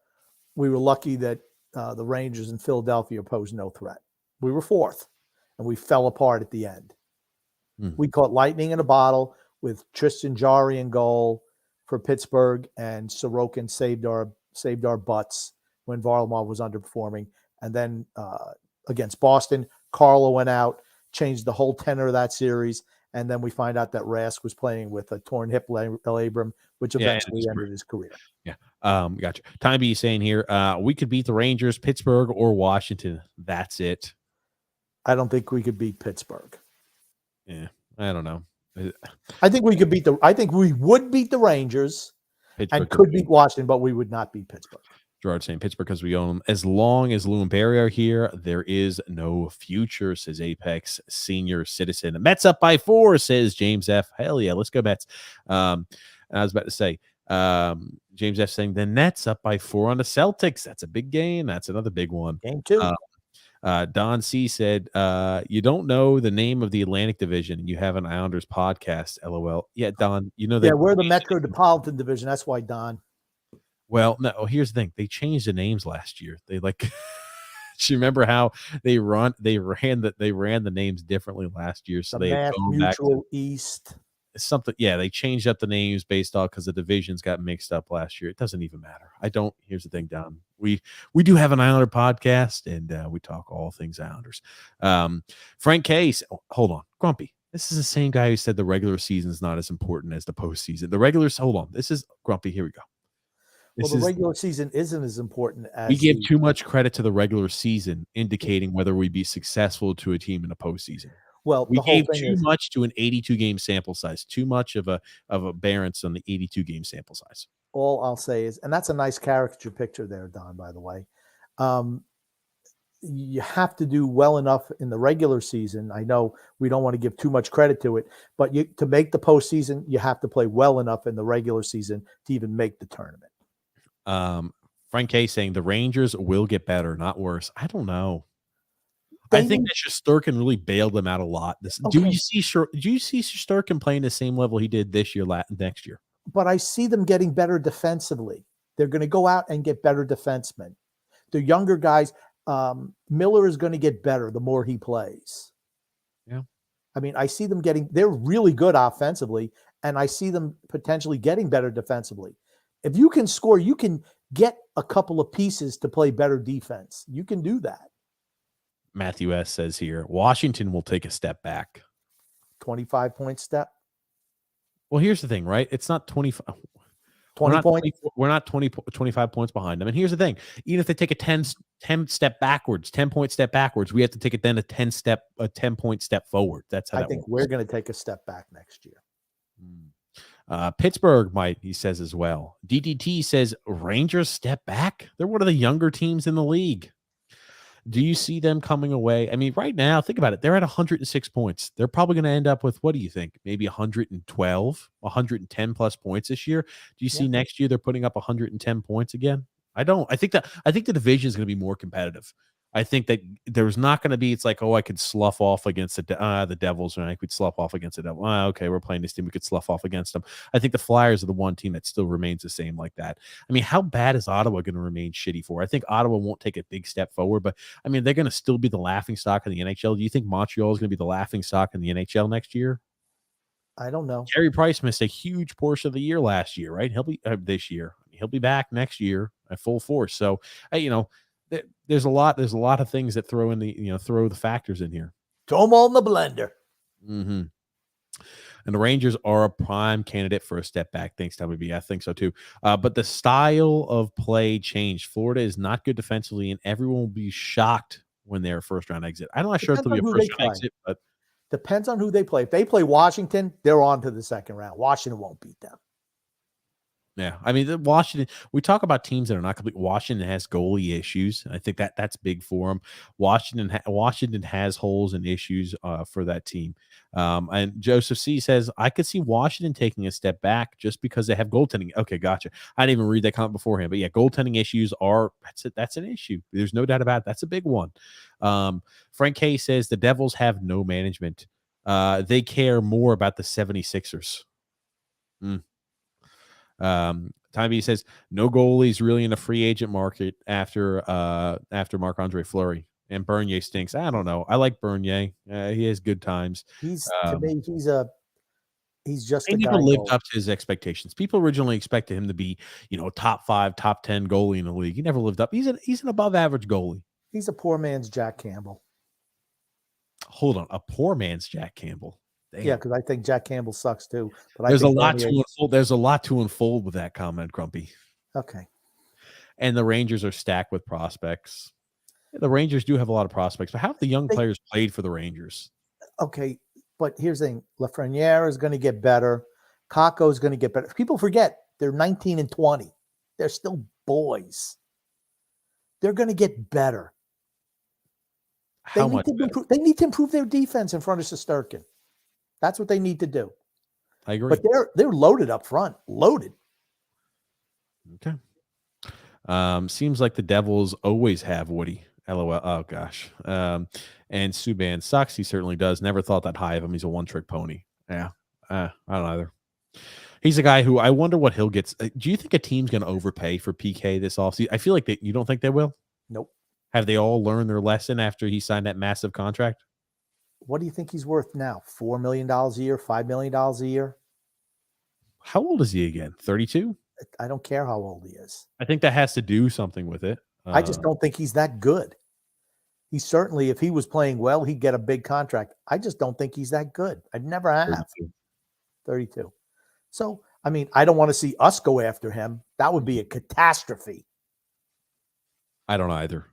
we were lucky that the Rangers in Philadelphia posed no threat. We were fourth, and we fell apart at the end. We caught lightning in a bottle with Tristan Jarry in goal for Pittsburgh, and Sorokin saved our butts when Varlamov was underperforming. And then against Boston, Carlo went out, changed the whole tenor of that series. And then we find out that Rask was playing with a torn hip labrum, which eventually ended his career. Yeah. Gotcha. Time B saying here, we could beat the Rangers, Pittsburgh, or Washington. That's it. I don't think we could beat Pittsburgh. Yeah. I don't know. I think we would beat the Rangers Pittsburgh and could beat Washington, but we would not beat Pittsburgh. Gerard saying Pittsburgh because we own them. As long as Lou and Barry are here, there is no future, says Apex Senior Citizen. Mets up by 4, says James F. Hell yeah, let's go Mets. I was about to say, James F. saying the Nets up by 4 on the Celtics. That's a big game. That's another big one. Game 2. Don C said, you don't know the name of the Atlantic Division. You have an Islanders podcast, LOL. Yeah, Don, you know that. Yeah, we're the Metropolitan Division. That's why, Don. Well, no, here's the thing. They changed the names last year. They do you remember how they ran the names differently last year? So the Mass Mutual East. Something, yeah, they changed up the names based off because the divisions got mixed up last year. It doesn't even matter. Here's the thing, Don. We do have an Islander podcast, and we talk all things Islanders. Frank Case, hold on, Grumpy. This is the same guy who said the regular season is not as important as the postseason. Hold on. This is Grumpy. Here we go. Well, the regular season isn't as important as we give too much credit to the regular season, indicating whether we be successful to a team in the postseason. Well, we gave too much to an 82-game sample size, too much of a barrence on the 82-game sample size. All I'll say is, and that's a nice caricature picture there, Don, by the way. You have to do well enough in the regular season. I know we don't want to give too much credit to it, but to make the postseason, you have to play well enough in the regular season to even make the tournament. Frank K saying the Rangers will get better, not worse. I don't know. I think that Shesterkin really bailed them out a lot. Do you see Shesterkin playing the same level he did this year, next year? But I see them getting better defensively. They're going to go out and get better defensemen. The younger guys, Miller is going to get better the more he plays. Yeah. I mean, I see them they're really good offensively, and I see them potentially getting better defensively. If you can score, you can get a couple of pieces to play better defense. You can do that. Matthew S. says here, Washington will take a step back. 25-point step? Well, here's the thing, right? It's not 25. 20 points? We're not 25 points behind them. And here's the thing. Even if they take a 10-point step backwards, we have to take it then a 10-point step forward. That's how I think we're going to take a step back next year. Pittsburgh might, he says as well. DDT says Rangers step back. They're one of the younger teams in the league. Do you see them coming away? I mean, right now, think about it. They're at 106 points. They're probably going to end up with, what do you think? Maybe 112, 110 plus points this year. Do you see next year they're putting up 110 points again? I don't. I think the division is going to be more competitive. I think that there's not going to be, it's like, oh, I could slough off against the Devils, or I could slough off against the Devils. Okay, we're playing this team. We could slough off against them. I think the Flyers are the one team that still remains the same like that. I mean, how bad is Ottawa going to remain shitty for? I think Ottawa won't take a big step forward, but I mean, they're going to still be the laughing stock in the NHL. Do you think Montreal is going to be the laughing stock in the NHL next year? I don't know. Carey Price missed a huge portion of the year last year, right? He'll be this year. He'll be back next year at full force. So, there's a lot of things that throw the factors in here. Throw them all in the blender. Mm-hmm. And the Rangers are a prime candidate for a step back. Thanks, WB. I think so too. But the style of play changed. Florida is not good defensively, and everyone will be shocked when they're a first round exit. I'm not sure if they'll be a first round exit, but depends on who they play. If they play Washington, they're on to the second round. Washington won't beat them. Yeah, I mean, Washington. We talk about teams that are not complete. Washington has goalie issues. I think that's big for them. Washington has holes and issues for that team. And Joseph C says I could see Washington taking a step back just because they have goaltending. Okay, gotcha. I didn't even read that comment beforehand, but yeah, goaltending issues are that's an issue. There's no doubt about it. That's a big one. Frank K says the Devils have no management. They care more about the 76ers. Tommy says no goalies really in the free agent market after Marc-Andre Fleury, and Bernier stinks. I don't know. I like Bernier. He has good times. He's to me, he's just he a guy. never lived up to his expectations. People originally expected him to be, top 5, top 10 goalie in the league. He never lived up. He's an above average goalie. He's a poor man's Jack Campbell. Hold on, a poor man's Jack Campbell. Damn. Yeah, because I think Jack Campbell sucks too. But there's a lot to unfold. There's a lot to unfold with that comment, Grumpy. Okay. And the Rangers are stacked with prospects. The Rangers do have a lot of prospects, but how have the young players played for the Rangers? Okay, but here's the thing: Lafreniere is going to get better. Kakko is going to get better. People forget they're 19 and 20. They're still boys. They're going to get better. They need to improve their defense in front of Shesterkin. That's what they need to do. I agree. But they're loaded up front. Loaded. Okay. Seems like the Devils always have Woody. LOL. Oh gosh. And Subban sucks. He certainly does. Never thought that high of him. He's a one-trick pony. Yeah. I don't either. He's a guy who I wonder what he'll get. Do you think a team's going to overpay for PK this offseason? I feel like you don't think they will? Nope. Have they all learned their lesson after he signed that massive contract? What do you think he's worth now? $4 million a year, $5 million a year? How old is he again? 32? I don't care how old he is. I think that has to do something with it. I just don't think he's that good. He certainly, if he was playing well, he'd get a big contract. I just don't think he's that good. I'd never have. 32. So, I mean, I don't want to see us go after him. That would be a catastrophe. I don't either.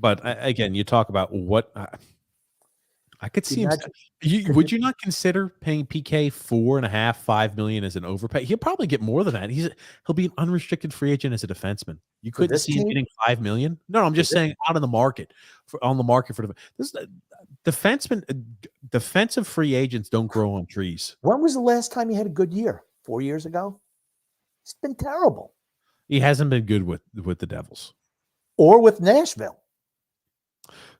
But again, you talk about what I could see him. Would you not consider paying PK $4.5 million as an overpay? He'll probably get more than that. He'll be an unrestricted free agent as a defenseman. You couldn't see him getting $5 million. No, I'm just saying out on the market for this defenseman. Defensive free agents don't grow on trees. When was the last time he had a good year? 4 years ago. It's been terrible. He hasn't been good with the Devils or with Nashville.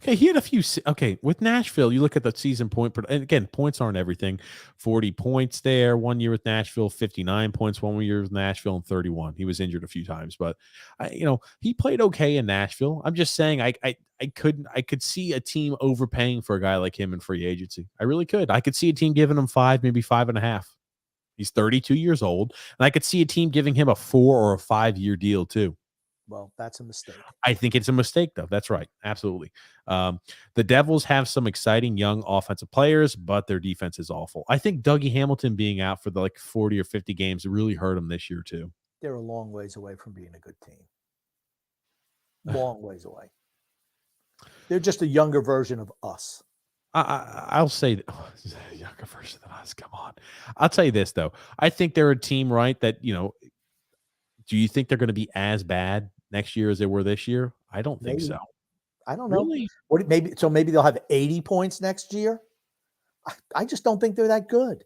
Okay, he had a few. Okay, with Nashville, you look at the season point. And again, points aren't everything. 40 points there 1 year with Nashville, 59 points 1 year with Nashville, and 31. He was injured a few times, but he played okay in Nashville. I'm just saying, I could see a team overpaying for a guy like him in free agency. I really could. I could see a team giving him 5, maybe 5.5. He's 32 years old, and I could see a team giving him a 4 or a 5-year deal too. Well, that's a mistake. I think it's a mistake, though. That's right. Absolutely. The Devils have some exciting young offensive players, but their defense is awful. I think Dougie Hamilton being out for the 40 or 50 games really hurt him this year, too. They're a long ways away from being a good team. Long ways away. They're just a younger version of us. I'll say younger version of us. Come on. I'll tell you this, though. I think they're a team, right, that, do you think they're going to be as bad next year as they were this year? I don't think so. I don't know. Really? Maybe they'll have 80 points next year. I just don't think they're that good.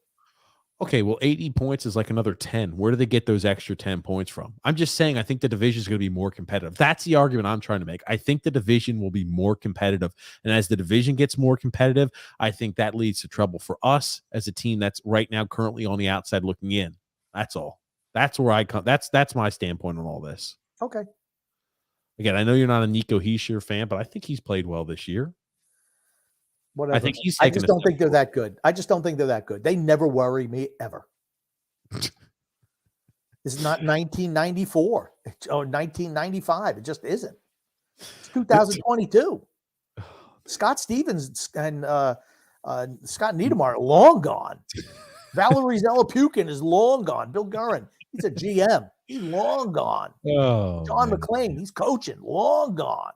Okay, well, 80 points is like another 10. Where do they get those extra 10 points from? I'm just saying I think the division is going to be more competitive. That's the argument I'm trying to make. I think the division will be more competitive. And as the division gets more competitive, I think that leads to trouble for us as a team that's right now currently on the outside looking in. That's all. That's where I come. That's my standpoint on all this. Okay. Again, I know you're not a Nico Hischier fan, but I think he's played well this year. Whatever. I think he's. I just don't think they're that good. I just don't think they're that good. They never worry me ever. This is not 1994 or 1995. It just isn't. It's 2022. Scott Stevens and Scott Niedermayer are long gone. Valerie Zelapukin is long gone. Bill Guerin, he's a GM. He's long gone. Oh, John McClain, he's coaching. Long gone.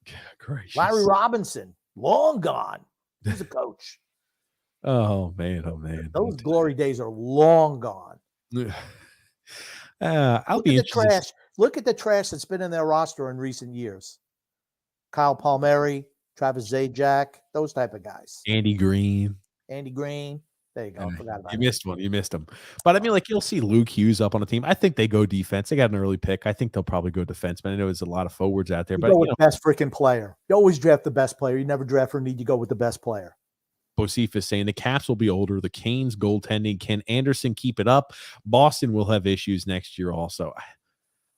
Yeah, gracious. Larry Robinson, long gone. He's a coach. Oh man, oh man. Those glory days are long gone. I'll Look be at the interested. trash. Look at the trash that's been in their roster in recent years. Kyle Palmieri, Travis Zajac, those type of guys. Andy Green. Andy Green. There you go. Forgot about You it. missed one. You missed him. But I mean, like you'll see Luke Hughes up on a team. I think they go defense. They got an early pick. I think they'll probably go defense. But I know there's a lot of forwards out there. You But go with the best freaking player. You always draft the best player. You never draft for need. You go with the best player. Bosif is saying the Caps will be older. The Canes goaltending. Can Anderson keep it up? Boston will have issues next year also.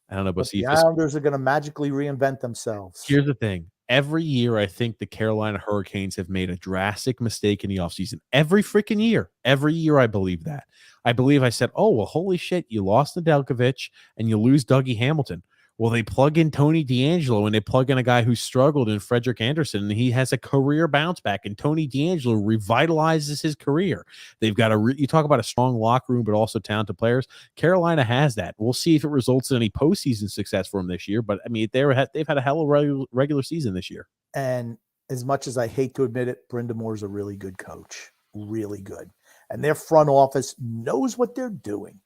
I don't know. But the Bosif. Islanders are going to magically reinvent themselves. Here's the thing. Every year, I think the Carolina Hurricanes have made a drastic mistake in the offseason. Every freaking year. Every year, I believe that. I believe I said, oh, well, holy shit, you lost Nedeljkovic and you lose Dougie Hamilton. Well, they plug in Tony DeAngelo and they plug in a guy who struggled in Frederick Anderson, and he has a career bounce back, and Tony DeAngelo revitalizes his career. They've got you talk about a strong locker room, but also talented players. Carolina has that. We'll see if it results in any postseason success for them this year, but I mean, they've had a hell of a regular season this year. And as much as I hate to admit it, Brenda Moore's a really good coach, really good. And their front office knows what they're doing.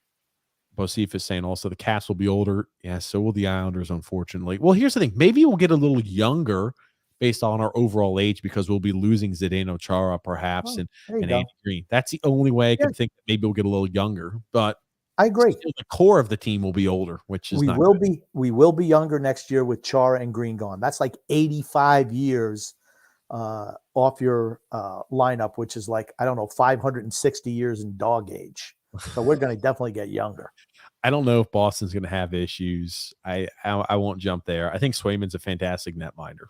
Bosif is saying also the Caps will be older. Yeah, so will the Islanders, unfortunately. Well, here's the thing. Maybe we'll get a little younger based on our overall age because we'll be losing Zdeno Chara perhaps and Andy Green. That's the only way I can think that maybe we'll get a little younger. But I agree. Still, the core of the team will be older, which is we will be younger next year with Chara and Green gone. That's like 85 years off your lineup, which is like, I don't know, 560 years in dog age. So we're going to definitely get younger. I don't know if Boston's going to have issues. I won't jump there. I think Swayman's a fantastic netminder.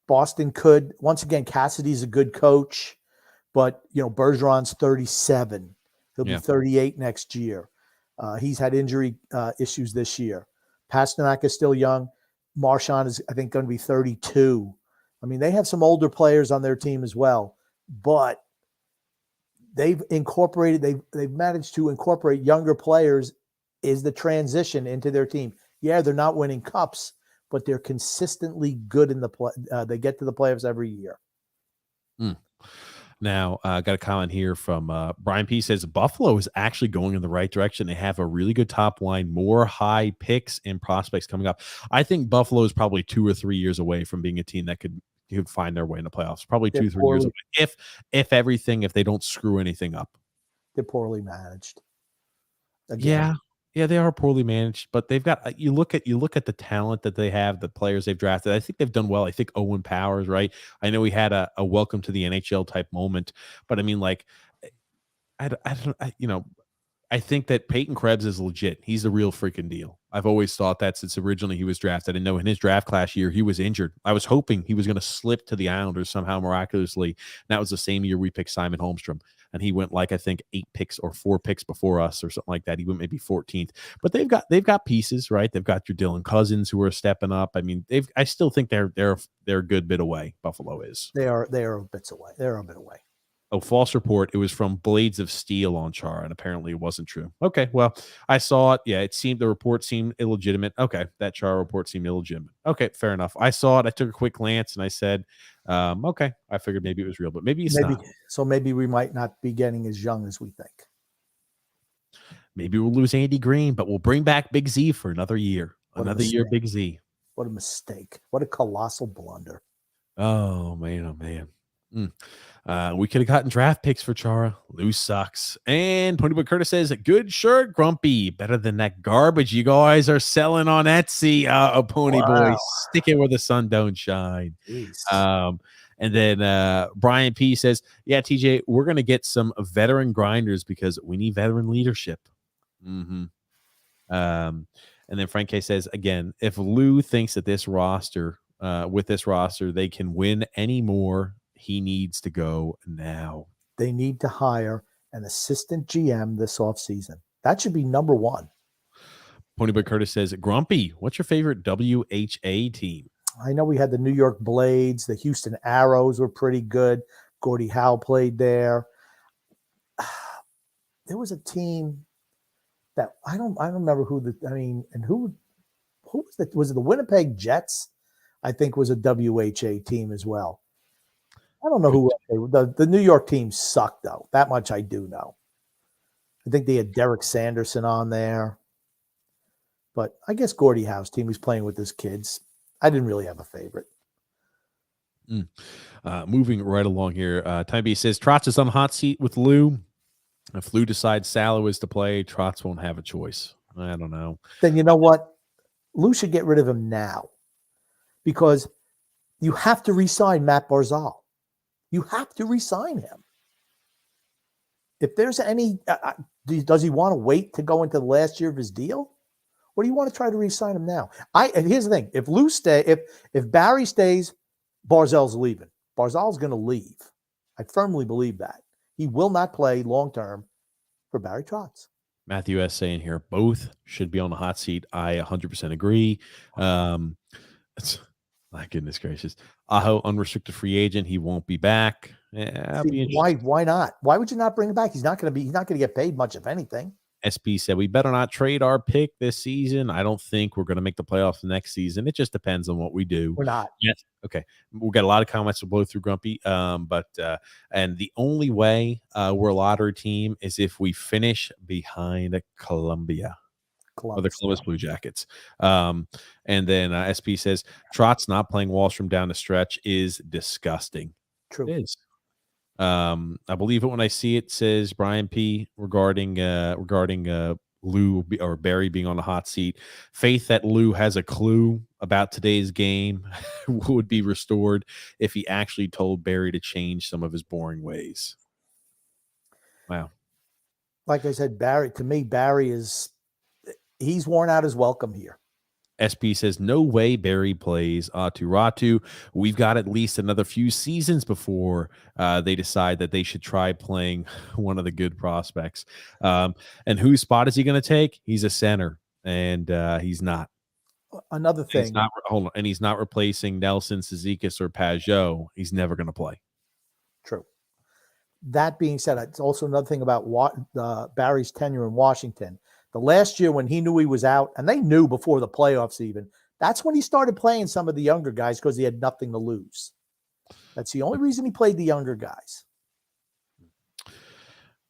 Boston could. Once again, Cassidy's a good coach, but, Bergeron's 37. He'll be 38 next year. He's had injury issues this year. Pasternak is still young. Marchand is, I think, going to be 32. I mean, they have some older players on their team as well, but they've managed to incorporate younger players is the transition into their team. Yeah, they're not winning cups, but they're consistently good in the play. They get to the playoffs every year. Now, I got a comment here from Brian P. says Buffalo is actually going in the right direction. They have a really good top line, more high picks and prospects coming up. I think Buffalo is probably 2 or 3 years away from being a team that could find their way in the playoffs. Probably 2 or 3 years away. If they don't screw anything up. They're poorly managed. Again. Yeah, they are poorly managed, but they've got you look at the talent that they have, the players they've drafted. I think they've done well. I think Owen Powers, right? I know he had a welcome to the NHL type moment, but I mean, like, I think that Peyton Krebs is legit. He's the real freaking deal. I've always thought that since originally he was drafted. I know in his draft class year, he was injured. I was hoping he was going to slip to the Islanders somehow miraculously. And that was the same year we picked Simon Holmstrom. And he went like, I think 8 picks or 4 picks before us or something like that. He went maybe 14th. But they've got pieces, right? They've got your Dylan Cousins who are stepping up. I mean, I still think they're a good bit away. Buffalo is. They are a bit away. They're a bit away. Oh, false report. It was from Blades of Steel on Chara, and apparently it wasn't true. Okay, well, I saw it. Yeah, the report seemed illegitimate. Okay, that Chara report seemed illegitimate. Okay, fair enough. I saw it. I took a quick glance, and I said, okay, I figured maybe it was real, but maybe it's not. So maybe we might not be getting as young as we think. Maybe we'll lose Andy Green, but we'll bring back Big Z for another year. Another year, Big Z. What a mistake. What a colossal blunder. Oh, man. Oh, man. We could have gotten draft picks for Chara. Loose sucks. And Ponyboy Curtis says, good shirt, Grumpy. Better than that garbage you guys are selling on Etsy. Ponyboy, stick it where the sun don't shine. And then Brian P says, yeah, TJ, we're going to get some veteran grinders because we need veteran leadership. And then Frank K says, again, if Lou thinks that this roster, with this roster, they can win any more, he needs to go now. They need to hire an assistant GM this offseason. That should be number one. Ponyboy Curtis says, Grumpy, what's your favorite WHA team? I know we had the New York Blades. The Houston Arrows were pretty good. Gordie Howe played there. There was a team that I don't remember who was it? Was it the Winnipeg Jets? I think was a WHA team as well. I don't know who the New York team sucked, though. That much I do know. I think they had Derek Sanderson on there. But I guess Gordie Howe's team was playing with his kids. I didn't really have a favorite. Moving right along here. Time B says Trotz is on the hot seat with Lou. If Lou decides Salo is to play, Trotz won't have a choice. I don't know. Then you know what? Lou should get rid of him now because you have to re-sign Matt Barzal. You have to re-sign him. If there's any, does he want to wait to go into the last year of his deal? Or do you want to try to re-sign him now? And here's the thing: if Lou if Barry stays, Barzal's leaving. Barzal's going to leave. I firmly believe that he will not play long term for Barry Trotz. Matthew S. saying here, both should be on the hot seat. I 100% agree. My goodness gracious. Aho, unrestricted free agent. He won't be back. Yeah, why not? Why would you not bring him back? He's not going to get paid much, if anything. SP said, we better not trade our pick this season. I don't think we're going to make the playoffs next season. It just depends on what we do. We're not. Yes. Okay. We've got a lot of comments to blow through, Grumpy. And the only way we're a lottery team is if we finish behind Columbia. Or the Columbus Blue Jackets. And then SP says, Trotz not playing Wahlstrom down the stretch is disgusting. True. It is. I believe it when I see it. Says Brian P. regarding Lou or Barry being on the hot seat. Faith that Lou has a clue about today's game would be restored if he actually told Barry to change some of his boring ways. Wow. Like I said, Barry he's worn out his welcome here. SP says, no way Barry plays Ratu. We've got at least another few seasons before they decide that they should try playing one of the good prospects. And whose spot is he going to take? He's a center, and he's not. Another thing. He's not replacing Nelson, Cizikas, or Pajot. He's never going to play. True. That being said, it's also another thing about Barry's tenure in Washington. The last year when he knew he was out, and they knew before the playoffs even, that's when he started playing some of the younger guys because he had nothing to lose. That's the only reason he played the younger guys.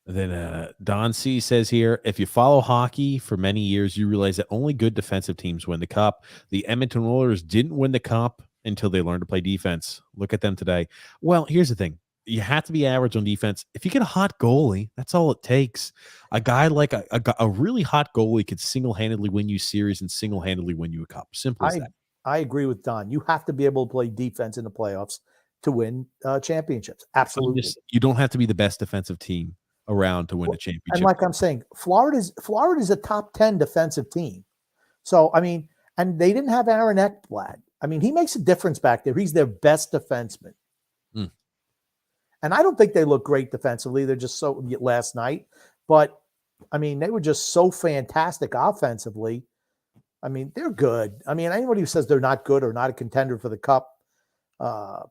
Then Don C says here, if you follow hockey for many years, you realize that only good defensive teams win the cup. The Edmonton Oilers didn't win the cup until they learned to play defense. Look at them today. Well, here's the thing. You have to be average on defense. If you get a hot goalie, that's all it takes. A guy like a really hot goalie could single-handedly win you series and single-handedly win you a cup. Simple as that. I agree with Don. You have to be able to play defense in the playoffs to win championships. Absolutely. You don't have to be the best defensive team around to win a championship. And like I'm saying, Florida's a top 10 defensive team. So, I mean, and they didn't have Aaron Ekblad. I mean, he makes a difference back there. He's their best defenseman. And I don't think they look great defensively. They're just so last night. But, I mean, they were just so fantastic offensively. I mean, they're good. I mean, anybody who says they're not good or not a contender for the cup, I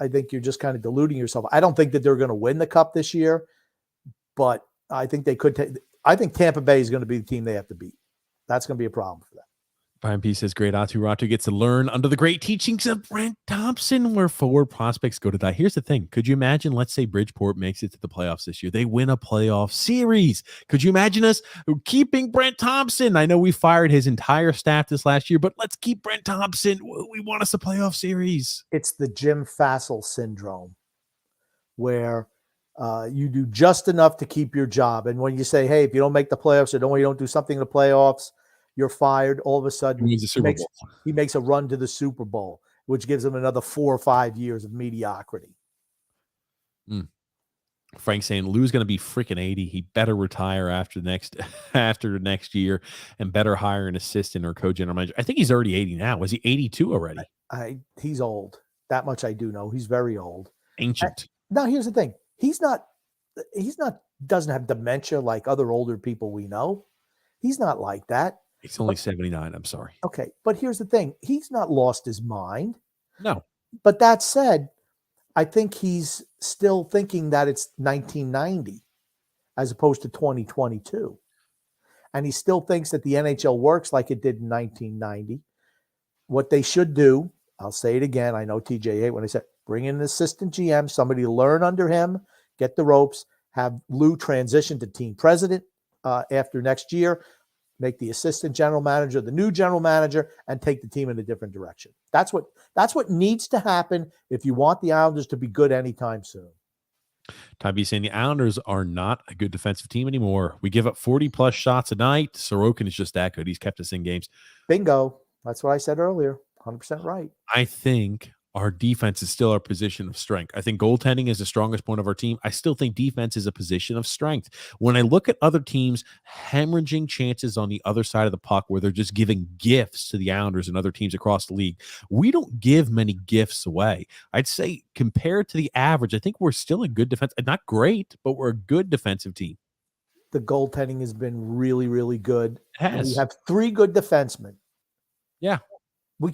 think you're just kind of deluding yourself. I don't think that they're going to win the cup this year, but I think they could. I think Tampa Bay is going to be the team they have to beat. That's going to be a problem for them. Brian P says, great Ratu gets to learn under the great teachings of Brent Thompson, where forward prospects go to die. Here's the thing. Could you imagine, let's say Bridgeport makes it to the playoffs this year. They win a playoff series. Could you imagine us keeping Brent Thompson? I know we fired his entire staff this last year, but let's keep Brent Thompson. We want us a playoff series. It's the Jim Fassel syndrome, where you do just enough to keep your job. And when you say, hey, if you don't make the playoffs or you don't do something in the playoffs, you're fired. All of a sudden, he makes a run to the Super Bowl, which gives him another 4 or 5 years of mediocrity. Frank saying Lou's going to be freaking 80. He better retire after next year and better hire an assistant or co-general manager. I think he's already 80 now. Was he 82 already? He's old. That much I do know. He's very old. Ancient. Now, here's the thing. Doesn't have dementia like other older people we know. He's not like that. He's only 79. I'm sorry. Okay. But here's the thing. He's not lost his mind. No. But that said, I think he's still thinking that it's 1990 as opposed to 2022. And he still thinks that the NHL works like it did in 1990. What they should do, I'll say it again. I know TJ hate when I said bring in an assistant GM, somebody to learn under him, get the ropes, have Lou transition to team president after next year, make the assistant general manager the new general manager, and take the team in a different direction. That's what needs to happen if you want the Islanders to be good anytime soon. Tybee saying the Islanders are not a good defensive team anymore. We give up 40-plus shots a night. Sorokin is just that good. He's kept us in games. Bingo. That's what I said earlier. 100% right. I think our defense is still our position of strength. I think goaltending is the strongest point of our team. I still think defense is a position of strength. When I look at other teams hemorrhaging chances on the other side of the puck where they're just giving gifts to the Islanders and other teams across the league, we don't give many gifts away. I'd say compared to the average, I think we're still a good defense. Not great, but we're a good defensive team. The goaltending has been really, really good. It has. We have 3 good defensemen. Yeah.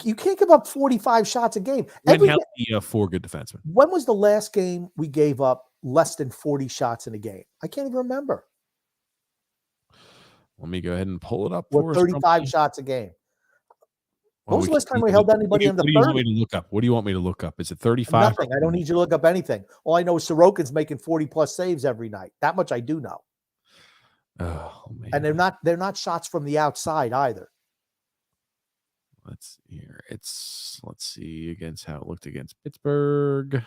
You can't give up 45 shots a game. We have 4 good defensemen. When was the last game we gave up less than 40 shots in a game? I can't even remember. Let me go ahead and pull it up. Or 35 shots a game. When was the last time we held anybody under 30? What do you want me to look up? What do you want me to look up? Is it 35? Nothing. I don't need you to look up anything. All I know is Sorokin's making 40-plus saves every night. That much I do know. Oh, man. And they're not shots from the outside either. Let's see against how it looked against Pittsburgh.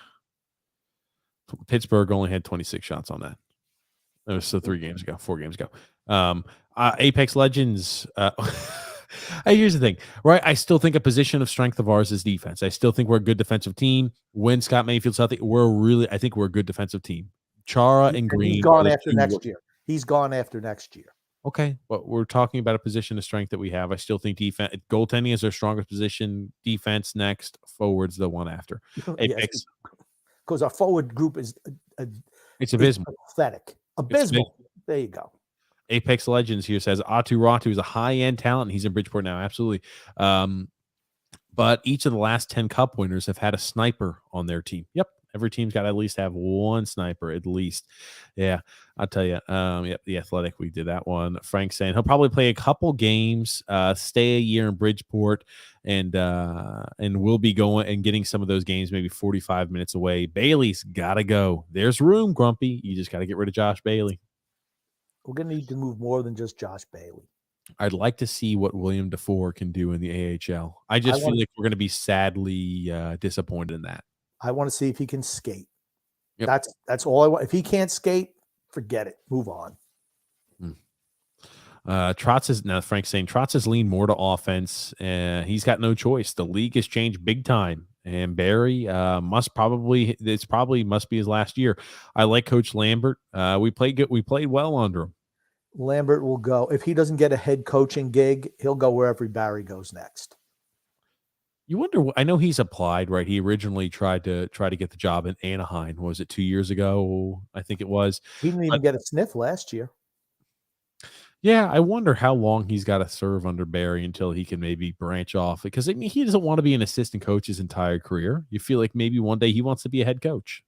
Pittsburgh only had 26 shots on that. That was 4 games ago. Apex Legends. Here's the thing, right? I still think a position of strength of ours is defense. I still think we're a good defensive team. When Scott Mayfield's healthy, I think we're a good defensive team. Chara and Green. He's gone after next year. He's gone after next year. Okay, but we're talking about a position of strength that we have. I still think defense, goaltending is our strongest position. Defense next, forwards the one after. Apex, because our forward group is it's abysmal, pathetic, abysmal. There you go. Apex Legends here says Atu Ratu is a high-end talent. He's in Bridgeport now, absolutely. But each of the last 10 Cup winners have had a sniper on their team. Yep. Every team's got to at least have one sniper, at least. Yeah, I'll tell you. Yep, the Athletic, we did that one. Frank saying he'll probably play a couple games, stay a year in Bridgeport, and we'll be going and getting some of those games maybe 45 minutes away. Bailey's got to go. There's room, Grumpy. You just got to get rid of Josh Bailey. We're going to need to move more than just Josh Bailey. I'd like to see what William Defoe can do in the AHL. I feel like we're going to be sadly disappointed in that. I want to see if he can skate. Yep. That's all I want. If he can't skate, forget it. Move on. Trotz is now. Frank's saying Trotz has leaned more to offense. He's got no choice. The league has changed big time, and Barry must be his last year. I like Coach Lambert. We played good. We played well under him. Lambert will go if he doesn't get a head coaching gig. He'll go wherever Barry goes next. You wonder. I know he's applied, right? He originally tried to get the job in Anaheim. Was it 2 years ago? I think it was. He didn't even get a sniff last year. Yeah, I wonder how long he's got to serve under Barry until he can maybe branch off. Because I mean, he doesn't want to be an assistant coach his entire career. You feel like maybe one day he wants to be a head coach.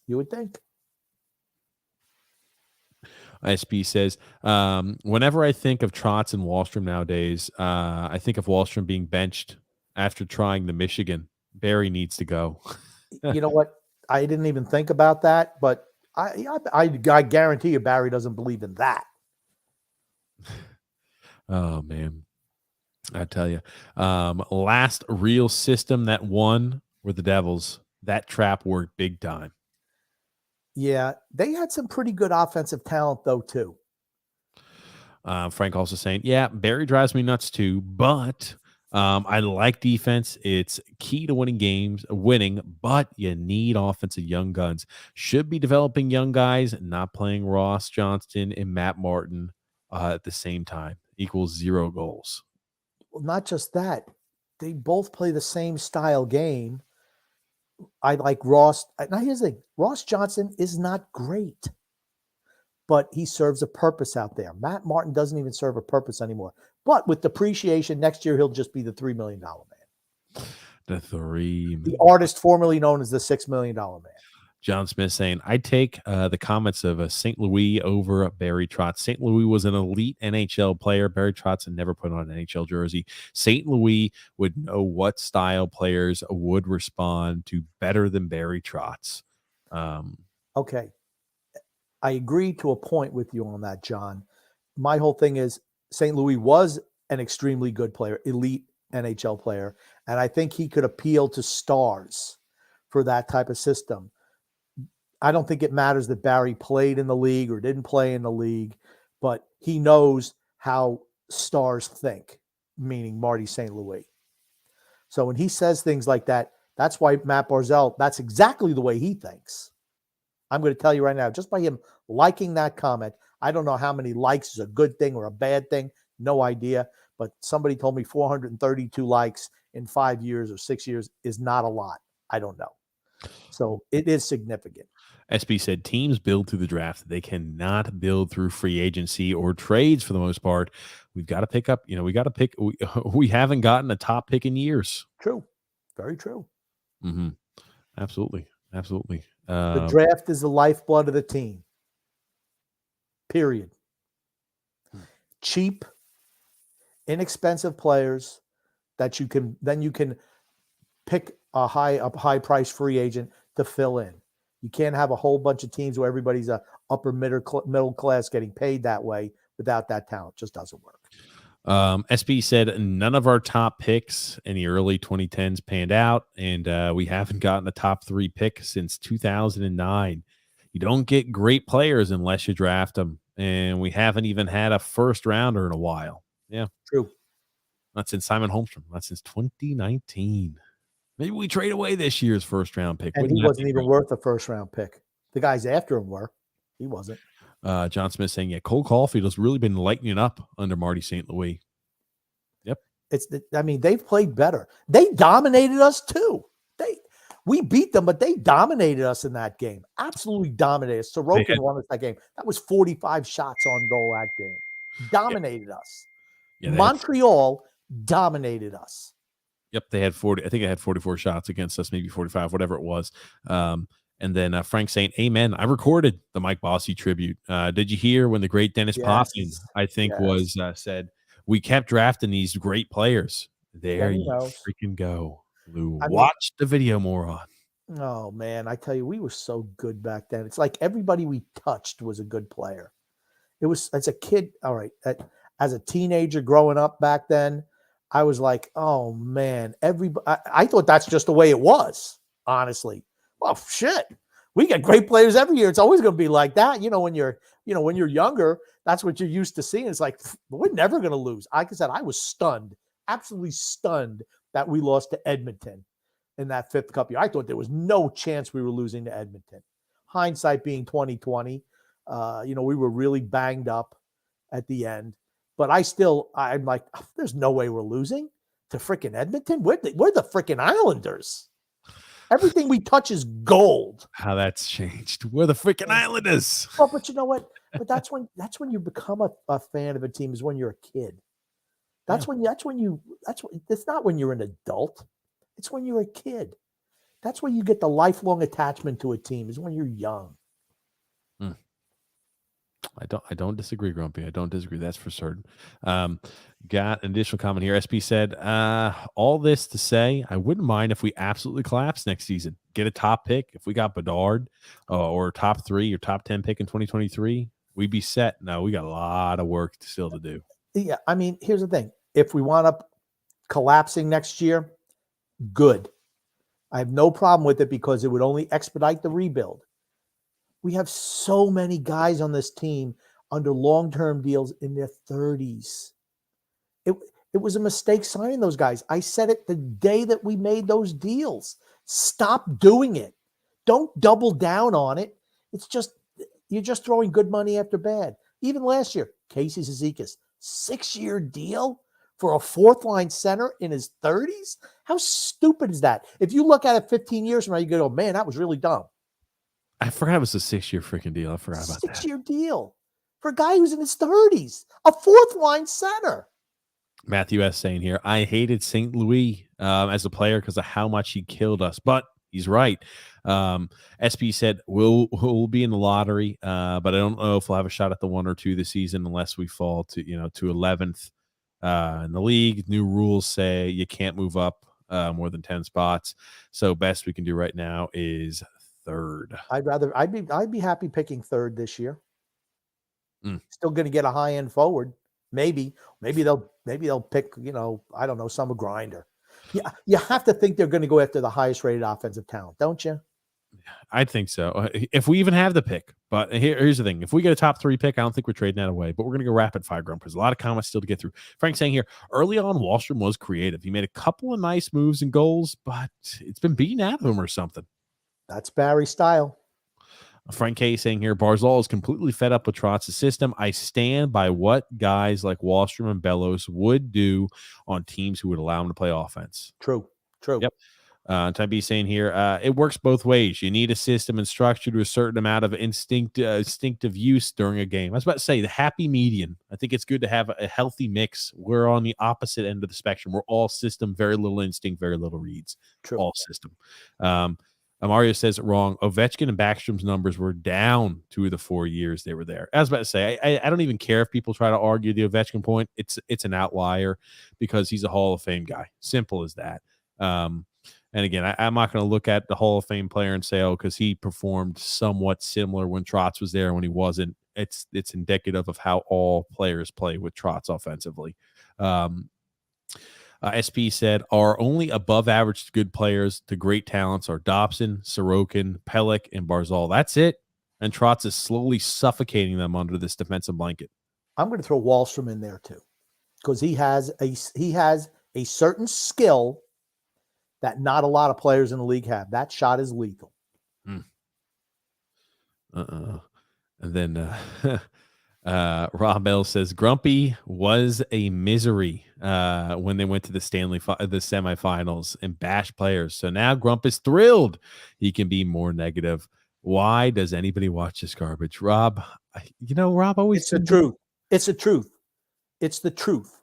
You would think. SB says, whenever I think of Trotz and Wahlstrom nowadays, I think of Wahlstrom being benched after trying the Michigan. Barry needs to go. You know what? I didn't even think about that, but I guarantee you Barry doesn't believe in that. Oh, man. I tell you. Last real system that won were the Devils. That trap worked big time. Yeah, they had some pretty good offensive talent, though, too. Frank also saying, yeah, Barry drives me nuts, too, but I like defense. It's key to winning, but you need offensive young guns. Should be developing young guys, not playing Ross Johnston and Matt Martin at the same time. Equals 0 goals. Well, not just that. They both play the same style game. I like Ross. Now, here's the thing. Ross Johnston is not great, but he serves a purpose out there. Matt Martin doesn't even serve a purpose anymore. But with depreciation, next year he'll just be the $3 million man. The artist formerly known as the $6 million man. John Smith saying, I take the comments of St. Louis over Barry Trotz. St. Louis was an elite NHL player. Barry Trotz had never put on an NHL jersey. St. Louis would know what style players would respond to better than Barry Trotz. Okay. I agree to a point with you on that, John. My whole thing is St. Louis was an extremely good player, elite NHL player, and I think he could appeal to stars for that type of system. I don't think it matters that Barry played in the league or didn't play in the league, but he knows how stars think, meaning Marty St. Louis. So when he says things like that, that's why Matt Barzell, that's exactly the way he thinks. I'm going to tell you right now, just by him liking that comment, I don't know how many likes is a good thing or a bad thing. No idea. But somebody told me 432 likes in 5 years or 6 years is not a lot. I don't know. So it is significant. SB said teams build through the draft. They cannot build through free agency or trades for the most part. We've got to pick up, we got to pick. We haven't gotten a top pick in years. True. Very true. Mm-hmm. Absolutely. Absolutely. The draft is the lifeblood of the team. Period. Cheap, inexpensive players that you can pick a high price free agent to fill in. You can't have a whole bunch of teams where everybody's a upper middle class getting paid that way without that talent. It just doesn't work. SB said none of our top picks in the early 2010s panned out, and we haven't gotten a top 3 pick since 2009. You don't get great players unless you draft them, and we haven't even had a first rounder in a while. Yeah, true. Not since Simon Holmstrom. Not since 2019. Maybe we trade away this year's first round pick. And he wasn't even worth a first round pick. The guys after him were. He wasn't. John Smith saying, yeah, Cole Caulfield has really been lightening up under Marty St. Louis. Yep. They've played better. They dominated us too. We beat them, but they dominated us in that game. Absolutely dominated us. Sorokin won us that game. That was 45 shots on goal that game. Dominated us. Yeah, Montreal dominated us. Yep, they had 40. I think they had 44 shots against us, maybe 45, whatever it was. And then Frank saying, amen. I recorded the Mike Bossy tribute. Did you hear when the great Dennis Potvin, I think, was said, we kept drafting these great players. There you freaking go, Lou. Watch the video, moron. Oh, man, I tell you, we were so good back then. It's like everybody we touched was a good player. It was, as a kid, all right, as a teenager growing up back then, I was like, oh, man, I thought that's just the way it was, honestly. Well, shit, we get great players every year. It's always going to be like that. When you're younger, that's what you're used to seeing. It's like, we're never going to lose. Like I said, I was stunned, absolutely stunned that we lost to Edmonton in that 5th Cup year. I thought there was no chance we were losing to Edmonton. Hindsight being 2020, we were really banged up at the end. But I'm like, there's no way we're losing to freaking Edmonton. We're the freaking Islanders. Everything we touch is gold. How that's changed. We're the freaking Islanders. Well, but you know what? But that's when you become a fan of a team, is when you're a kid. It's not when you're an adult. It's when you're a kid. That's when you get the lifelong attachment to a team, is when you're young. I don't disagree, Grumpy. I don't disagree. That's for certain. Got an additional comment here. SP said, all this to say, I wouldn't mind if we absolutely collapse next season. Get a top pick. If we got Bedard or top 3 or top 10 pick in 2023, we'd be set. No, we got a lot of work still to do. Yeah, here's the thing. If we wind up collapsing next year, good. I have no problem with it because it would only expedite the rebuild. We have so many guys on this team under long-term deals in their 30s. It was a mistake signing those guys. I said it the day that we made those deals. Stop doing it. Don't double down on it. You're just throwing good money after bad. Even last year, Casey Cizikas, 6-year deal for a 4th-line center in his 30s? How stupid is that? If you look at it 15 years from now, you go, oh, man, that was really dumb. I forgot it was a 6-year freaking deal. I forgot about that. 6-year deal for a guy who's in his 30s, a 4th-line center. Matthew S. saying here, I hated St. Louis as a player because of how much he killed us. But he's right. SP said we'll be in the lottery, but I don't know if we'll have a shot at the 1 or 2 this season unless we fall to 11th in the league. New rules say you can't move up more than 10 spots. So best we can do right now is 3rd. I'd be happy picking 3rd this year. Still going to get a high end forward. Maybe they'll pick, I don't know, some grinder. Yeah, you have to think they're going to go after the highest rated offensive talent, don't you? I think so. If we even have the pick. But here's the thing. If we get a top 3 pick, I don't think we're trading that away. But we're going to go rapid fire, Grump, because a lot of comments still to get through. Frank saying here, early on, Wahlstrom was creative. He made a couple of nice moves and goals, but it's been beaten out of him or something. That's Barry's style. Frank K saying here, Barzal is completely fed up with Trotz's system. I stand by what guys like Wahlstrom and Bellows would do on teams who would allow him to play offense. True. Yep. Type B saying here, it works both ways. You need a system and structure to a certain amount of instinctive use during a game. I was about to say the happy median. I think it's good to have a healthy mix. We're on the opposite end of the spectrum. We're all system, very little instinct, very little reads. True. All system. Mario says it wrong. Ovechkin and Backstrom's numbers were down 2 of the 4 years they were there. I was about to say, I don't even care if people try to argue the Ovechkin point. It's an outlier because he's a Hall of Fame guy. Simple as that. And again, I'm not going to look at the Hall of Fame player and say, because he performed somewhat similar when Trotz was there and when he wasn't. It's indicative of how all players play with Trotz offensively. SP said, our only above average good players to great talents are Dobson, Sorokin, Pelech, and Barzal. That's it. And Trotz is slowly suffocating them under this defensive blanket. I'm going to throw Wahlstrom in there too, because he has a certain skill that not a lot of players in the league have. That shot is lethal. And then Rob L says Grumpy was a misery when they went to the the semifinals and bashed players. So now Grump is thrilled he can be more negative. Why does anybody watch this garbage? Rob, Rob always. It's the truth. It's the truth. It's the truth.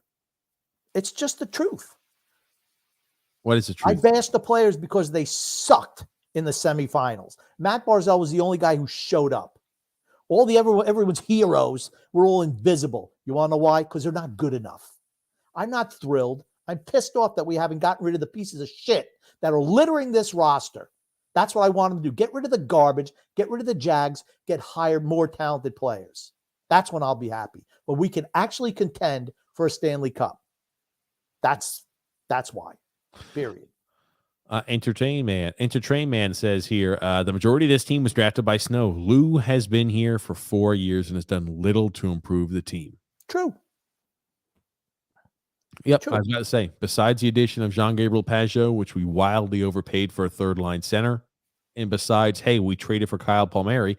It's just the truth. What is the truth? I bashed the players because they sucked in the semifinals. Matt Barzal was the only guy who showed up. Everyone's heroes were all invisible. You want to know why? Because they're not good enough. I'm not thrilled. I'm pissed off that we haven't gotten rid of the pieces of shit that are littering this roster. That's what I want them to do. Get rid of the garbage. Get rid of the Jags. Hire more talented players. That's when I'll be happy. But we can actually contend for a Stanley Cup. That's why. Period. Entertain Man says here, the majority of this team was drafted by Snow. Lou has been here for 4 years and has done little to improve the team. True. Yep. True. I was about to say, besides the addition of Jean-Gabriel Pageau, which we wildly overpaid for a third line center, and besides, hey, we traded for Kyle Palmieri,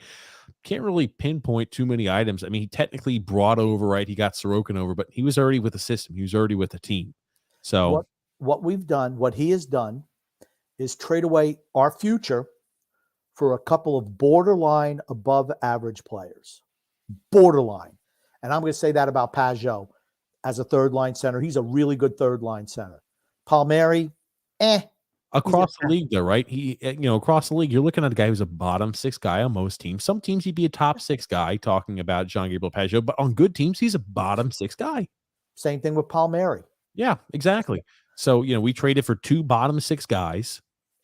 can't really pinpoint too many items. I mean, he technically brought over, right? He got Sorokin over, but he was already with the system. He was already with the team. So what he has done is trade away our future for a couple of borderline above average players. Borderline. And I'm going to say that about Pageau as a third line center. He's a really good third line center. Palmieri, across the league though, right? Across the league, you're looking at a guy who's a bottom 6 guy on most teams. Some teams he'd be a top 6 guy, talking about Jean-Gabriel Pageau, but on good teams, he's a bottom 6 guy. Same thing with Palmieri. Yeah, exactly. So, we traded for 2 bottom 6 guys,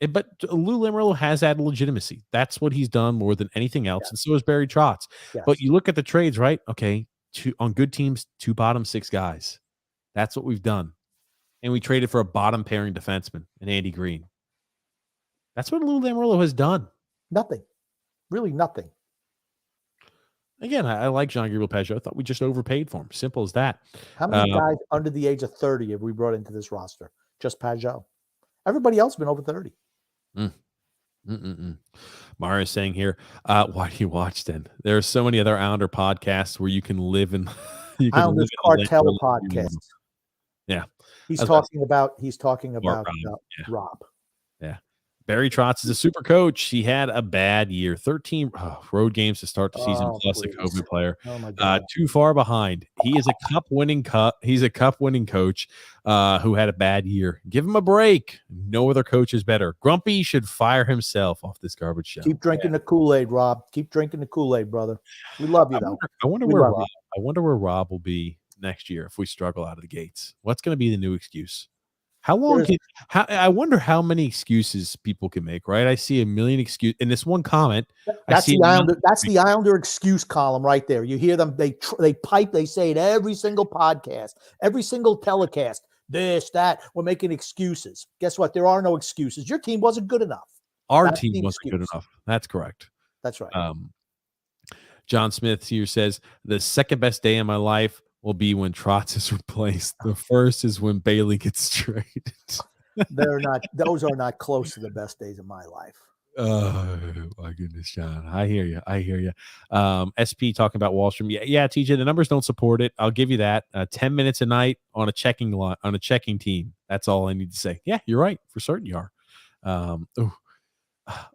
but Lou Lamoriello has had legitimacy. That's what he's done more than anything else. Yeah. And so is Barry Trotz. Yes. But you look at the trades, right? Okay, on good teams, 2 bottom 6 guys. That's what we've done. And we traded for a bottom pairing defenseman and Andy Green. That's what Lou Lamoriello has done. Nothing. Really nothing. Again, I like Jean-Gabriel Pageau. I thought we just overpaid for him. Simple as that. How many guys under the age of 30 have we brought into this roster? Just Pageau. Everybody else has been over 30. Maria's saying here, why do you watch then? There are so many other Islander podcasts where you can live in. Islanders Cartel podcast. Yeah. He's talking about Rob. Rob. Yeah. Barry Trotz is a super coach. He had a bad year. 13 road games to start the season, plus a COVID player. Oh my God. Too far behind. He is a He's a cup winning coach who had a bad year. Give him a break. No other coach is better. Grumpy should fire himself off this garbage show. Keep drinking the Kool-Aid, Rob. Keep drinking the Kool-Aid, brother. We love you, though. I wonder where Rob will be next year if we struggle out of the gates. What's going to be the new excuse? How long I wonder how many excuses people can make, right? I see a million excuses in this one comment. That's the Islander excuse column right there. You hear them, they pipe, they say it every single podcast, every single telecast, this, that, we're making excuses. Guess what? There are no excuses. Your team wasn't good enough. Our team wasn't good enough. That's correct. That's right. John Smith here says, the second best day of my life will be when Trotz is replaced. The first is when Bailey gets traded. Those are not close to the best days of my life. Oh my goodness, John. I hear you. SP talking about Wahlstrom. Yeah, TJ, the numbers don't support it. I'll give you that. 10 minutes a night on a checking team. That's all I need to say. Yeah, you're right. For certain you are.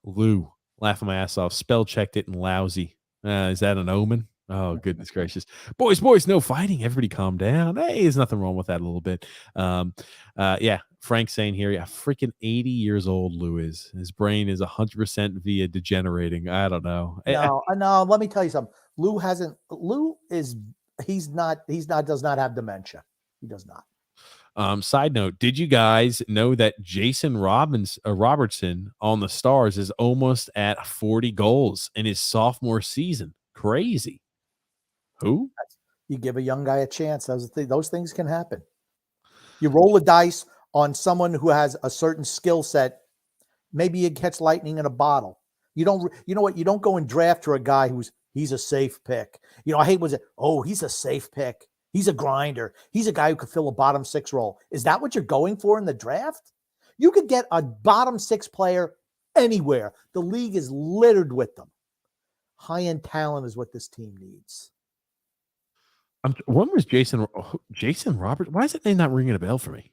Lou, laughing my ass off. Spell checked it and lousy. Is that an omen? Oh, goodness gracious. Boys, no fighting. Everybody calm down. Hey, there's nothing wrong with that a little bit. Yeah, Frank saying here, yeah, freaking 80 years old Lou is. His brain is 100% via degenerating. I don't know. No, let me tell you something. Does not have dementia. He does not. Side note, did you guys know that Jason Robertson on the Stars is almost at 40 goals in his sophomore season? Crazy. Who? You give a young guy a chance. Those things can happen. You roll the dice on someone who has a certain skill set. Maybe you catch lightning in a bottle. You know what? You don't go and draft for a guy he's a safe pick. I hate he's a safe pick. He's a grinder. He's a guy who could fill a bottom six role. Is that what you're going for in the draft? You could get a bottom six player anywhere. The league is littered with them. High-end talent is what this team needs. When was Jason Roberts? Why is that name not ringing a bell for me?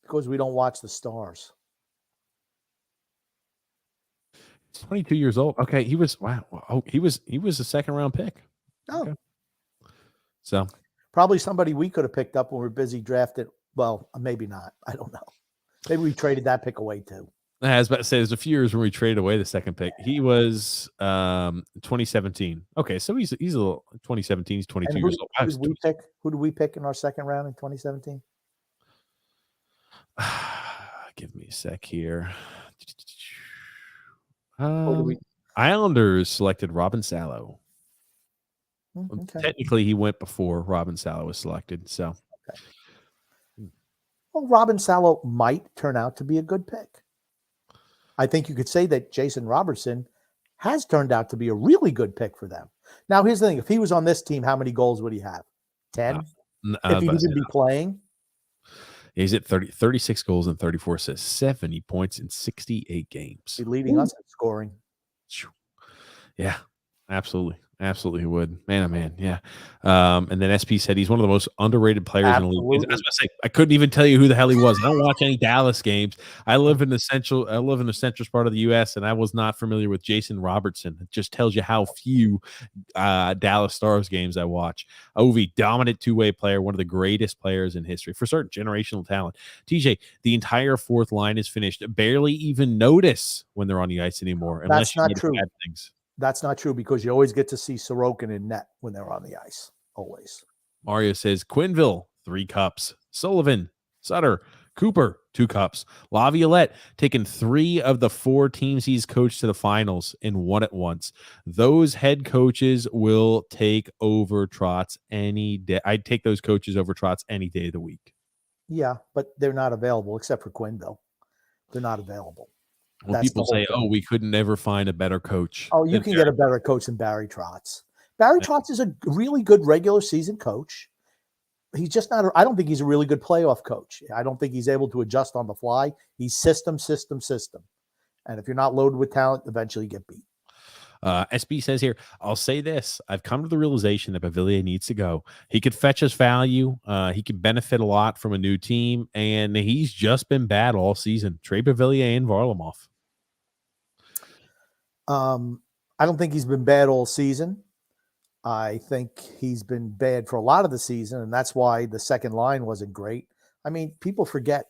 Because we don't watch the Stars. He's 22 years old. Okay, he was he was a second round pick. Oh, okay. So probably somebody we could have picked up when we were busy drafted. Well, maybe not. I don't know. Maybe we traded that pick away too. I was about to say there's a few years when we traded away the second pick. He was 2017. Okay, so he's a little 2017. He's 22 years old. Who did we pick in our second round in 2017? Give me a sec here. Islanders selected Robin Salo. Okay. Technically, he went before Robin Salo was selected. So, okay. Well, Robin Salo might turn out to be a good pick. I think you could say that Jason Robertson has turned out to be a really good pick for them. Now, here's the thing. If he was on this team, how many goals would he have? 10? If he didn't be playing? He's at 36 goals and 34 assists, 70 points in 68 games. He's leading us in scoring. Yeah, absolutely. Absolutely he would. Man, oh man, yeah. And then SP said he's one of the most underrated players in the league. I was going to say, I couldn't even tell you who the hell he was. I don't watch any Dallas games. I live in the central part of the U.S., and I was not familiar with Jason Robertson. It just tells you how few Dallas Stars games I watch. Ovi, dominant two-way player, one of the greatest players in history. For certain, generational talent. TJ, the entire fourth line is finished. Barely even notice when they're on the ice anymore. That's not true. That's not true because you always get to see Sorokin in net when they're on the ice. Always. Mario says Quinville, 3 cups. Sullivan, Sutter, Cooper, 2 cups. Laviolette taking 3 of the 4 teams he's coached to the finals and won at once. Those head coaches will take over Trotz any day. I'd take those coaches over Trotz any day of the week. Yeah, but they're not available except for Quinville. They're not available. When people say, "Oh, we could never find a better coach." Oh, you can get a better coach than Barry Trotz. Barry Trotz is a really good regular season coach. He's just not. I don't think he's a really good playoff coach. I don't think he's able to adjust on the fly. He's system. And if you're not loaded with talent, eventually you get beat. SB says here, I'll say this. I've come to the realization that Pavillier needs to go. He could fetch us value. He could benefit a lot from a new team, and he's just been bad all season. Trade Pavillier and Varlamov. I don't think he's been bad all season. I think he's been bad for a lot of the season, and that's why the second line wasn't great. I mean, people forget.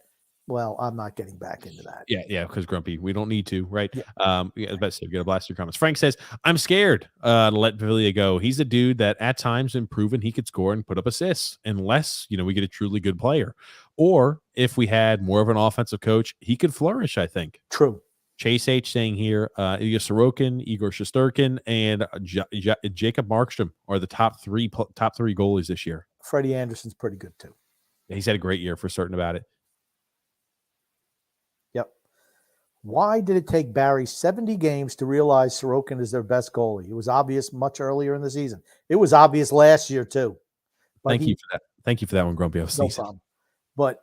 Well, I'm not getting back into that. Yeah, because Grumpy, we don't need to, right? Yeah. Yeah, best to get a blast your comments. Frank says, I'm scared to let Pavilla go. He's a dude that at times been proven he could score and put up assists, unless we get a truly good player. Or if we had more of an offensive coach, he could flourish, I think. True. Chase H saying here, Ilya Sorokin, Igor Shesterkin, and Jacob Markstrom are the top three goalies this year. Freddie Anderson's pretty good too. He's had a great year for certain about it. Yep. Why did it take Barry 70 games to realize Sorokin is their best goalie? It was obvious much earlier in the season. It was obvious last year too. But Thank you for that. Thank you for that one, Grumpy. No problem. But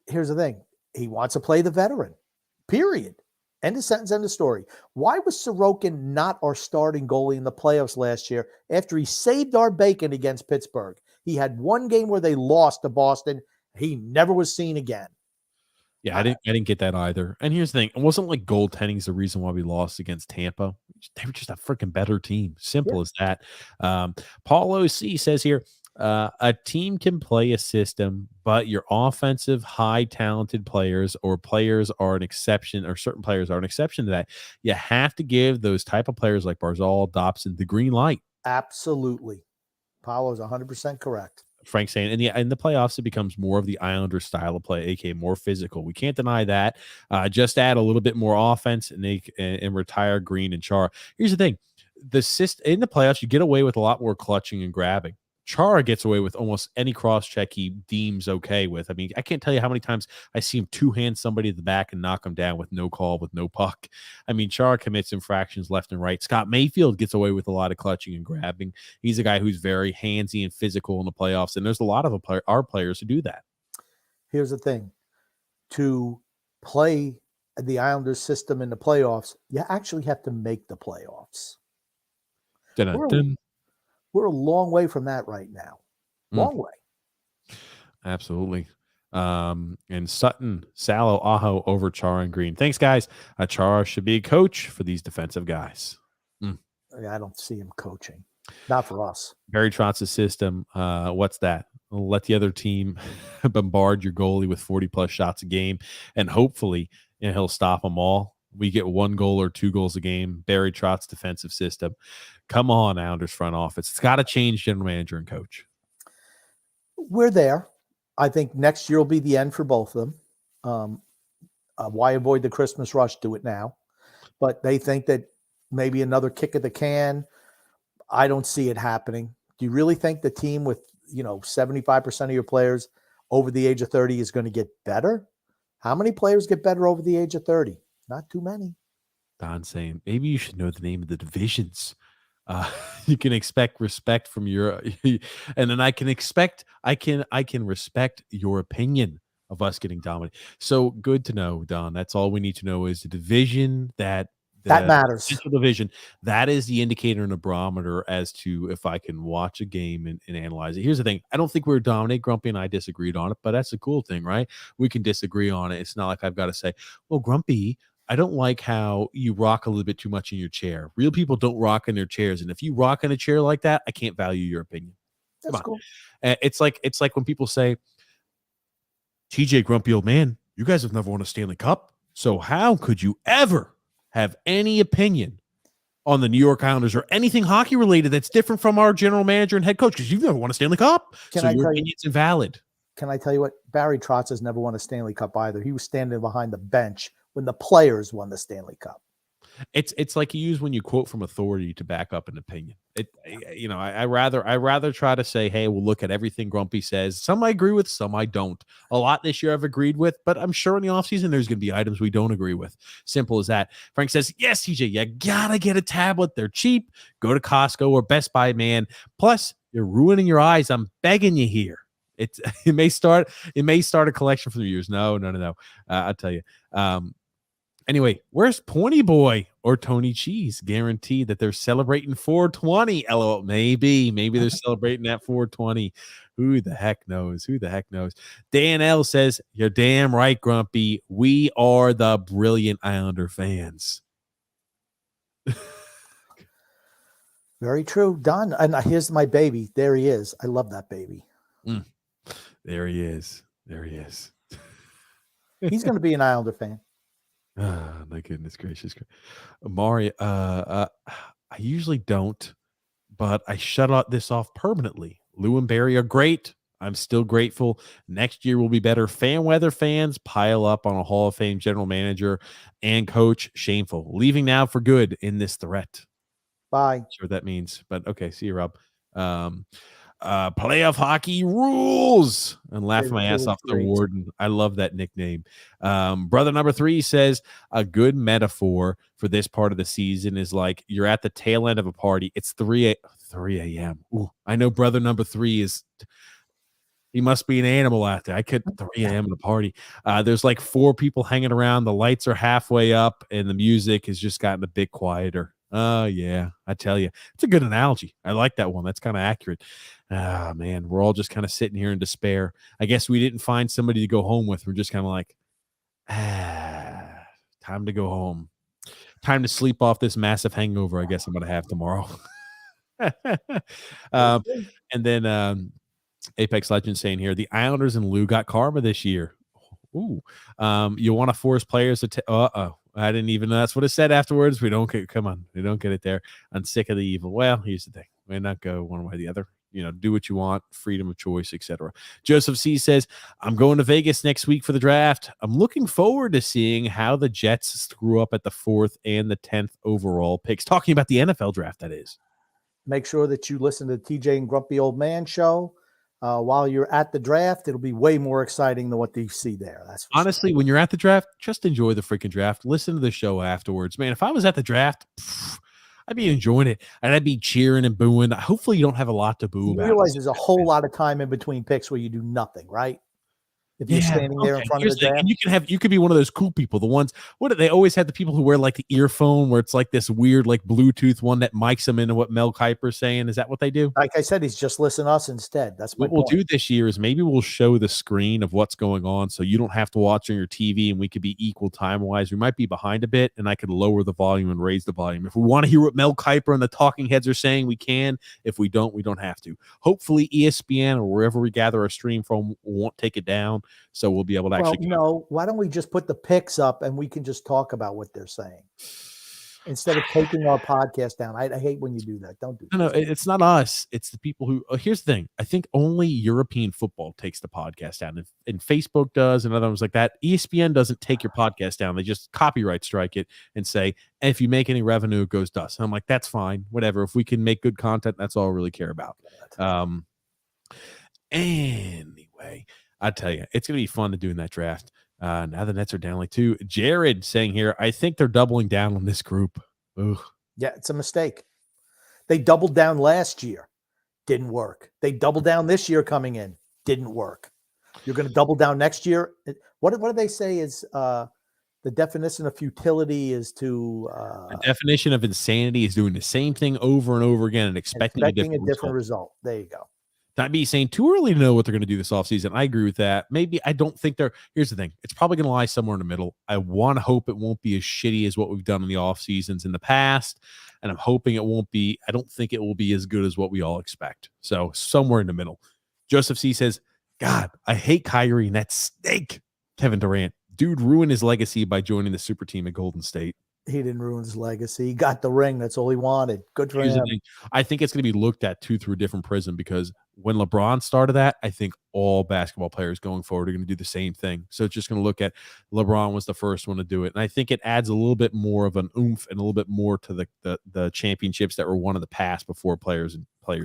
here's the thing. He wants to play the veteran, period. End of sentence, end of story. Why was Sorokin not our starting goalie in the playoffs last year after he saved our bacon against Pittsburgh? He had one game where they lost to Boston. He never was seen again. Yeah, I didn't get that either. And here's the thing. It wasn't like goaltending's the reason why we lost against Tampa. They were just a freaking better team. Simple as that. Paul O.C. says here, a team can play a system, but your offensive, high talented players or players are an exception, or certain players are an exception to that. You have to give those type of players like Barzal, Dobson the green light. Absolutely. Paulo's 100% correct. Frank saying in the playoffs, it becomes more of the Islanders style of play, aka more physical. We can't deny that. Just add a little bit more offense and retire Green and Chara. Here's the thing: in the playoffs, you get away with a lot more clutching and grabbing. Chara gets away with almost any cross check he deems okay with. I mean, I can't tell you how many times I see him two-hand somebody at the back and knock him down with no call, with no puck. I mean, Chara commits infractions left and right. Scott Mayfield gets away with a lot of clutching and grabbing. He's a guy who's very handsy and physical in the playoffs, and there's a lot of our players who do that. Here's the thing. To play the Islanders system in the playoffs, you actually have to make the playoffs. We're a long way from that right now. Long way. Absolutely. And Sutton, Sallow, Aho over Chara and Green. Thanks, guys. Chara should be a coach for these defensive guys. I don't see him coaching. Not for us. Barry Trotz's system. What's that? Let the other team bombard your goalie with 40-plus shots a game, and hopefully he'll stop them all. We get 1 goal or 2 goals a game. Barry Trotz defensive system. Come on, Islanders front office. It's got to change general manager and coach. We're there. I think next year will be the end for both of them. Why avoid the Christmas rush? Do it now. But they think that maybe another kick of the can. I don't see it happening. Do you really think the team with 75% of your players over the age of 30 is going to get better? How many players get better over the age of 30? Not too many. Don saying maybe you should know the name of the divisions. You can expect respect from your, and then I can respect your opinion of us getting dominated. So good to know, Don. That's all we need to know is the division that matters. Division that is the indicator and a barometer as to if I can watch a game and analyze it. Here's the thing: I don't think we're dominate. Grumpy and I disagreed on it, but that's a cool thing, right? We can disagree on it. It's not like I've got to say, "Well, Grumpy, I don't like how you rock a little bit too much in your chair." Real people don't rock in their chairs, and if you rock in a chair like that, I can't value your opinion. That's cool. It's like when people say, "TJ, grumpy old man, you guys have never won a Stanley Cup, so how could you ever have any opinion on the New York Islanders or anything hockey related that's different from our general manager and head coach? Because you've never won a Stanley Cup, so your opinion's invalid." Can I tell you what? Barry Trotz has never won a Stanley Cup either. He was standing behind the bench when the players won the Stanley Cup. It's like you use when you quote from authority to back up an opinion. I rather try to say, hey, we'll look at everything Grumpy says. Some I agree with, some I don't. A lot this year I've agreed with, but I'm sure in the offseason there's going to be items we don't agree with. Simple as that. Frank says, yes, TJ, you gotta get a tablet. They're cheap. Go to Costco or Best Buy, man. Plus, you're ruining your eyes. I'm begging you here. It may start a collection for the years. No. I'll tell you. Anyway, where's Pony Boy or Tony Cheese? Guaranteed that they're celebrating 420. LOL. Maybe they're celebrating that 420. Who the heck knows? Dan L says, you're damn right, Grumpy. We are the brilliant Islander fans. Very true. Done. And here's my baby. There he is. I love that baby. There he is. There he is. He's going to be an Islander fan. Oh, my goodness gracious. Amari, I usually don't, but I shut this off permanently. Lou and Barry are great. I'm still grateful. Next year will be better. Fan weather fans pile up on a Hall of Fame general manager and coach. Shameful. Leaving now for good in this threat. Bye. Not sure what that means, but okay. See you, Rob. Playoff hockey rules, and laughing my ass off the Warden. I love that nickname. Brother number 3 says a good metaphor for this part of the season is like you're at the tail end of a party. It's 3 a.m. Ooh, I know brother number 3 is. He must be an animal out there. I could 3 a.m. at a party. There's like 4 people hanging around. The lights are halfway up, and the music has just gotten a bit quieter. Oh, yeah, I tell you. It's a good analogy. I like that one. That's kind of accurate. Ah, man, we're all just kind of sitting here in despair. I guess we didn't find somebody to go home with. We're just kind of like, time to go home. Time to sleep off this massive hangover I guess I'm going to have tomorrow. And then Apex Legends saying here, the Islanders and Lou got karma this year. Ooh, you want to force players to I didn't even know that's what it said afterwards. We don't get it there. I'm sick of the evil. Well, here's the thing. We may not go one way or the other. Do what you want, freedom of choice, etc. Joseph C says, I'm going to Vegas next week for the draft. I'm looking forward to seeing how the Jets screw up at the 4th and the 10th overall picks. Talking about the NFL draft, that is. Make sure that you listen to the TJ and Grumpy Old Man show. While you're at the draft, it'll be way more exciting than what you see there. That's honestly, when you're at the draft, just enjoy the freaking draft. Listen to the show afterwards. Man, if I was at the draft, I'd be enjoying it, and I'd be cheering and booing. Hopefully you don't have a lot to boo about. You realize there's a whole lot of time in between picks where you do nothing, right? If you're standing there in front of the draft. And you could be one of those cool people. The ones, they always have the people who wear like the earphone where it's like this weird like Bluetooth one that mics them into what Mel Kiper's saying. Is that what they do? Like I said, he's just listen to us instead. That's what we'll do this year is maybe we'll show the screen of what's going on so you don't have to watch on your TV and we could be equal time wise. We might be behind a bit and I could lower the volume and raise the volume. If we want to hear what Mel Kiper and the talking heads are saying, we can. If we don't, we don't have to. Hopefully ESPN or wherever we gather our stream from won't take it down. So we'll be able to actually. No, why don't we just put the picks up and we can just talk about what they're saying instead of taking our podcast down? I hate when you do that. Don't do that. No, it's not us. It's the people who. Here's the thing. I think only European football takes the podcast down, and Facebook does, and other ones like that. ESPN doesn't take your podcast down. They just copyright strike it and say, if you make any revenue, it goes to us. And I'm like, that's fine. Whatever. If we can make good content, that's all I really care about. Anyway. I tell you, it's going to be fun to do in that draft. Now the Nets are down like 2. Jared saying here, I think they're doubling down on this group. Ugh. Yeah, it's a mistake. They doubled down last year. Didn't work. They doubled down this year coming in. Didn't work. You're going to double down next year. What do they say is the definition of futility is to... the definition of insanity is doing the same thing over and over again and expecting a different result. There you go. Not be saying too early to know what they're going to do this offseason. I agree with that. Maybe I don't think they're. Here's the thing. It's probably going to lie somewhere in the middle. I want to hope it won't be as shitty as what we've done in the off seasons in the past. And I'm hoping it won't be. I don't think it will be as good as what we all expect. So somewhere in the middle. Joseph C says, God, I hate Kyrie and that snake. Kevin Durant. Dude ruined his legacy by joining the super team at Golden State. He didn't ruin his legacy. He got the ring. That's all he wanted. Good for him. I think it's going to be looked at too through a different prism because when LeBron started that, I think all basketball players going forward are going to do the same thing. So it's just going to look at LeBron was the first one to do it. And I think it adds a little bit more of an oomph and a little bit more to the championships that were won in the past before players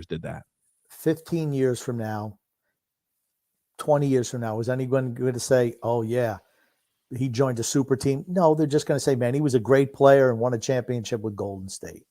did that. 15 years from now, 20 years from now, is anyone going to say, oh, yeah, he joined a super team? No, they're just going to say, man, he was a great player and won a championship with Golden State.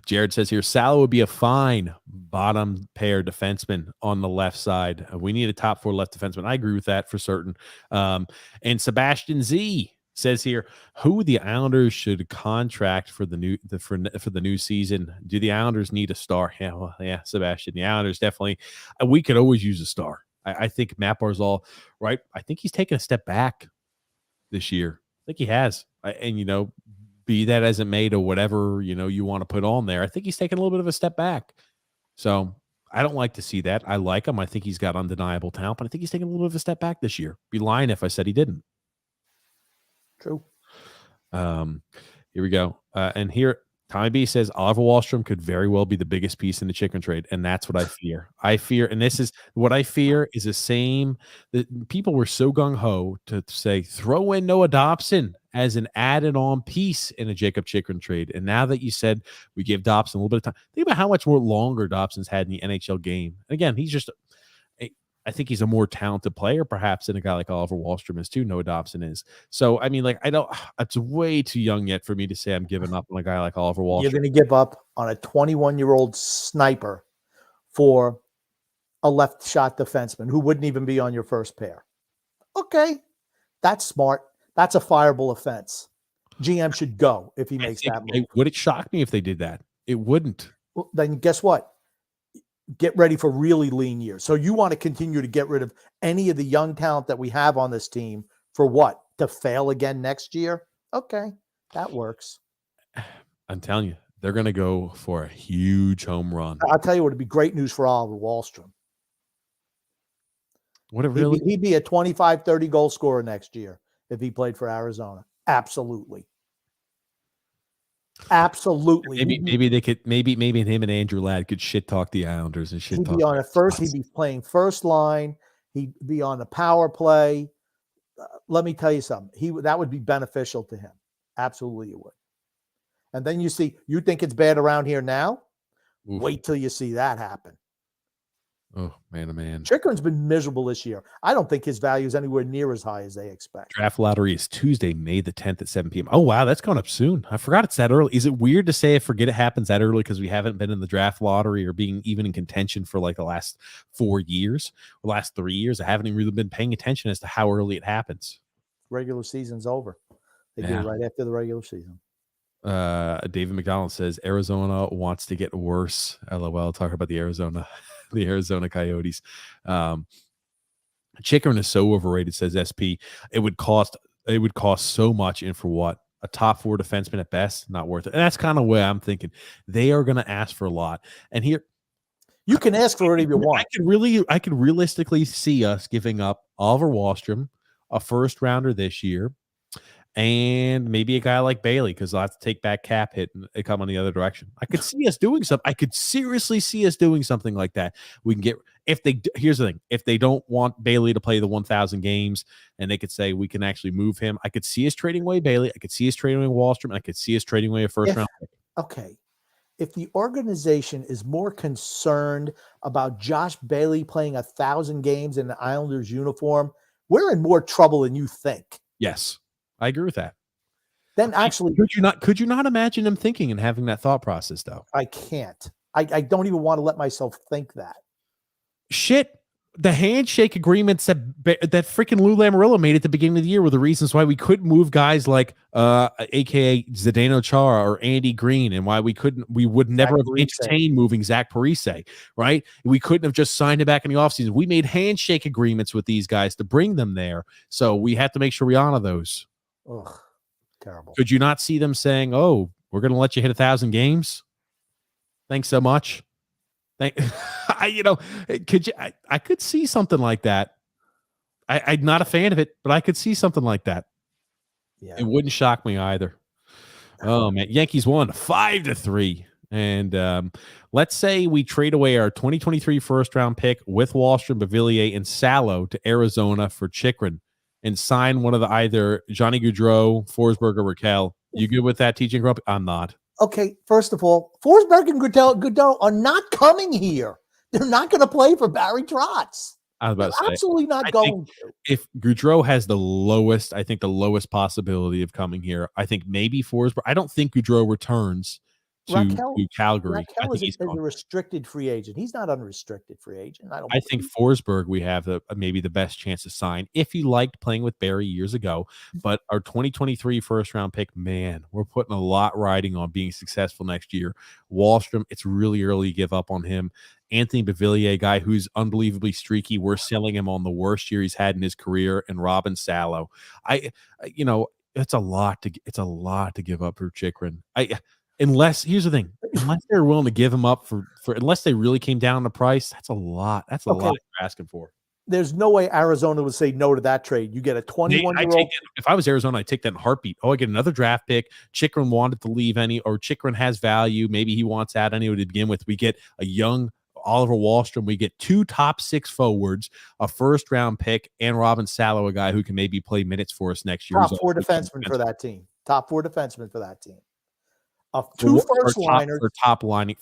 Jared says here, Salah would be a fine bottom pair defenseman on the left side. We need a top 4 left defenseman. I agree with that for certain. And Sebastian Z says here, who the Islanders should contract for the new season? Do the Islanders need a star? Yeah, well, yeah, Sebastian. The Islanders definitely. We could always use a star. I think Matt Barzal, right? I think he's taken a step back this year. I think he has. be that as it may to whatever, you want to put on there, I think he's taking a little bit of a step back. So I don't like to see that. I like him. I think he's got undeniable talent, but I think he's taking a little bit of a step back this year. Be lying if I said he didn't. True. Here we go. And here, Tommy B says Oliver Wahlstrom could very well be the biggest piece in the chicken trade, and that's what I fear. And this is what I fear is the same. That people were so gung ho to say throw in Noah Dobson as an added-on piece in a Jacob Chikrin trade, and now that you said we give Dobson a little bit of time, think about how much more longer Dobson's had in the NHL game. And again, he's just. I think he's a more talented player, perhaps, than a guy like Oliver Wahlstrom is too. Noah Dobson is. So, I mean, it's way too young yet for me to say I'm giving up on a guy like Oliver Wahlstrom. You're going to give up on a 21-year-old sniper for a left shot defenseman who wouldn't even be on your first pair. Okay. That's smart. That's a fireable offense. GM should go if he makes that move. Would it shock me if they did that? It wouldn't. Well, then guess what? Get ready for really lean years. So you want to continue to get rid of any of the young talent that we have on this team for what? To fail again next year? Okay, that works. I'm telling you, they're going to go for a huge home run. I'll tell you what, it'd be great news for Oliver Wahlstrom. He'd be a 25, 30 goal scorer next year if he played for Arizona. Absolutely. Absolutely. Maybe they could maybe him and Andrew Ladd could shit talk the Islanders and shit talk. He'd be playing first line. He'd be on the power play. Let me tell you something. That would be beneficial to him. Absolutely, it would. And then you think it's bad around here now? Oof. Wait till you see that happen. Oh, man, oh, man. Chikrin's been miserable this year. I don't think his value is anywhere near as high as they expect. Draft lottery is Tuesday, May the 10th at 7 p.m. Oh, wow, that's coming up soon. I forgot it's that early. Is it weird to say it happens that early because we haven't been in the draft lottery or being even in contention for like the last 4 years or last 3 years? I haven't even really been paying attention as to how early it happens. Regular season's over. They do it right after the regular season. David McDonald says Arizona wants to get worse. LOL. Talk about the Arizona Coyotes. Chikrin is so overrated, says SP. It would cost so much, and for what? A top 4 defenseman at best, not worth it. And that's kind of where I'm thinking. They are going to ask for a lot. And here, you can ask for whatever you want. I could realistically see us giving up Oliver Wahlstrom, a first rounder this year, and maybe a guy like Bailey, because I'll have to take back cap hit and come on the other direction. I could see us doing something. I could seriously see us doing something like that. We can here's the thing. If they don't want Bailey to play the 1,000 games and they could say we can actually move him, I could see us trading away Bailey. I could see us trading away Wahlstrom. And I could see us trading away a first round pick. Okay. If the organization is more concerned about Josh Bailey playing 1,000 games in the Islanders uniform, we're in more trouble than you think. Yes. I agree with that. Then actually, could you not imagine him thinking and having that thought process though? I can't. I don't even want to let myself think that. Shit. The handshake agreements that freaking Lou Lamoriello made at the beginning of the year were the reasons why we couldn't move guys like aka Zdeno Chara or Andy Green, and why we would never have entertained moving Zach Parise, right? We couldn't have just signed him back in the offseason. We made handshake agreements with these guys to bring them there. So we have to make sure we honor those. Ugh, terrible. Could you not see them saying, "Oh, we're going to let you hit 1,000 games"? Thanks so much. Could you? I could see something like that. I'm not a fan of it, but I could see something like that. Yeah, it wouldn't shock me either. Oh man, Yankees won 5-3, and let's say we trade away our 2023 first round pick with Wahlstrom, Beauvillier, and Salo to Arizona for Chikrin, and sign one of the either Johnny Gaudreau, Forsberg, or Raquel. You good with that, TJ Grump? I'm not. Okay, first of all, Forsberg and Gaudreau are not coming here. They're not going to play for Barry Trotz. I was about to say, absolutely not going to. If Gaudreau has the lowest possibility of coming here, I think maybe Forsberg. I don't think Gaudreau returns to Calgary. Raquel is a restricted free agent. He's not unrestricted free agent. I think Forsberg we have maybe the best chance to sign if he liked playing with Barry years ago. But our 2023 first round pick, man, we're putting a lot riding on being successful next year. Wahlstrom, it's really early to give up on him. Anthony Beauvillier, guy who's unbelievably streaky. We're selling him on the worst year he's had in his career, and Robin Salo. it's a lot to give up for Chikrin. Here's the thing, unless they're willing to give him up for unless they really came down on the price, that's a lot. That's a lot you're asking for. There's no way Arizona would say no to that trade. You get a 21-year-old. If I was Arizona, I'd take that in a heartbeat. Oh, I get another draft pick. Chikrin wanted to leave or Chikrin has value. Maybe he wants out anyway to begin with. We get a young Oliver Wahlstrom. We get 2 top 6 forwards, a first-round pick, and Robin Salo, a guy who can maybe play minutes for us next year. Top 4 defensemen for that team. Top 4 defensemen for that team. Of 2 first-liners. For top line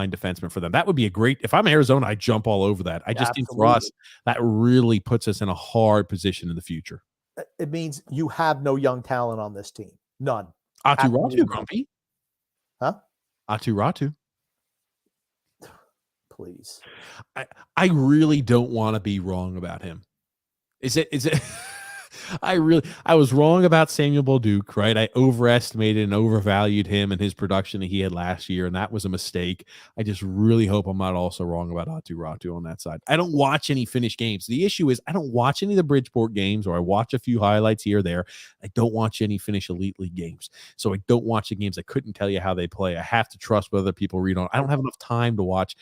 defenseman for them. That would be a great – if I'm Arizona, I'd jump all over that. I just think for us, that really puts us in a hard position in the future. It means you have no young talent on this team. None. Atu Ratu, Grumpy. Huh? Atu Ratu. Please. I really don't want to be wrong about him. Is it I was wrong about Samuel Bolduc, right? I overestimated and overvalued him and his production that he had last year, and that was a mistake. I just really hope I'm not also wrong about Atu Ratu on that side. I don't watch any Finnish games. The issue is I don't watch any of the Bridgeport games, or I watch a few highlights here or there. I don't watch any Finnish Elite League games. So I don't watch the games. I couldn't tell you how they play. I have to trust what other people read on. I don't have enough time to watch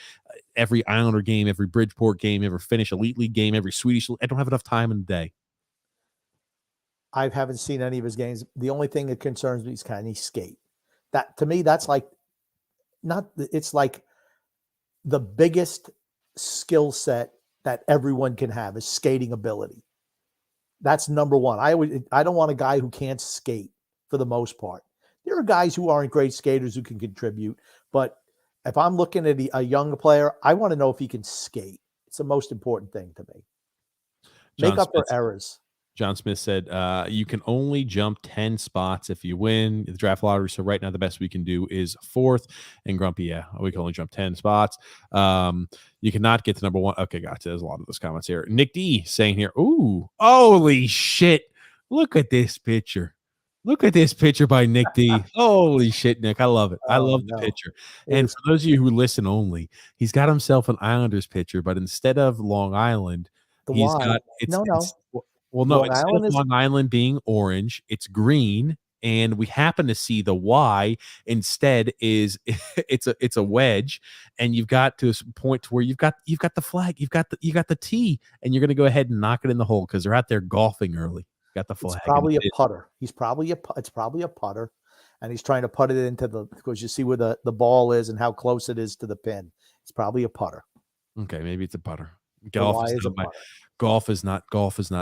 every Islander game, every Bridgeport game, every Finnish Elite League game, every Swedish. I don't have enough time in the day. I haven't seen any of his games. The only thing that concerns me is can he skate? That to me, that's like it's like the biggest skill set that everyone can have is skating ability. That's number one. I don't want a guy who can't skate for the most part. There are guys who aren't great skaters who can contribute, but if I'm looking at a young player, I want to know if he can skate. It's the most important thing to me. Make up for errors. John Smith said, you can only jump 10 spots if you win the draft lottery. So right now, the best we can do is 4th. And Grumpy, yeah, we can only jump 10 spots. You cannot get to number 1. Okay, gotcha. There's a lot of those comments here. Nick D saying here, ooh, holy shit. Look at this picture. Look at this picture by Nick D. Holy shit, Nick. I love it. I love the picture. And for those of you who listen only, he's got himself an Islanders picture, but instead of Long Island, he's got instead of Long Island being orange, it's green, and we happen to see the Y instead is it's a wedge, and you've got to a point to where you've got the flag, you got the T, and you're going to go ahead and knock it in the hole because they're out there golfing early. Got the flag. It's probably a putter. It's probably a putter, and he's trying to put it into because you see where the ball is and how close it is to the pin. It's probably a putter. Okay, maybe it's a putter. Golf is not.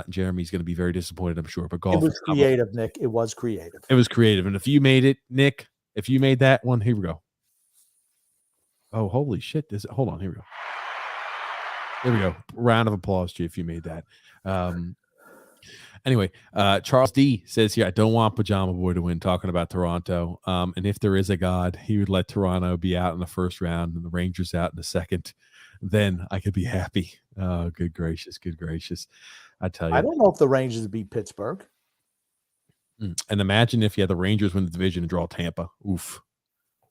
Jeremy's going to be very disappointed, I'm sure. But golf. It was creative, Nick. It was creative. It was creative, and if you made it, Nick, if you made that one, here we go. Oh, holy shit! Hold on, here we go. There we go. Round of applause to you if you made that. Anyway, Charles D says here, I don't want Pajama Boy to win, talking about Toronto. And if there is a God, he would let Toronto be out in the first round and the Rangers out in the second. Then I could be happy. Oh, good gracious. I tell you. I don't know if the Rangers beat Pittsburgh. And imagine if you had the Rangers win the division and draw Tampa. Oof.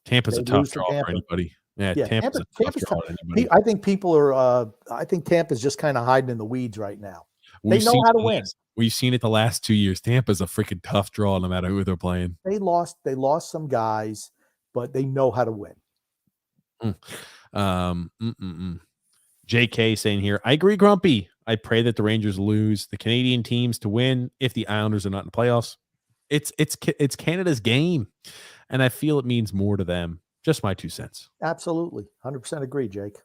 Tampa's a tough draw for anybody. Yeah, Tampa's a tough draw for anybody. I think people are I think Tampa's just kind of hiding in the weeds right now. They know how to win. We've seen it the last 2 years. Tampa's a freaking tough draw no matter who they're playing. They lost some guys, but they know how to win. JK saying here, I agree, Grumpy. I pray that the Rangers lose the Canadian teams to win if the Islanders are not in the playoffs. It's Canada's game, and I feel it means more to them. Just my 2 cents. Absolutely. 100% agree, Jake.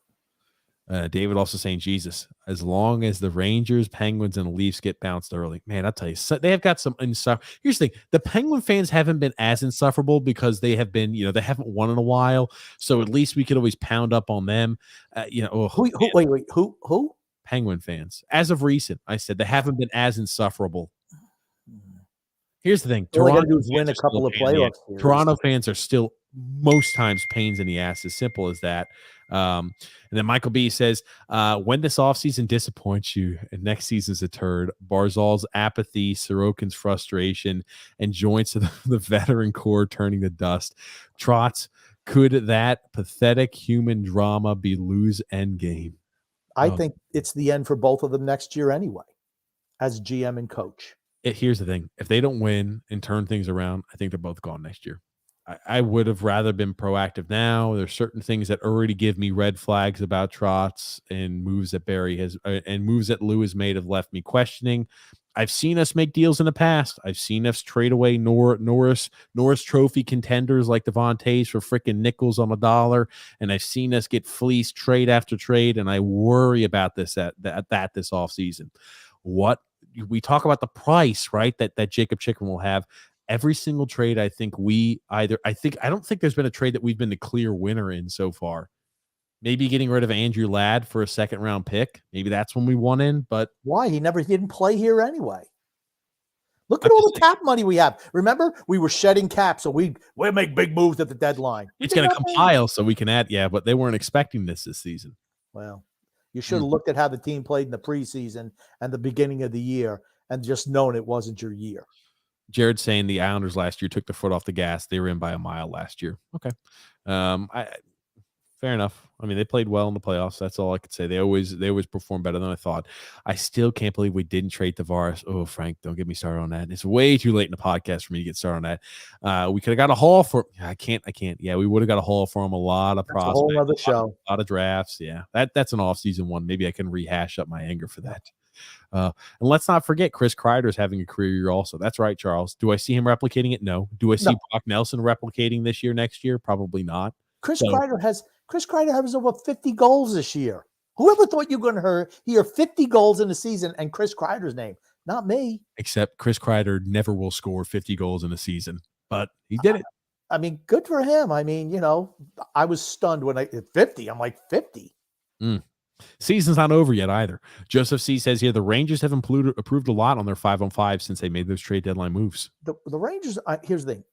David also saying, Jesus, as long as the Rangers, Penguins, and Leafs get bounced early, man, I'll tell you, they have got some insufferable. Here's the thing. The Penguin fans haven't been as insufferable because they have been, they haven't won in a while. So at least we could always pound up on them. Who? Penguin fans. As of recent, I said they haven't been as insufferable. Here's the thing. Toronto win a couple of playoff series. Toronto fans are still most times pains in the ass, as simple as that. And then Michael B says, when this offseason disappoints you and next season's a turd, Barzal's apathy, Sorokin's frustration, and joints of the veteran core turning to dust. Trotz, could that pathetic human drama be lose endgame? I think it's the end for both of them next year anyway, as GM and coach. Here's the thing. If they don't win and turn things around, I think they're both gone next year. I would have rather been proactive now. There's certain things that already give me red flags about Trotz, and moves that Barry has and moves that Lou has made have left me questioning. I've seen us make deals in the past. I've seen us trade away Norris Trophy contenders like Devontae's for freaking nickels on a dollar, and I've seen us get fleeced trade after trade. And I worry about this this offseason. What we talk about the price, right? That Jacob Chicken will have. Every single trade, I don't think there's been a trade that we've been the clear winner in so far. Maybe getting rid of Andrew Ladd for a second round pick. Maybe that's when we won in, but why? He didn't play here anyway. Look at all the cap money we have. Remember, we were shedding cap, so we make big moves at the deadline. It's going to compile so we can add. Yeah, but they weren't expecting this season. Well, you should have looked at how the team played in the preseason and the beginning of the year and just known it wasn't your year. Jared's saying the Islanders last year took their foot off the gas. They were in by a mile last year. Okay. Fair enough. I mean, they played well in the playoffs. That's all I could say. They always perform better than I thought. I still can't believe we didn't trade Tavares. Oh, Frank, don't get me started on that. It's way too late in the podcast for me to get started on that. We could have got a haul for. I can't. Yeah, we would have got a haul for him. A lot of prospects. A whole other show. A lot of drafts. Yeah, that's an off-season one. Maybe I can rehash up my anger for that. And let's not forget Chris Kreider's having a career year also. That's right, Charles. Do I see him replicating it? No. Do I see Brock Nelson replicating this year, next year? Probably not. Chris Kreider has over 50 goals this year. Whoever thought you were going to hear 50 goals in a season and Chris Kreider's name? Not me. Except Chris Kreider never will score 50 goals in a season, but he did it. I mean, good for him. I mean, I was stunned when at 50. I'm like 50. Season's not over yet either. Joseph C says here the Rangers have improved a lot on their 5-on-5 since they made those trade deadline moves. The Rangers, here's the thing.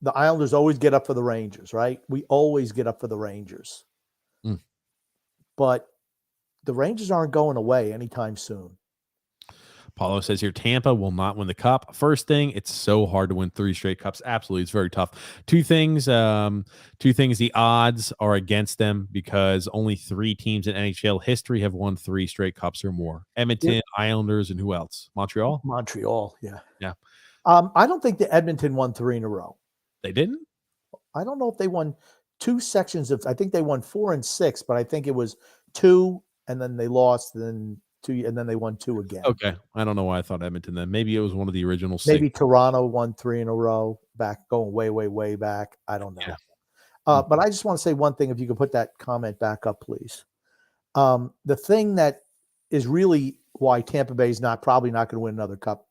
The Islanders always get up for the Rangers, right? We always get up for the Rangers. But the Rangers aren't going away anytime soon. Paulo says here, Tampa will not win the cup. First thing, it's so hard to win 3 straight cups. Absolutely. It's very tough. Two things, the odds are against them because only 3 teams in NHL history have won 3 straight cups or more. Edmonton, Islanders, and who else? Montreal? Montreal, yeah. Yeah. I don't think the Edmonton won 3 in a row. They didn't? I don't know if they won 2 sections of, I think they won 4 and 6, but I think it was 2 and then they lost, then 2, and then they won 2 again. Okay. I don't know why I thought Edmonton then. Maybe it was one of the original 6. Maybe Toronto won 3 in a row going way, way, way back. I don't know. Yeah. But I just want to say one thing, if you could put that comment back up, please. The thing that is really why Tampa Bay is probably not going to win another cup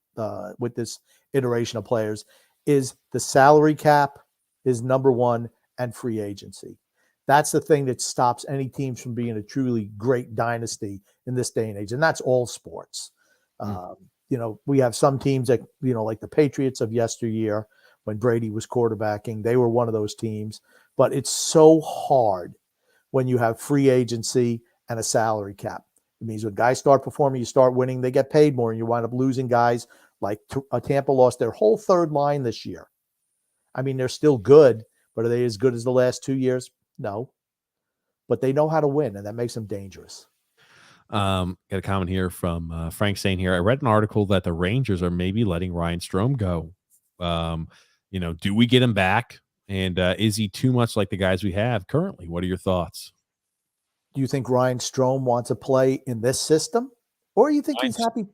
with this iteration of players is the salary cap is number 1 and free agency. That's the thing that stops any teams from being a truly great dynasty in this day and age. And that's all sports. We have some teams that, like the Patriots of yesteryear when Brady was quarterbacking, they were one of those teams. But it's so hard when you have free agency and a salary cap. It means when guys start performing, you start winning, they get paid more, and you wind up losing guys like Tampa lost their whole third line this year. I mean, they're still good, but are they as good as the last 2 years? No. But they know how to win, and that makes them dangerous. Got a comment here from Frank saying here, I read an article that the Rangers are maybe letting Ryan Strome go. Do we get him back? And is he too much like the guys we have currently? What are your thoughts? Do you think Ryan Strome wants to play in this system? Or you think he's happy?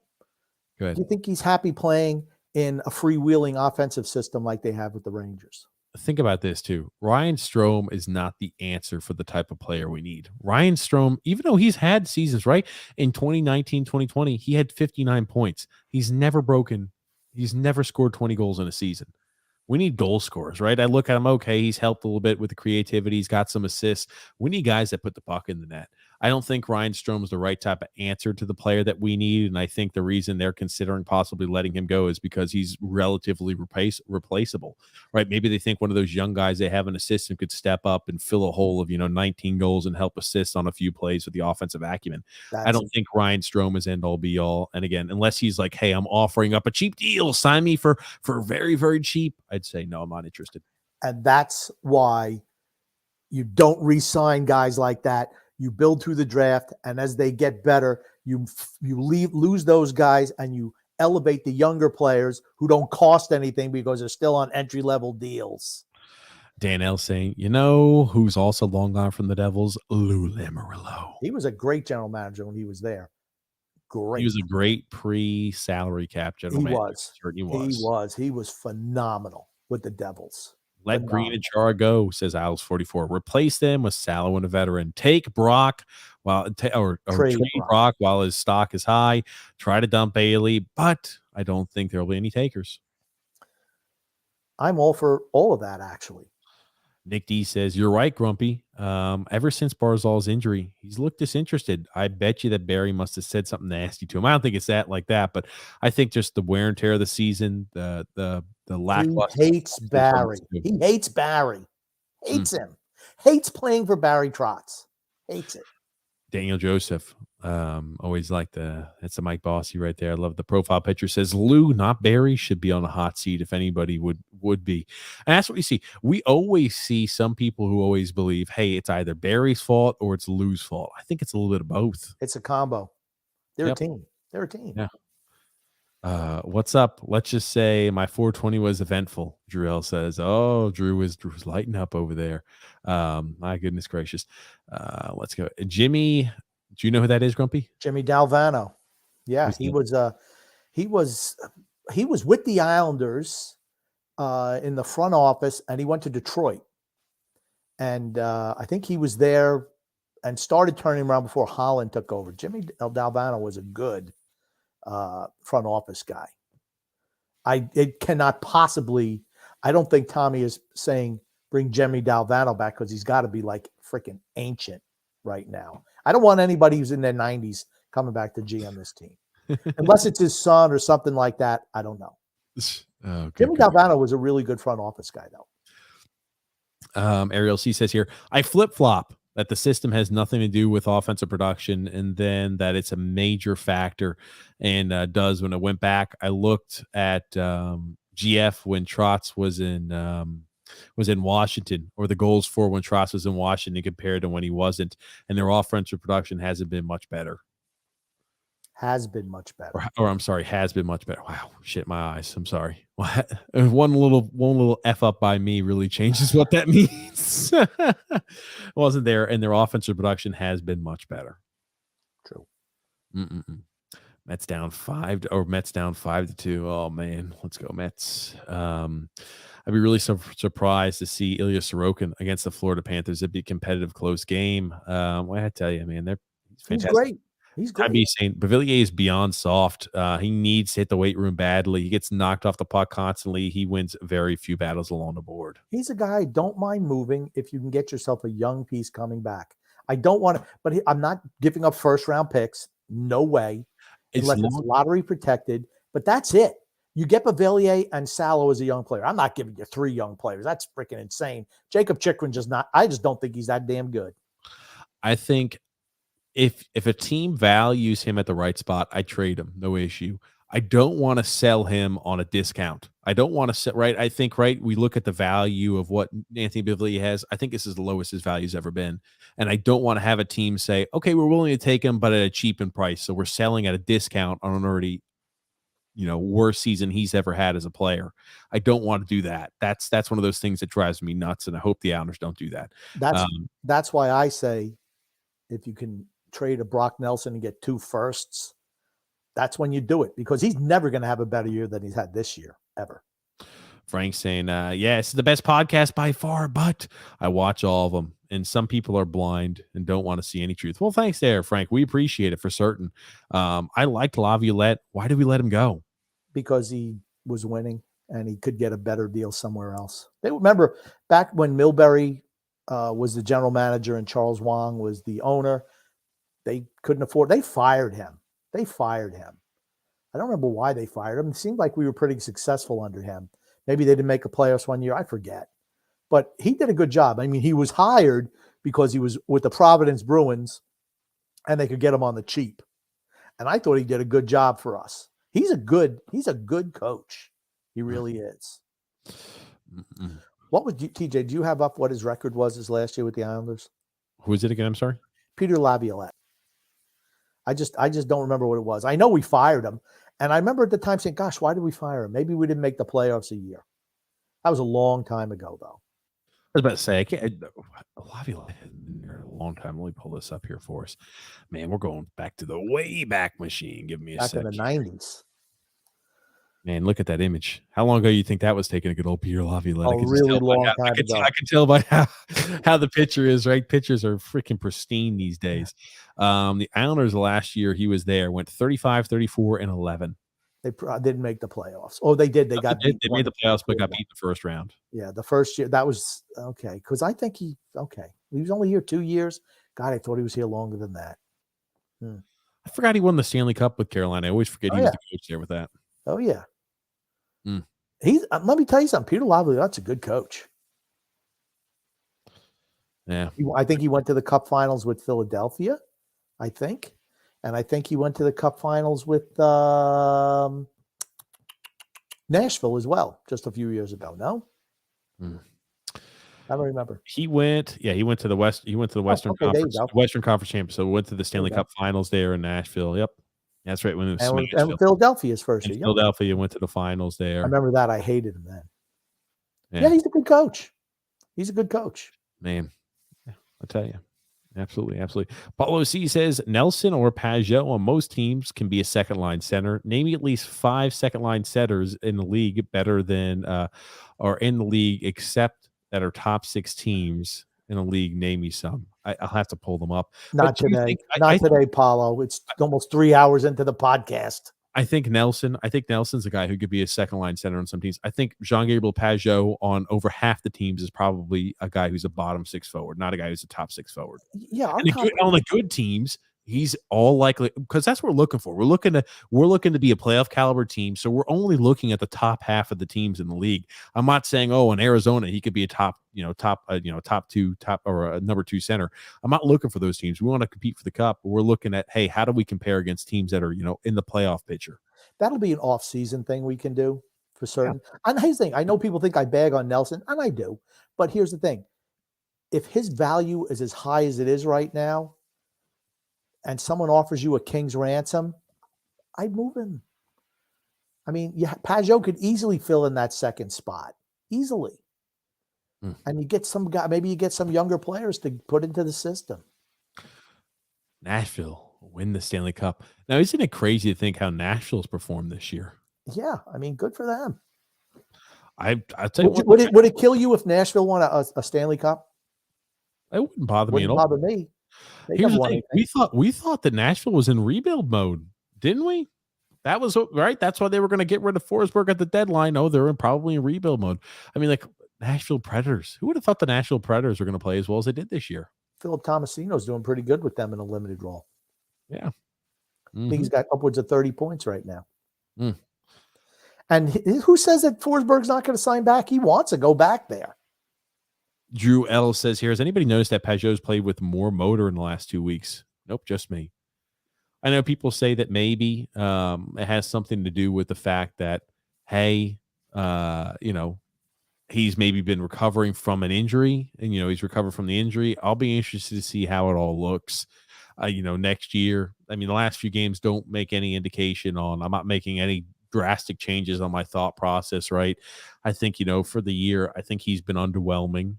Go ahead. Do you think he's happy playing in a freewheeling offensive system like they have with the Rangers? Think about this too. Ryan Strome is not the answer for the type of player we need. Ryan Strome, even though he's had seasons, right? In 2019, 2020, he had 59 points. He's never scored 20 goals in a season. We need goal scorers, right? I look at him, okay, he's helped a little bit with the creativity. He's got some assists. We need guys that put the puck in the net. I don't think Ryan Strome is the right type of answer to the player that we need, and I think the reason they're considering possibly letting him go is because he's relatively replaceable, right? Maybe they think one of those young guys they have in a system could step up and fill a hole of 19 goals and help assist on a few plays with the offensive acumen. I don't think Ryan Strome is end all be all. And again, unless he's like, hey, I'm offering up a cheap deal, sign me for very, very cheap, I'd say no, I'm not interested. And that's why you don't re-sign guys like that. You build through the draft, and as they get better, you lose those guys, and you elevate the younger players who don't cost anything because they're still on entry-level deals. Dan L saying, you know who's also long gone from the Devils? Lou Lamoriello. He was a great general manager when he was there. Great. He was a great pre-salary cap general manager. He was phenomenal with the Devils. Let Green and Chara go, says Alex 44. Replace them with Salo and a veteran. Take Brock trade Brock while his stock is high. Try to dump Bailey, but I don't think there will be any takers. I'm all for all of that, actually. Nick D says, you're right, Grumpy. Ever since Barzal's injury, he's looked disinterested. I bet you that Barry must have said something nasty to him. I don't think it's that like that, but I think just the wear and tear of the season, the lackluster. He hates Barry. He hates Barry. Hates him. Hates playing for Barry Trotz. Hates it. Daniel Joseph. Always like that's the Mike Bossy right there. I love the profile picture. Says Lou, not Barry, should be on a hot seat if anybody would be. And that's what we see. We always see some people who always believe, hey, it's either Barry's fault or it's Lou's fault. I think it's a little bit of both. It's a combo. They're a team. They're a team. Yeah. What's up? Let's just say my 420 was eventful. Drew L says, oh, Drew's lighting up over there. My goodness gracious. Let's go. Jimmy. Do you know who that is, Grumpy? Jimmy Dalvano. Yeah, he was with the Islanders in the front office, and he went to Detroit. And I think he was there and started turning around before Holland took over. Jimmy Dalvano was a good front office guy. It cannot possibly. I don't think Tommy is saying bring Jimmy Dalvano back because he's got to be like freaking ancient right now. I don't want anybody who's in their 90s coming back to GM this team. Unless it's his son or something like that. I don't know. Jimmy Dalvano was a really good front office guy, though. Ariel C says here, I flip-flop that the system has nothing to do with offensive production and then that it's a major factor and does when it went back. I looked at GF when Trotz was in Washington, or the goals for when Trotz was in Washington compared to when he wasn't, and their offensive production hasn't been much better. Has been much better. Or I'm sorry, has been much better. Wow, shit, my eyes. I'm sorry. One little F up by me really changes what that means. Wasn't there, and their offensive production has been much better. True. Mets down 5-2. Oh man, let's go Mets. I'd be really surprised to see Ilya Sorokin against the Florida Panthers. It'd be a competitive, close game. I tell you, man, he's fantastic. He's great. He's great. I'd be saying Bavillier is beyond soft. He needs to hit the weight room badly. He gets knocked off the puck constantly. He wins very few battles along the board. He's a guy, don't mind moving if you can get yourself a young piece coming back. I don't want to, but I'm not giving up first-round picks. No way. Unless it's lottery protected. But that's it. You get Bavillier and Salo as a young player. I'm not giving you 3 young players. That's freaking insane. Jacob Chikrin I just don't think he's that damn good. I think if a team values him at the right spot, I trade him. No issue. I don't want to sell him on a discount. I don't want to set right. I think, right, we look at the value of what Anthony Bavillier has. I think this is the lowest his value's ever been. And I don't want to have a team say, okay, we're willing to take him, but at a cheapened price. So we're selling at a discount on an already, worst season he's ever had as a player. I don't want to do that. That's one of those things that drives me nuts. And I hope the Islanders don't do that. That's why I say, if you can trade a Brock Nelson and get 2 firsts, that's when you do it, because he's never going to have a better year than he's had this year, ever. Frank's saying, yeah, it's the best podcast by far, but I watch all of them, and some people are blind and don't want to see any truth. Well, thanks there, Frank. We appreciate it for certain. I liked Laviolette. Why did we let him go? Because he was winning and he could get a better deal somewhere else. They remember back when Milbury was the general manager and Charles Wang was the owner, they couldn't afford. They fired him. I don't remember why they fired him. It seemed like we were pretty successful under him. Maybe they didn't make a playoffs one year. I forget. But he did a good job. I mean, he was hired because he was with the Providence Bruins and they could get him on the cheap. And I thought he did a good job for us. He's a good coach. He really is. What was TJ? Do you have up what his record was his last year with the Islanders? Who is it again? I'm sorry. Peter Laviolette. I just don't remember what it was. I know we fired him, And I remember at the time saying, gosh, why did we fire him? Maybe we didn't make the playoffs a year. That was a long time ago, though. I was about to say, I can't. Laviolette has been there a long time. Let me pull this up here for us. Man, we're going back to the way back machine. Give me a Back sec. in the 90s. Man, look at that image. How long ago you think that was taking a good old Peter Laviolette? A really long time ago. I can tell by how the picture is, right? Pictures are freaking pristine these days. The Islanders last year, he was there, went 35, 34, and 11. They didn't make the playoffs. Oh, they did. They got beat. They made the playoffs, but got beat in the first round. Yeah, the first year. That was okay. Because I think he was only here 2 years. God, I thought he was here longer than that. I forgot he won the Stanley Cup with Carolina. I always forget he was the coach there with that. Oh, yeah. He's. Let me tell you something. Peter Laviolette's a good coach. Yeah. I think he went to the Cup Finals with Philadelphia, I think. And I think he went to the Cup Finals with Nashville as well, just a few years ago. No? I don't remember. He went to the West. He went to the Western Conference, Western Conference Champions. So went to the Stanley Cup Finals there in Nashville. Yep. That's right. When it was and Philadelphia's first year. Philadelphia went to the finals there. I remember that. I hated him then. Yeah, he's a good coach. He's a good coach. Man, I'll tell you. Absolutely, absolutely. Paulo C says Nelson or Pajot on most teams can be a second line center. Name at least 5 second line setters in the league better than or in the league except that are top 6 teams in the league. Name me some. I'll have to pull them up. Not today. Not today, Paulo. It's almost 3 hours into the podcast. I think Nelson's a guy who could be a second line center on some teams. I think Jean-Gabriel Pageau on over half the teams is probably a guy who's a bottom 6 forward, not a guy who's a top 6 forward. Yeah, on the good teams, he's all likely because that's what we're looking for. We're looking to be a playoff caliber team, so we're only looking at the top half of the teams in the league. I'm not saying in Arizona he could be a top 2 or a number 2 center. I'm not looking for those teams. We want to compete for the cup, but we're looking at, hey, how do we compare against teams that are in the playoff picture? That'll be an off-season thing we can do for certain. Yeah. And here's the thing: I know people think I bag on Nelson, and I do, but here's the thing: if his value is as high as it is right now, and someone offers you a king's ransom, I'd move him. I mean, Pageau could easily fill in that second spot. Easily. And you get some guy, maybe you get some younger players to put into the system. Nashville win the Stanley Cup. Now, isn't it crazy to think how Nashville's performed this year? Yeah, I mean, good for them. I'll tell you what. Would it kill you if Nashville won a Stanley Cup? It wouldn't bother me at all. Bother me. Here's the thing: we thought that Nashville was in rebuild mode, didn't we? That was right. That's why they were going to get rid of Forsberg at the deadline. Oh, they're probably in rebuild mode. I mean, like Nashville Predators. Who would have thought the Nashville Predators were going to play as well as they did this year? Philip Tomasino's doing pretty good with them in a limited role. Yeah, I think he's got upwards of 30 points right now. And who says that Forsberg's not going to sign back? He wants to go back there. Drew L says here, has anybody noticed that Pageau's played with more motor in the last 2 weeks? Nope, just me. I know people say that maybe it has something to do with the fact that, hey, he's maybe been recovering from an injury and, he's recovered from the injury. I'll be interested to see how it all looks, next year. I mean, the last few games don't make any indication on, I'm not making any drastic changes on my thought process, right? I think, for the year, I think he's been underwhelming,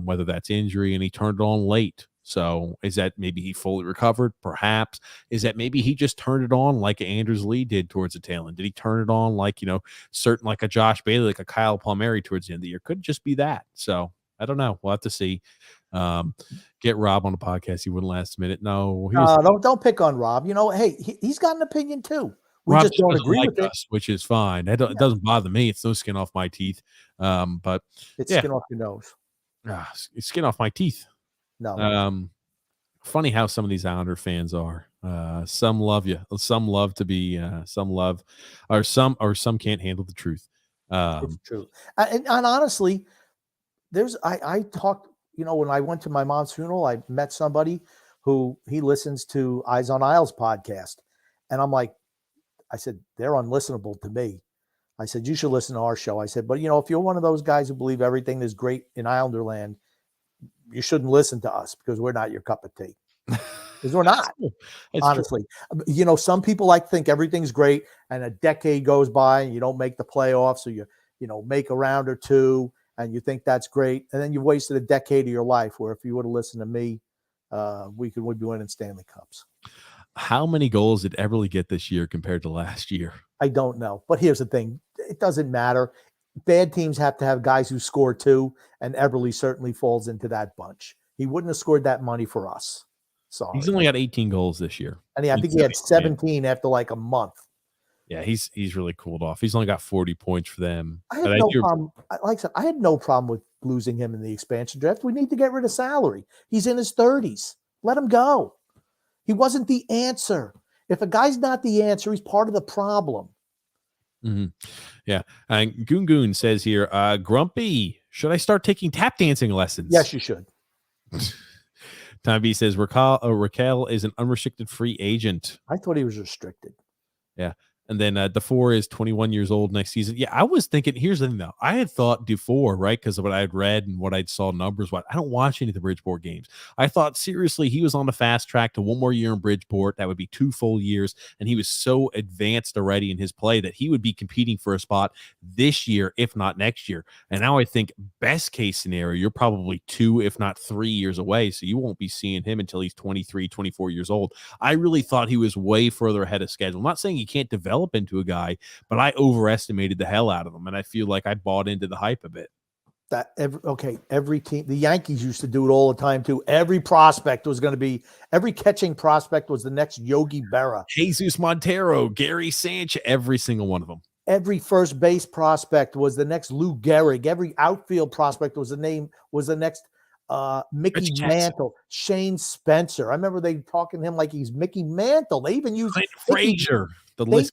whether that's injury and he turned it on late. So is that maybe he fully recovered? Perhaps. Is that maybe he just turned it on like Anders Lee did towards the tail end? Did he turn it on like, certain like a Josh Bailey, like a Kyle Palmieri towards the end of the year? Could just be that. So I don't know. We'll have to see. Get Rob on the podcast. He wouldn't last a minute. No, don't pick on Rob. Hey, he's got an opinion too. We Rob just don't agree with us, which is fine. It doesn't bother me. It's no skin off my teeth. But it's skin off your nose. It's skin off my teeth. No. Funny how some of these Islander fans are. Some love you. Some love to be. Some love, or some can't handle the truth. It's true. And honestly, I talked. When I went to my mom's funeral, I met somebody who he listens to Eyes on Isles podcast, and I'm like, I said they're unlistenable to me. I said you should listen to our show. I said, but if you're one of those guys who believe everything is great in Islanderland, you shouldn't listen to us because we're not your cup of tea. Because we're not. It's Honestly, you know, some people like to think everything's great, and a decade goes by and you don't make the playoffs, or you know, make a round or two, and you think that's great, and then you've wasted a decade of your life. Where if you would have listened to me, we'd be winning Stanley Cups. How many goals did Eberle get this year compared to last year? I don't know, but here's the thing: it doesn't matter. Bad teams have to have guys who score too, and Eberle certainly falls into that bunch. He wouldn't have scored that money for us. Sorry. He's only got 18 goals this year. And I think he had 17 after like a month. Yeah, he's really cooled off. He's only got 40 points for them. I had no problem. Like I said, I had no problem with losing him in the expansion draft. We need to get rid of salary. He's in his 30s. Let him go. He wasn't the answer. If a guy's not the answer, he's part of the problem. Mm-hmm. Yeah. And Goon says here, Grumpy, should I start taking tap dancing lessons? Yes, you should. Tom B says Raquel is an unrestricted free agent. I thought he was restricted. Yeah. And then DeFore is 21 years old next season. Yeah, I was thinking, here's the thing, though. I had thought DeFore, right, because of what I had read and what I saw numbers. I don't watch any of the Bridgeport games. I thought, seriously, he was on the fast track to one more year in Bridgeport. That would be 2 full years. And he was so advanced already in his play that he would be competing for a spot this year, if not next year. And now I think best case scenario, you're probably 2, if not 3 years away. So you won't be seeing him until he's 23, 24 years old. I really thought he was way further ahead of schedule. I'm not saying he can't develop into a guy, but I overestimated the hell out of him, and I feel like I bought into the hype a bit. Every team, the Yankees used to do it all the time too. Every prospect was going to be, every catching prospect was the next Yogi Berra, Jesus Montero, Gary Sanchez, every single one of them. Every first base prospect was the next Lou Gehrig. Every outfield prospect was the next Mickey Mantle, Shane Spencer. I remember they talking to him like he's Mickey Mantle. They even used Frazier. They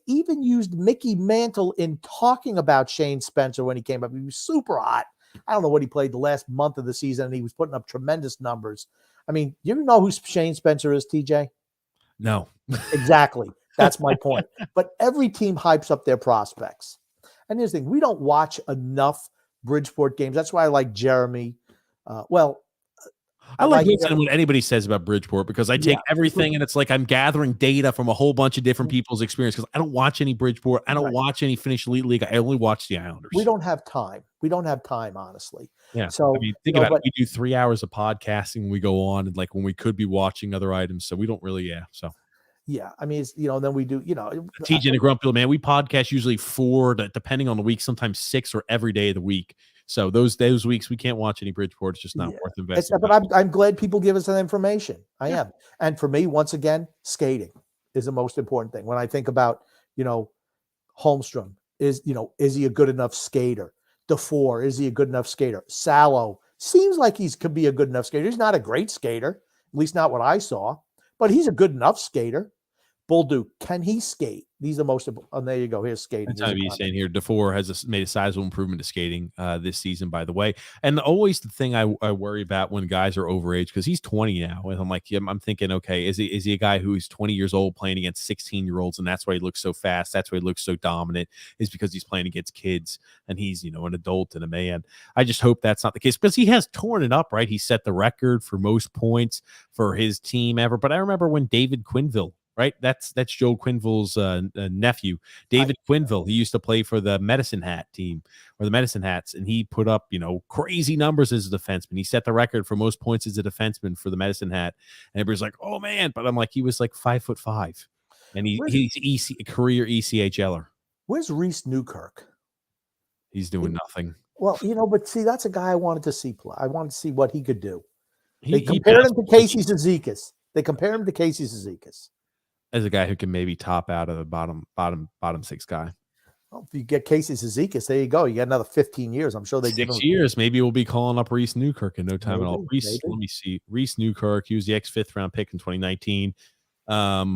even used Mickey Mantle in talking about Shane Spencer when he came up. He was super hot. I don't know what he played the last month of the season, and he was putting up tremendous numbers. I mean, you know who Shane Spencer is, TJ? No. Exactly. That's my point. But every team hypes up their prospects. And here's the thing. We don't watch enough Bridgeport games. That's why I like Jeremy. I like listening to what anybody says about Bridgeport because I take everything and it's like I'm gathering data from a whole bunch of different people's experience because I don't watch any Bridgeport. I don't watch any Finnish Elite League. I only watch the Islanders. We don't have time. Honestly. Yeah. So I mean, think about it. We do 3 hours of podcasting when we go on and like when we could be watching other items. So we don't really, Yeah, I mean, it's, then we do, TJ and the Grumpy, man, we podcast usually 4 depending on the week, sometimes 6 or every day of the week. So those weeks we can't watch any Bridgeport. It's just not worth investing. But I'm glad people give us that information. I am. And for me, once again, skating is the most important thing. When I think about, Holmstrom, is he a good enough skater? DeFore, is he a good enough skater? Salo seems like could be a good enough skater. He's not a great skater, at least not what I saw, but he's a good enough skater. Bolduc, can he skate? These are most of. Oh, there you go. Here's skating. That's what he's saying here. DeFore has made a sizable improvement to skating this season, by the way. And always the thing I worry about when guys are overage because he's 20 now, and I'm like, I'm thinking, okay, is he a guy who's 20 years old playing against 16-year-olds, and that's why he looks so fast? That's why he looks so dominant. Is because he's playing against kids, and he's an adult and a man. I just hope that's not the case because he has torn it up, right? He set the record for most points for his team ever. But I remember when David Quinville. Right, that's Joe Quinville's nephew, David Quinville. He used to play for the Medicine Hat team or the Medicine Hats, and he put up crazy numbers as a defenseman. He set the record for most points as a defenseman for the Medicine Hat, and everybody's like, "Oh man!" But I'm like, he was like 5'5", and he's career ECHLer. Where's Reese Newkirk? He's doing nothing. Well, but see, that's a guy I wanted to see play. I wanted to see what he could do. They compared him to Casey Zizekas. As a guy who can maybe top out of the bottom 6 guy. Well, if you get Casey Zizekas, there you go. You got another 15 years. I'm sure they give him 6 years. Maybe we'll be calling up Reese Newkirk in no time at all. Let me see. Reese Newkirk, he was the ex-5th round pick in 2019.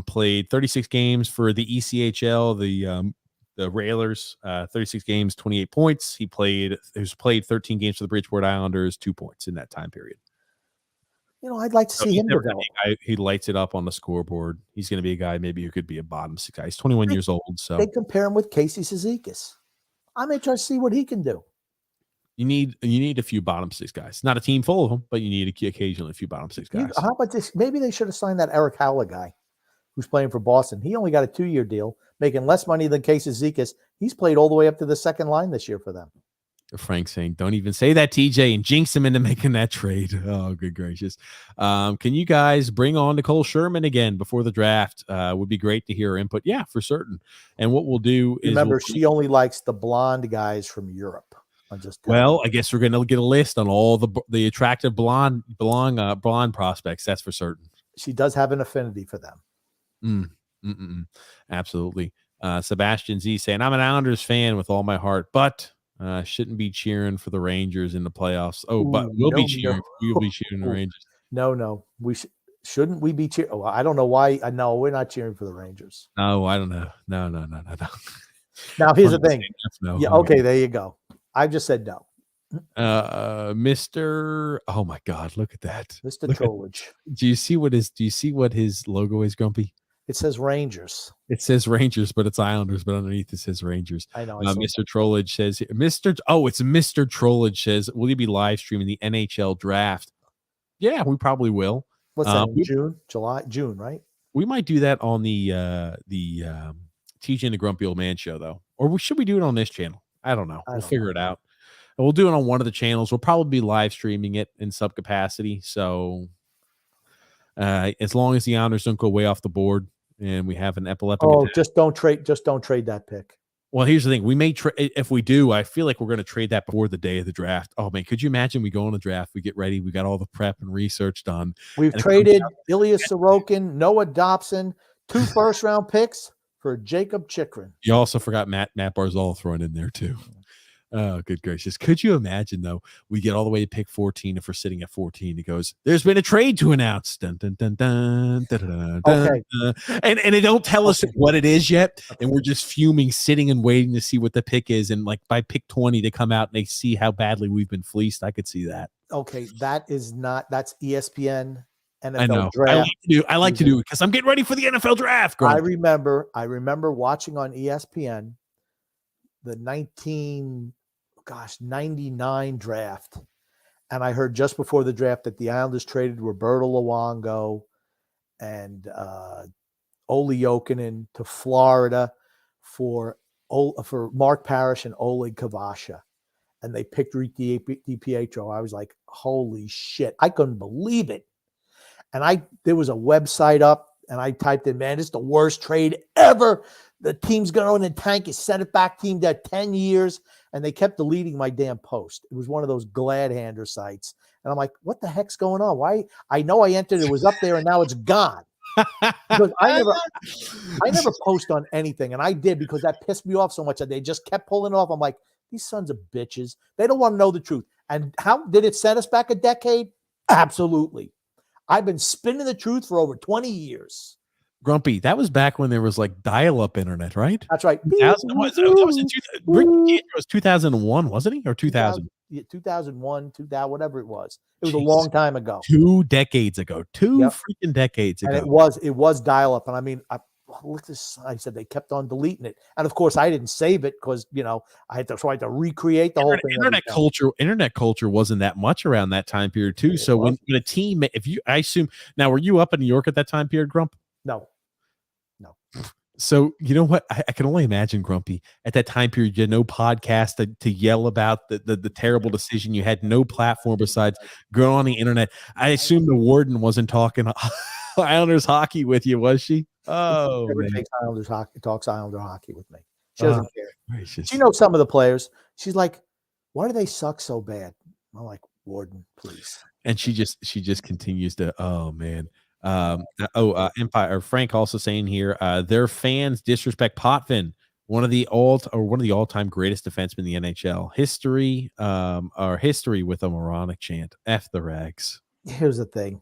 Played 36 games for the ECHL, the Railers. 36 games, 28 points. He's played 13 games for the Bridgeport Islanders, 2 points in that time period. I'd like to see him develop. He lights it up on the scoreboard. He's going to be a guy maybe who could be a bottom 6 guy. He's 21 years old. So they compare him with Casey Zizekas. I'm interested to see what he can do. You need a few bottom six guys. Not a team full of them, but you need occasionally a few bottom six guys. How about this? Maybe they should have signed that Eric Howler guy who's playing for Boston. He only got a 2-year deal, making less money than Casey Zizekas. He's played all the way up to the second line this year for them. Frank saying, don't even say that, TJ, and jinx him into making that trade. Oh, good gracious. Can you guys bring on Nicole Sherman again before the draft? Would be great to hear her input. Yeah, for certain. And what we'll do is she only likes the blonde guys from Europe. I guess we're going to get a list on all the attractive blonde prospects. That's for certain. She does have an affinity for them. Absolutely. Sebastian Z saying, I'm an Islanders fan with all my heart, but shouldn't be cheering for the Rangers in the playoffs. But we'll be cheering. We'll be cheering the Rangers. No. Shouldn't we be cheering? Oh, I don't know why. No, we're not cheering for the Rangers. No, I don't know. No. Now here's the thing. No. Yeah. Okay. There you go. I just said no. Mr. Oh my God, look at that. Mr. Trollage. Do you see what his logo is, Grumpy? It says Rangers. It says Rangers, but it's Islanders, but underneath it says Rangers. I know. Mr. Trollage says, it's Mr. Trollage says, will you be live streaming the NHL draft? Yeah, we probably will. What's that? June, right? We might do that on the TJ and the Grumpy Old Man show, though. Or should we do it on this channel? I don't know. We'll figure it out. And we'll do it on one of the channels. We'll probably be live streaming it in sub capacity. So as long as the Islanders don't go way off the board and we have an epileptic attack. Just don't trade that pick. Well, here's the thing. We may trade. If we do, I feel like we're going to trade that before the day of the draft. Oh man, could you imagine we go on the draft, we get ready, we got all the prep and research done. We've traded Ilya Sorokin, Noah Dobson, 2 first-round picks for Jacob Chikrin. You also forgot Matt Barzal thrown in there too. Oh, good gracious. Could you imagine, though, we get all the way to pick 14. If we're sitting at 14, it goes, there's been a trade to announce. Dun, dun, dun, dun, dun, dun, dun, okay. And they don't tell us what it is yet. And we're just fuming, sitting and waiting to see what the pick is. And like by pick 20, they come out and they see how badly we've been fleeced. I could see that. Okay. That's ESPN. NFL I know. Draft. I like to do it because I'm getting ready for the NFL draft. I remember watching on ESPN the 99 draft. And I heard just before the draft that the Islanders traded Roberto Luongo and Ole Jokinen to Florida for Mark Parrish and Oleg Kavasha. And they picked Rick DiPietro. I was like, holy shit. I couldn't believe it. And there was a website up and I typed in, man, it's the worst trade ever. The team's going in the tank. It sent it back team that 10 years. And they kept deleting my damn post. It was one of those glad-hander sites. And I'm like, what the heck's going on? Why? I know I entered, it was up there, and now it's gone. Because I never post on anything. And I did because that pissed me off so much that they just kept pulling it off. I'm like, these sons of bitches. They don't want to know the truth. And how did it set us back a decade? Absolutely. I've been spinning the truth for over 20 years. Grumpy, that was back when there was like dial-up internet, right? That's right. Rick was 2001, wasn't he? Or 2000? 2001, 2000, whatever it was. It was a long time ago. 2 decades ago. Freaking decades ago. And it was dial-up. And I mean, I looked at this. I said they kept on deleting it. And of course, I didn't save it because, I had to recreate the whole thing. Internet culture wasn't that much around that time period too. So when a team, I assume, now were you up in New York at that time period, Grump? No. So you know what? I can only imagine, Grumpy, at that time period, you had no podcast to yell about the terrible decision. You had no platform besides going on the internet. I assume the warden wasn't talking Islanders hockey with you, was she? Oh, talks Islander hockey with me. She doesn't care. Gracious. She knows some of the players. She's like, why do they suck so bad? I'm like, warden, please. And she just continues to, oh man. Empire Frank also saying here, their fans disrespect Potvin, one of the all-time greatest defensemen in the NHL history, history with a moronic chant. F the Rags. Here's the thing.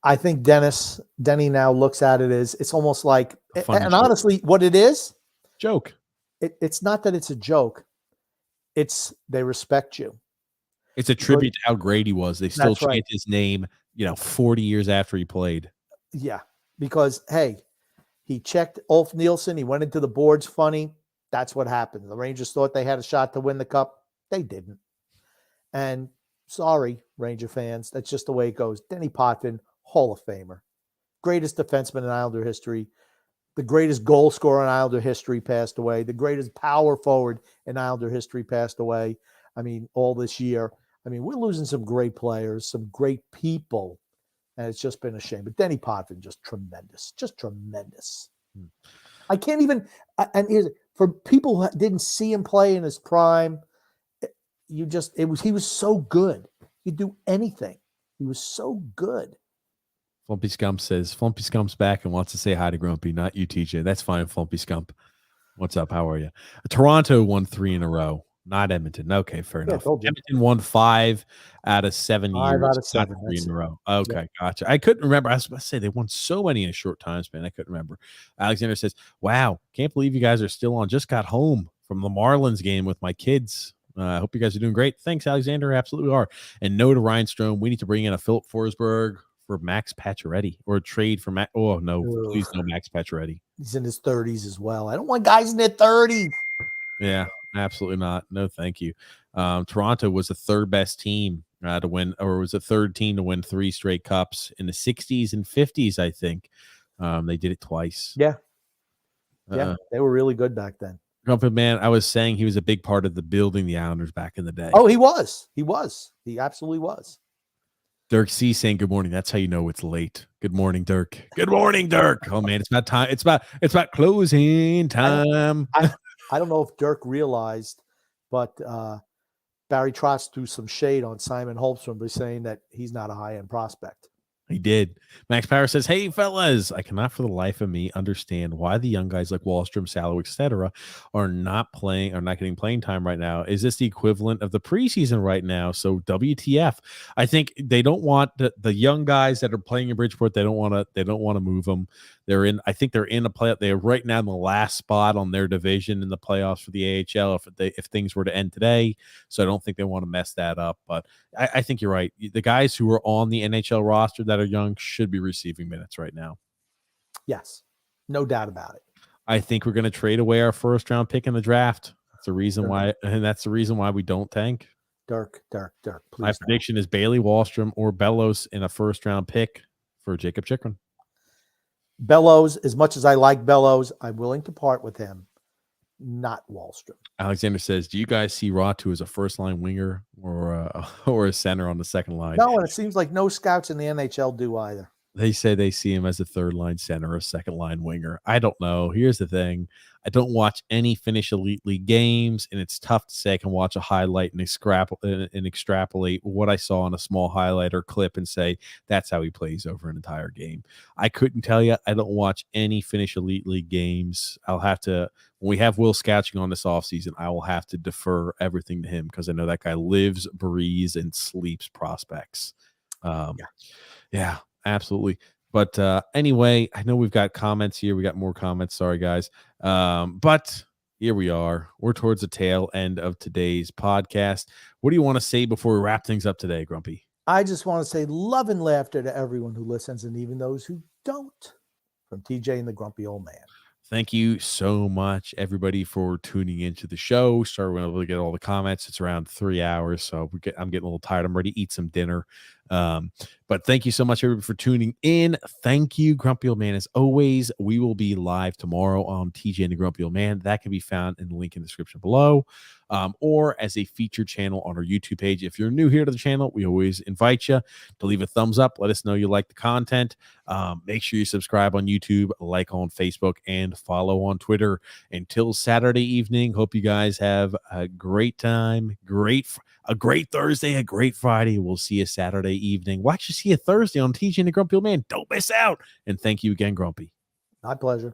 I think Denny now looks at it as it's almost like, and honestly, what it is, joke. It's not that it's a joke. It's they respect you. It's a tribute to how great he was. They still chant his name, 40 years after he played. Yeah, because, hey, he checked Ulf Nielsen. He went into the boards funny. That's what happened. The Rangers thought they had a shot to win the cup. They didn't. And sorry, Ranger fans, that's just the way it goes. Denny Potvin, Hall of Famer, greatest defenseman in Islander history, the greatest goal scorer in Islander history passed away, the greatest power forward in Islander history passed away. I mean, all this year. I mean, we're losing some great players, some great people, and it's just been a shame. But Denny Potvin, just tremendous, just tremendous. I can't even, and for people who didn't see him play in his prime, he was so good. He'd do anything. He was so good. Flumpy Scump says, Flumpy Scump's back and wants to say hi to Grumpy, not you, TJ. That's fine, Flumpy Scump. What's up? How are you? Toronto won 3 in a row, not Edmonton. Okay, fair enough. Edmonton won 5 out of 7 years. 5 out of 7. 3 in a row. Okay, gotcha. I couldn't remember. I was about to say they won so many in a short time span. I couldn't remember. Alexander says, wow, can't believe you guys are still on. Just got home from the Marlins game with my kids. I hope you guys are doing great. Thanks, Alexander. Absolutely are. And no to Ryan Strome. We need to bring in a Philip Forsberg for Max Pacioretty or a trade for Max. Oh, no, please no Max Pacioretty. He's in his 30s as well. I don't want guys in their 30s. Yeah, absolutely not. No, thank you. Toronto was the third best team to win, or was the third team to win 3 straight cups in the 60s and 50s, I think. They did it twice. Yeah. Yeah, they were really good back then. Grumpy Man, I was saying he was a big part of the building the Islanders back in the day. Oh, he was. He was. He absolutely was. Dirk C saying good morning. That's how you know it's late. Good morning, Dirk. Good morning, Dirk. Oh man, it's about time. It's about closing time. I don't know if Dirk realized, but Barry Trotz threw some shade on Simon Holmstrom by saying that he's not a high-end prospect. He did. Max Power says, hey, fellas, I cannot for the life of me understand why the young guys like Wahlstrom, Salo, etc. are not playing or not getting playing time right now. Is this the equivalent of the preseason right now? So WTF. I think they don't want the young guys that are playing in Bridgeport. They don't want to move them. I think they're in a playoff. They're right now in the last spot on their division in the playoffs for the AHL if things were to end today. So I don't think they want to mess that up. But I think you're right. The guys who are on the NHL roster that are young should be receiving minutes right now. Yes, no doubt about it. I think we're going to trade away our first round pick in the draft. That's the reason why, and that's the reason why we don't tank. Dirk. My prediction is Bailey, Wahlstrom, or Bellows in a first round pick for Jacob Chikrin. Bellows, as much as I like Bellows, I'm willing to part with him, not Wahlstrom. Alexander says, do you guys see Ratu as a first-line winger or a center on the second line? No, and it seems like no scouts in the NHL do either. They say they see him as a third-line center or a second-line winger. I don't know. Here's the thing. I don't watch any Finnish Elite League games, and it's tough to say I can watch a highlight and extrapolate what I saw on a small highlight or clip and say that's how he plays over an entire game. I couldn't tell you. I don't watch any Finnish Elite League games. I'll have to, when we have Will Scouching on this offseason, I will have to defer everything to him because I know that guy lives, breathes, and sleeps prospects. Yeah, absolutely. But anyway, I know we've got comments here. We got more comments. Sorry, guys. But here we are. We're towards the tail end of today's podcast. What do you want to say before we wrap things up today, Grumpy? I just want to say love and laughter to everyone who listens and even those who don't. From TJ and the Grumpy Old Man. Thank you so much, everybody, for tuning into the show. Sorry we're not able to get all the comments. It's around 3 hours, so I'm getting a little tired. I'm ready to eat some dinner. But thank you so much, everybody, for tuning in. Thank you, Grumpy Old Man. As always, we will be live tomorrow on TJ and the Grumpy Old Man. That can be found in the link in the description below, or as a featured channel on our YouTube page. If you're new here to the channel, we always invite you to leave a thumbs up. Let us know you like the content. Make sure you subscribe on YouTube, like on Facebook, and follow on Twitter. Until Saturday evening, hope you guys have a great time, a great Thursday, a great Friday. We'll see you Saturday evening. Watch you see you Thursday on TJ and the Grumpy Old Man. Don't miss out. And thank you again, Grumpy. My pleasure.